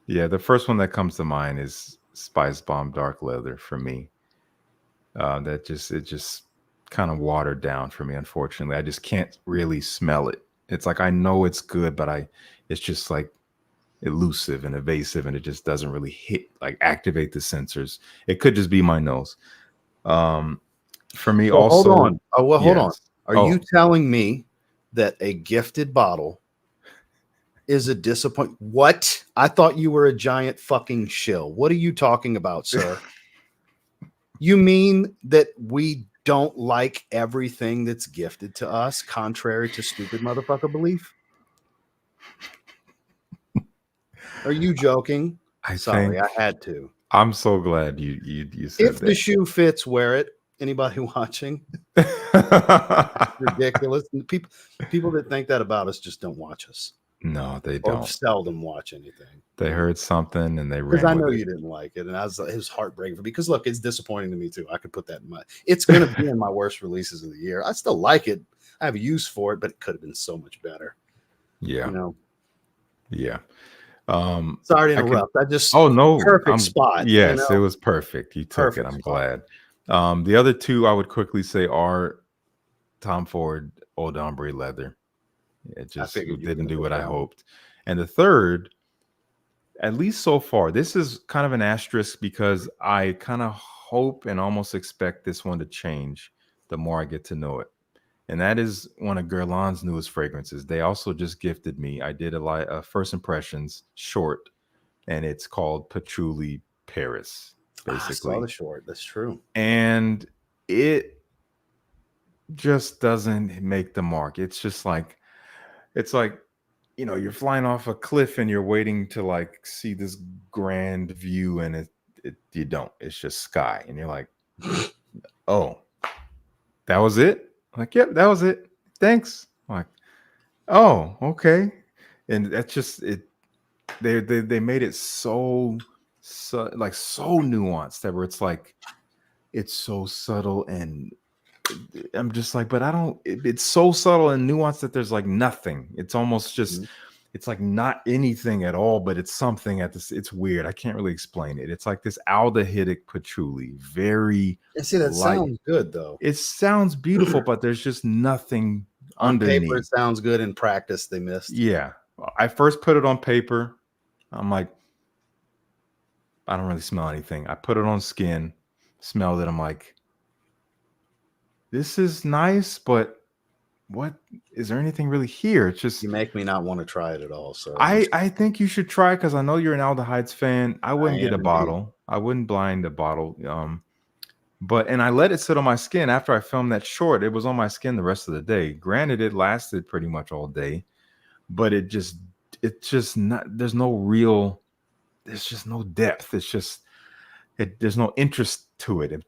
Yeah, the first one that comes to mind is Spice Bomb Dark Leather for me. It just kind of watered down for me, unfortunately. I just can't really smell it. It's like I know it's good, but it's just like elusive and evasive, and it just doesn't really activate the sensors. It could just be my nose. For me, also. Hold on. Hold on. Are you telling me that a gifted bottle is a disappointment? What? I thought you were a giant fucking shill. What are you talking about, sir? You mean that we don't like everything that's gifted to us, contrary to stupid motherfucker belief? Are you joking? Sorry, I had to. I'm so glad you said if that. The shoe fits, wear it. Anybody watching? Ridiculous. People that think that about us just don't watch us. No, they don't. Or seldom watch anything. They heard something and they ran. Because I know you didn't like it, and it was heartbreaking for me. Because look, it's disappointing to me too. I could put that in it's going to be in my worst releases of the year. I still like it. I have a use for it, but it could have been so much better. Yeah. Yeah. Sorry to interrupt. Perfect spot. Yes, it was perfect. You took perfect it. I'm glad. The other two I would quickly say are Tom Ford Eau d'Ambre Leather. It just didn't do what I hoped. And the third, at least so far, this is kind of an asterisk because I kind of hope and almost expect this one to change the more I get to know it. And that is one of Guerlain's newest fragrances. They also just gifted me. I did a first impressions short, and it's called Patchouli Paris, basically. I saw the short. That's true. And it just doesn't make the mark. It's just like, it's like, you know, you're flying off a cliff and you're waiting to like see this grand view, and you don't. It's just sky, and you're like, oh, that was it. I'm like, yep, that was it. Thanks. I'm like, oh, okay. And that's just it. They made it so nuanced that where it's like, it's so subtle, and I'm just like, but I don't. It's so subtle and nuanced that there's like nothing. It's almost just, it's like not anything at all, but it's something at this. It's weird. I can't really explain it. It's like this aldehydic patchouli, very. See, that sounds good though. It sounds beautiful, but there's just nothing on underneath. Paper, it sounds good. In practice, they missed. Yeah, I first put it on paper. I'm like, I don't really smell anything. I put it on skin, smelled it. I'm like, this is nice, but what is there anything really here? It's just, you make me not want to try it at all. So I think you should try, because I know you're an aldehydes fan. I wouldn't get a bottle. I wouldn't blind a bottle. And I let it sit on my skin after I filmed that short. It was on my skin the rest of the day. Granted, it lasted pretty much all day, but it's just not, there's just no depth. It's just, there's no interest to it.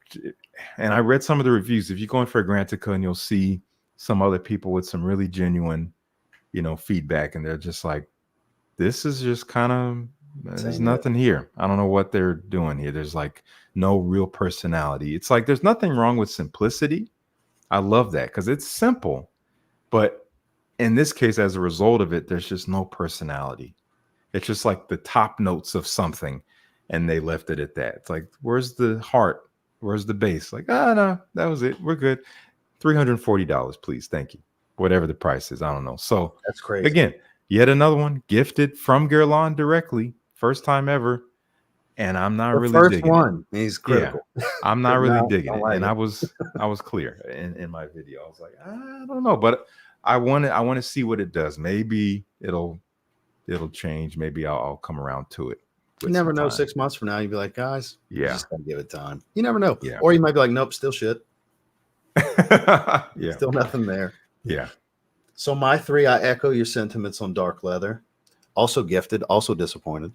And I read some of the reviews. If you go in for a Grantica, and you'll see some other people with some really genuine, you know, feedback, and they're just like, this is just kind of, there's nothing here. I don't know what they're doing here. There's like no real personality. It's like, there's nothing wrong with simplicity. I love that, because it's simple, but in this case, as a result of it, there's just no personality. It's just like the top notes of something, and they left it at that. It's like, where's the heart? Where's the base? Like, no, that was it. We're good. $340, please. Thank you. Whatever the price is, I don't know. So that's crazy. Again, yet another one gifted from Guerlain directly, first time ever. And I'm not really digging it. First one. He's critical. Yeah, I'm not really digging it. And I was clear in my video. I was like, I don't know, but I want to see what it does. Maybe it'll change. Maybe I'll come around to it. You never know. 6 months from now, you'd be like, guys, you just gotta give it time. You never know. Yeah. Or you might be like, nope, still shit. Yeah. Still nothing there. Yeah. So my 3, I echo your sentiments on dark leather. Also gifted, also disappointed.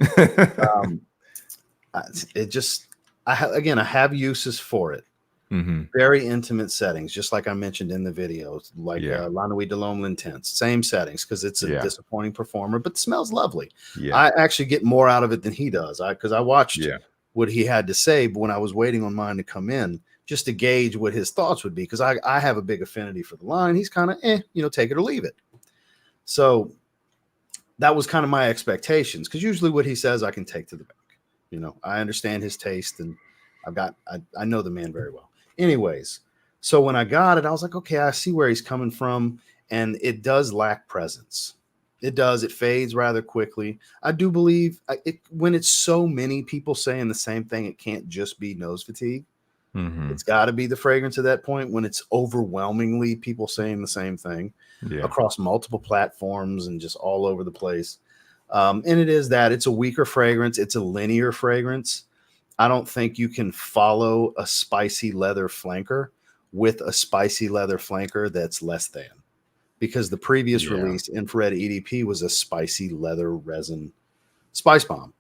I have uses for it. Mm-hmm. Very intimate settings, just like I mentioned in the videos, like La Nuit de l'Homme L'Intense, same settings, because it's a disappointing performer, but smells lovely. Yeah. I actually get more out of it than he does, because I watched what he had to say, but when I was waiting on mine to come in, just to gauge what his thoughts would be, because I have a big affinity for the line. He's kind of, take it or leave it. So that was kind of my expectations, because usually what he says I can take to the bank. I understand his taste, and I know the man very well. Anyways, so when I got it, I was like, okay, I see where he's coming from, and it does lack presence. It does. It fades rather quickly. I do believe when it's so many people saying the same thing, it can't just be nose fatigue. Mm-hmm. It's got to be the fragrance at that point, when it's overwhelmingly people saying the same thing across multiple platforms and just all over the place. And it is that. It's a weaker fragrance. It's a linear fragrance. I don't think you can follow a spicy leather flanker with a spicy leather flanker that's less than, because the previous release, Infrared EDP, was a spicy leather resin spice bomb.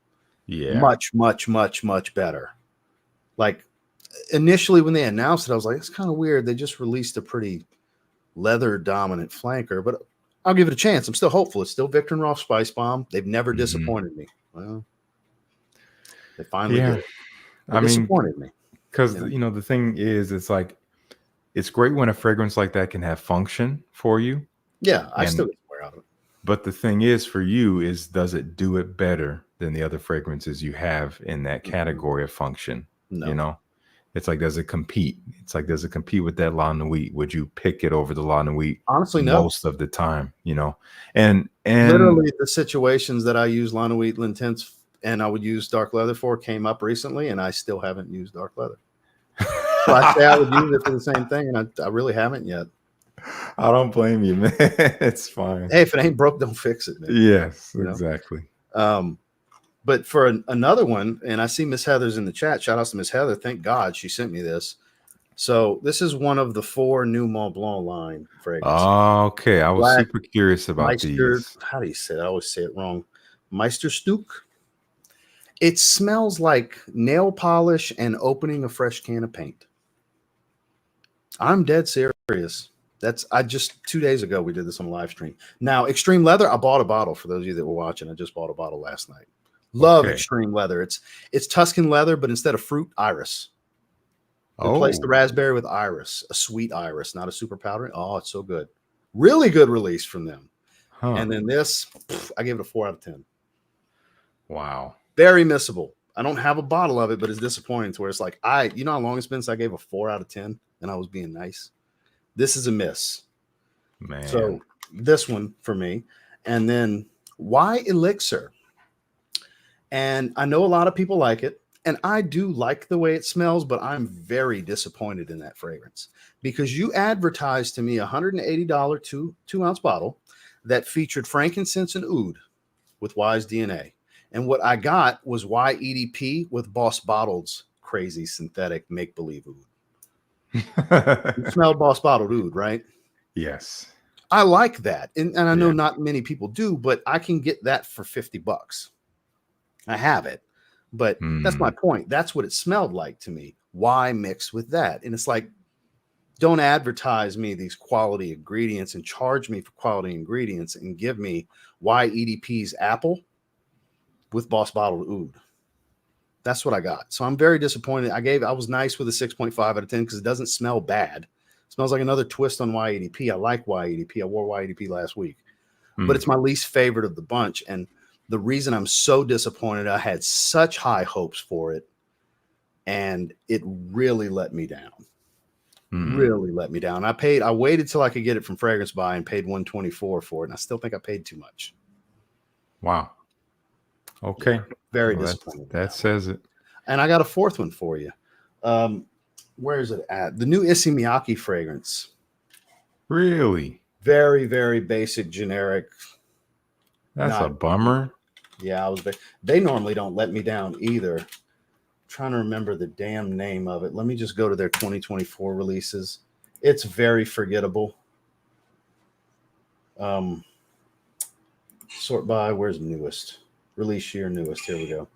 Yeah. Much, much, much, much better. Like, initially when they announced it, I was like, it's kind of weird. They just released a pretty leather dominant flanker, but I'll give it a chance. I'm still hopeful. It's still Victor and Rolf Spice Bomb. They've never disappointed me. Well, they finally did. They disappointed me. Because, the thing is, it's like, it's great when a fragrance like that can have function for you. Yeah, I still get more out of it. But the thing is, for you, is does it do it better than the other fragrances you have in that category of function? No. It's like, does it compete? It's like, does it compete with that La Nuit? Would you pick it over the La Nuit? Honestly, no. Most of the time, and literally the situations that I use La Nuit L'Intense and I would use dark leather for came up recently, and I still haven't used dark leather. Well, I say I would use it for the same thing, and I really haven't yet. I don't blame you, man. It's fine. Hey, if it ain't broke, don't fix it, man. Yes, exactly. But for another one, and I see Miss Heather's in the chat. Shout out to Miss Heather. Thank God she sent me this. So this is one of the 4 new Mont Blanc line fragrances. Okay, I was super curious about these. How do you say it? I always say it wrong. Meisterstück. It smells like nail polish and opening a fresh can of paint. I'm dead serious. I just 2 days ago we did this on a live stream. Now, Extreme Leather, I bought a bottle for those of you that were watching. I just bought a bottle last night. Love Extreme Leather. It's Tuscan leather, but instead of fruit, iris. Replace the raspberry with iris, a sweet iris, not a super powdery. Oh, it's so good. Really good release from them. And then this, I gave it a 4 out of 10. Wow. Very missable. I don't have a bottle of it, but it's disappointing to where it's like, you know how long it's been since I gave a 4 out of 10 and I was being nice. This is a miss. Man. So this one for me. And then Why Elixir? And I know a lot of people like it. And I do like the way it smells, but I'm very disappointed in that fragrance because you advertised to me a $180 2-ounce bottle that featured frankincense and oud with Wise DNA. And what I got was YEDP with Boss Bottled's crazy synthetic make-believe oud. You smelled Boss Bottled oud, right? Yes. I like that. And I know not many people do, but I can get that for $50. I have it. But that's my point. That's what it smelled like to me. Why mix with that? And it's like, don't advertise me these quality ingredients and charge me for quality ingredients and give me YEDP's apple with Boss Bottled oud. That's what I got. So I'm very disappointed. I was nice with a 6.5 out of 10 because it doesn't smell bad. It smells like another twist on YEDP. I like YEDP. I wore YEDP last week. But it's my least favorite of the bunch. And the reason I'm so disappointed, I had such high hopes for it, and it really let me down. Really let me down. I waited till I could get it from Fragrance Buy and paid $124 for it, and I still think I paid too much. Wow. Okay. Very disappointed. That says it. And I got a 4th one for you. Where is it at? The new Issey Miyake fragrance. Really? Very, very basic, generic. That's a bummer. Yeah, they normally don't let me down either. I'm trying to remember the damn name of it. Let me just go to their 2024 releases. It's very forgettable. Sort by, where's newest? Release year newest. Here we go.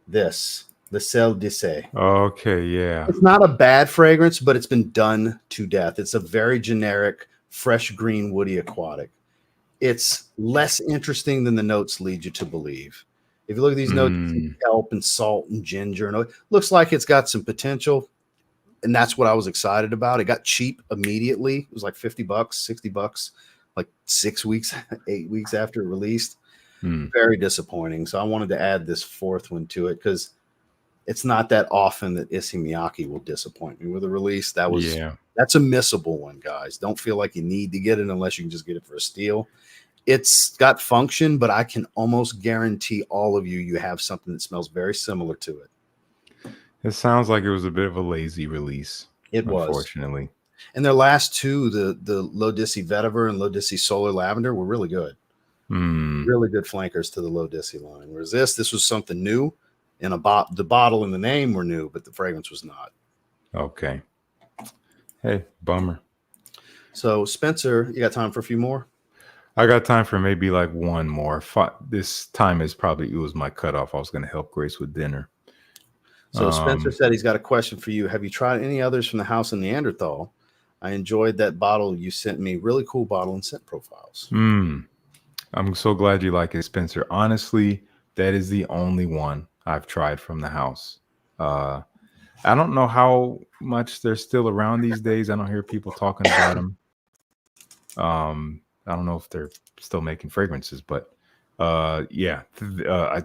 This, the Celle d'Issey. Okay, yeah. It's not a bad fragrance, but it's been done to death. It's a very generic, fresh green, woody aquatic. It's less interesting than the notes lead you to believe. If you look at these notes, kelp and salt and ginger, and it looks like it's got some potential. And that's what I was excited about. It got cheap immediately. It was like $50, $60, like 6 weeks, 8 weeks after it released. Very disappointing. So I wanted to add this 4th one to it because it's not that often that Issey Miyake will disappoint me with a release. That's a missable one, guys. Don't feel like you need to get it unless you can just get it for a steal. It's got function, but I can almost guarantee all of you have something that smells very similar to it. It sounds like it was a bit of a lazy release. It was, unfortunately. And their last two, the L'Odyssey Vetiver and L'Odyssey Solar Lavender, were really good. Really good flankers to the L'Odyssey line. Whereas this was something new, and the bottle and the name were new, but the fragrance was not. Okay. Hey, bummer. So Spencer, you got time for a few more? I got time for maybe like one more. This time it was my cutoff. I was going to help Grace with dinner. So Spencer said he's got a question for you. Have you tried any others from the House of Neanderthal? I enjoyed that bottle you sent me. Really cool bottle and scent profiles. I'm so glad you like it, Spencer. Honestly, that is the only one I've tried from the house. I don't know how much they're still around these days. I don't hear people talking about them. I don't know if they're still making fragrances, but I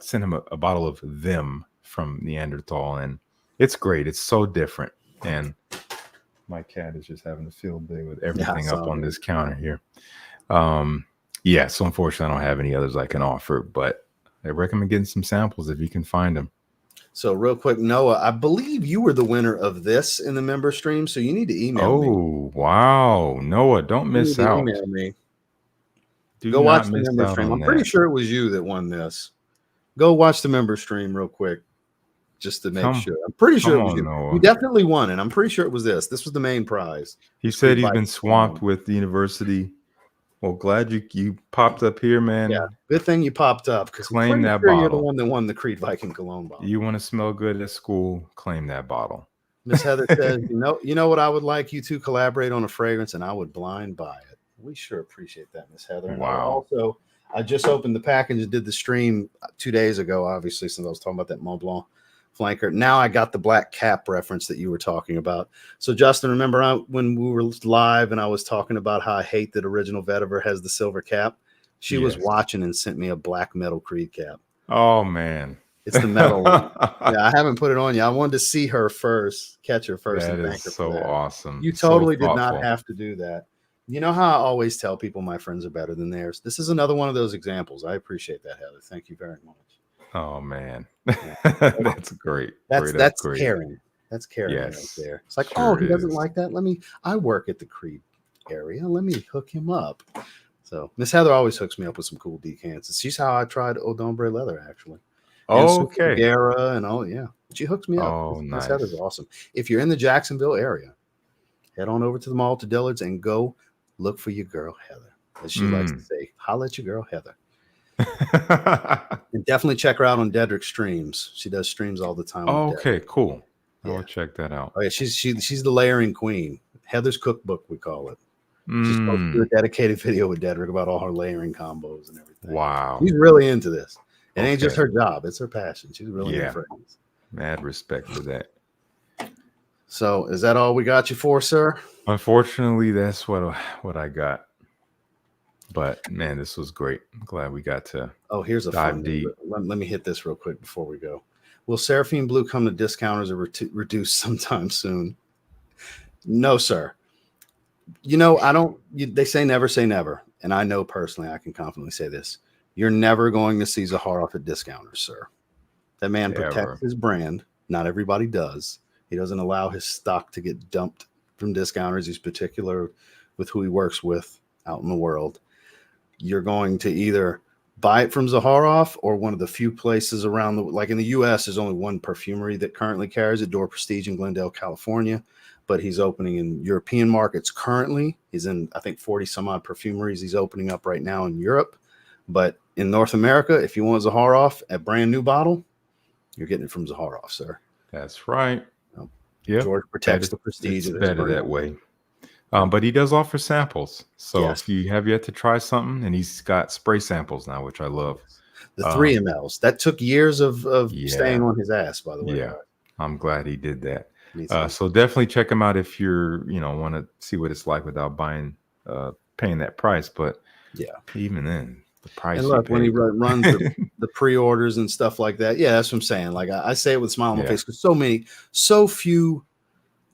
sent him a bottle of them from Neanderthal, and it's great. It's so different. And my cat is just having a field day with everything up on this counter here. So unfortunately, I don't have any others I can offer, but I recommend getting some samples if you can find them. So real quick, Noah, I believe you were the winner of this in the member stream, so you need to email me. Oh, wow. Noah, don't You need miss to out. email me. Do Go watch not the miss member out stream. on I'm pretty that. sure it was you that won this. Go watch the member stream real quick, just to make sure. I'm pretty sure Come it was on, you. Noah. You definitely won, and I'm pretty sure it was this. This was the main prize. He said he's been swamped with the university. Well, glad you popped up here, man. Yeah, good thing you popped up, because I'm Claim pretty that sure you're the bottle. one that won the Creed Viking Cologne bottle. You want to smell good at school? Claim that bottle. Miss Heather says, you know what I would like you to collaborate on a fragrance, and I would blind buy it. We sure appreciate that, Miss Heather. And Wow. also, I just opened the package and did the stream 2 days ago, obviously, since I was talking about that Mont Blanc flanker. Now I got the black cap reference that you were talking about. So, Justin, remember when we were live and I was talking about how I hate that Original Vetiver has the silver cap? She was watching and sent me a black metal Creed cap. Oh, man. It's the metal one. Yeah, I haven't put it on yet. I wanted to see her first, catch her first, and thank her for that. Awesome. You totally did not have to do that. You know how I always tell people my friends are better than theirs? This is another one of those examples. I appreciate that, Heather. Thank you very much. Oh, man. That's great. That's caring. That's caring right there. It's like, oh, he doesn't like that. I work at the Creed area. Let me hook him up. So Miss Heather always hooks me up with some cool decants. She's how I tried Eau d'Ombre leather, actually. Okay. Guerlain and all, yeah. She hooks me up. Oh, nice. Miss Heather's awesome. If you're in the Jacksonville area, head on over to the mall to Dillard's and go look for your girl Heather, as she likes to say. Holla at your girl Heather. And definitely check her out on Dedrick's streams. She does streams all the time. Okay, cool. I'll check that out. Oh yeah, she's the layering queen. Heather's cookbook, we call it. She's supposed to do a dedicated video with Dedrick about all her layering combos and everything. Wow. She's really into this. It ain't just her job, it's her passion. She's really into fragrance. Mad respect for that. So is that all we got you for, sir? Unfortunately, that's what I got. But man, this was great. I'm glad we got to here's a dive deep. Let me hit this real quick before we go. Will Seraphine Blue come to discounters or reduce sometime soon? No, sir. You know, they say never, and I know personally, I can confidently say this. You're never going to see Zaharoff at discounters, sir. That man protects his brand. Not everybody does. He doesn't allow his stock to get dumped from discounters. He's particular with who he works with out in the world. You're going to either buy it from Zaharoff or one of the few places around like in the US, there's only one perfumery that currently carries it, Dior Prestige in Glendale, California. But he's opening in European markets currently. He's in, I think, 40 some odd perfumeries he's opening up right now in Europe. But in North America, if you want Zaharoff, a brand new bottle, you're getting it from Zaharoff, sir. That's right. Yeah, George protects the prestige. It's better that way. But he does offer samples. So if you have yet to try something, and he's got spray samples now, which I love. The 3 mLs. That took years of staying on his ass, by the way. Yeah, I'm glad he did that. So definitely check him out if you're, want to see what it's like without paying that price. But even then, the price. And look, when he runs the pre-orders and stuff like that, that's what I'm saying. Like I say it with a smile on my face, because so few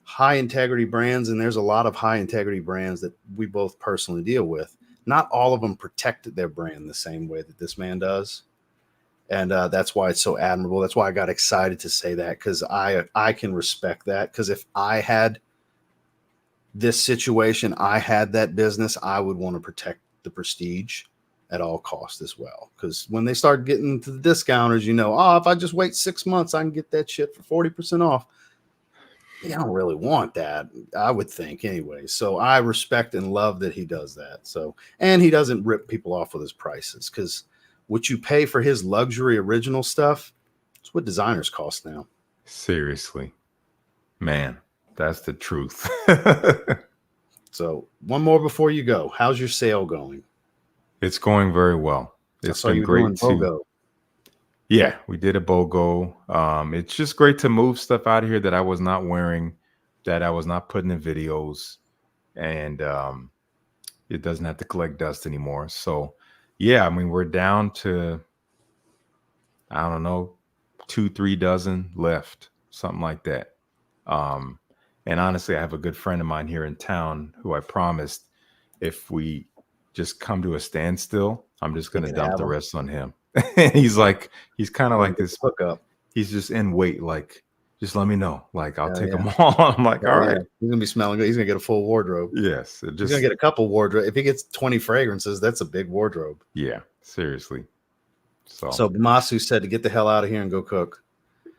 high integrity brands, and there's a lot of high integrity brands that we both personally deal with. Not all of them protected their brand the same way that this man does. And that's why it's so admirable. That's why I got excited to say that, because I can respect that. Because if I had this situation, I had that business, I would want to protect the prestige at all costs as well. Because when they start getting to the discounters, if I just wait 6 months, I can get that shit for 40% off. I don't really want that, I would think anyway. So I respect and love that he does that. So, and he doesn't rip people off with his prices, because what you pay for his luxury original stuff, it's what designers cost now. Seriously, man, that's the truth. So one more before you go. How's your sale going? It's going very well. It's been great too. Yeah, we did a BOGO. It's just great to move stuff out of here that I was not wearing, that I was not putting in videos, and it doesn't have to collect dust anymore. So yeah, I mean, we're down to, I don't know, 2-3 dozen left, something like that. And honestly, I have a good friend of mine here in town who I promised, if we just come to a standstill, I'm just going to dump the rest on him. And he's kind of like this hookup. he's just in wait, like, just let me know. Like, I'll take yeah. them all. I'm like, all right. He's gonna be smelling good. He's gonna get a full wardrobe. Yes. He's gonna get a couple wardrobe. If he gets 20 fragrances, that's a big wardrobe. Yeah, seriously. So Masu said to get the hell out of here and go cook.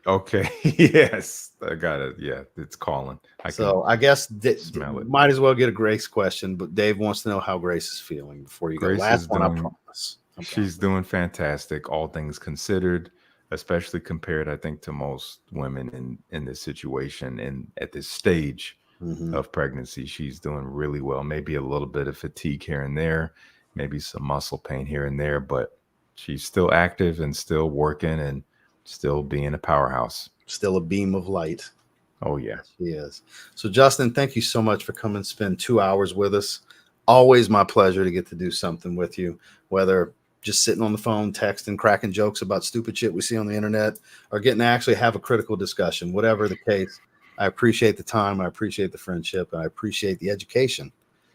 Okay. Yes, I got it. Yeah, it's calling. I guess smell it. Might as well get a Grace question, but Dave wants to know how Grace is feeling before you Grace go. Last one, I promise. She's doing fantastic, all things considered, especially compared, I think, to most women in this situation and at this stage of pregnancy. She's doing really well. Maybe a little bit of fatigue here and there, maybe some muscle pain here and there, but she's still active and still working and still being a powerhouse. Still a beam of light. Oh, yeah. She is. So, Justin, thank you so much for coming and spend 2 hours with us. Always my pleasure to get to do something with you, whether just sitting on the phone, texting, cracking jokes about stupid shit we see on the internet, or getting to actually have a critical discussion. Whatever the case, I appreciate the time. I appreciate the friendship. And I appreciate the education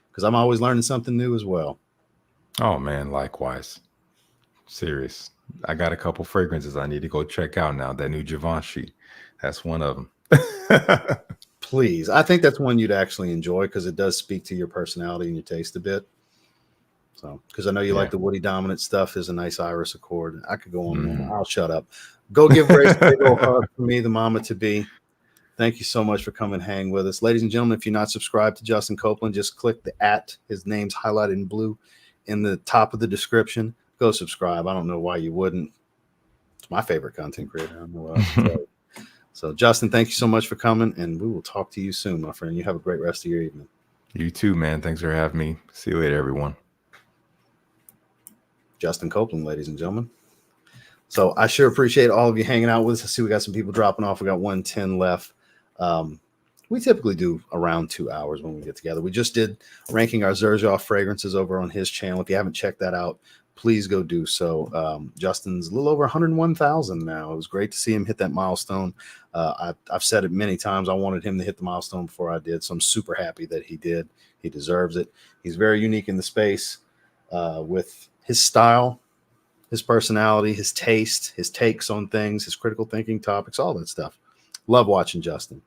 because I'm always learning something new as well. Oh, man, likewise. Serious. I got a couple fragrances I need to go check out now. That new Givenchy, that's one of them. Please. I think that's one you'd actually enjoy because it does speak to your personality and your taste a bit. So, because I know you like the woody dominant stuff. There's a nice iris accord. I could go on. I'll shut up. Go give Grace a big old hug for me, the mama to be. Thank you so much for coming and hang with us. Ladies and gentlemen, if you're not subscribed to Justin Copeland, just click the @ his name's highlighted in blue in the top of the description. Go subscribe. I don't know why you wouldn't. It's my favorite content creator. I don't know what else to tell you. So, Justin, thank you so much for coming, and we will talk to you soon, my friend. You have a great rest of your evening. You too, man. Thanks for having me. See you later, everyone. Justin Copeland, ladies and gentlemen. So I sure appreciate all of you hanging out with us. I see we got some people dropping off. We got 110 left. We typically do around 2 hours when we get together. We just did ranking our Xerjoff fragrances over on his channel. If you haven't checked that out, please go do so. Justin's a little over 101,000 now. It was great to see him hit that milestone. I've said it many times. I wanted him to hit the milestone before I did, so I'm super happy that he did. He deserves it. He's very unique in the space with his style, his personality, his taste, his takes on things, his critical thinking topics, all that stuff. Love watching Justin.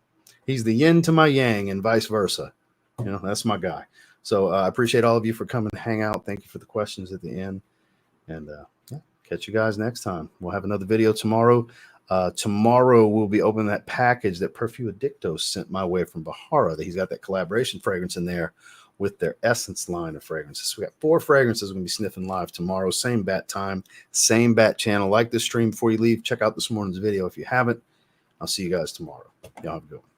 He's the yin to my yang and vice versa. You know, that's my guy. So I appreciate all of you for coming to hang out. Thank you for the questions at the end. And yeah, catch you guys next time. We'll have another video tomorrow. Tomorrow we'll be opening that package that Perfum Addictos sent my way from Bahara. He's got that collaboration fragrance in there with their Essence line of fragrances. So we got 4 fragrances we're going to be sniffing live tomorrow. Same bat time, same bat channel. Like this stream before you leave. Check out this morning's video if you haven't. I'll see you guys tomorrow. Y'all have a good one.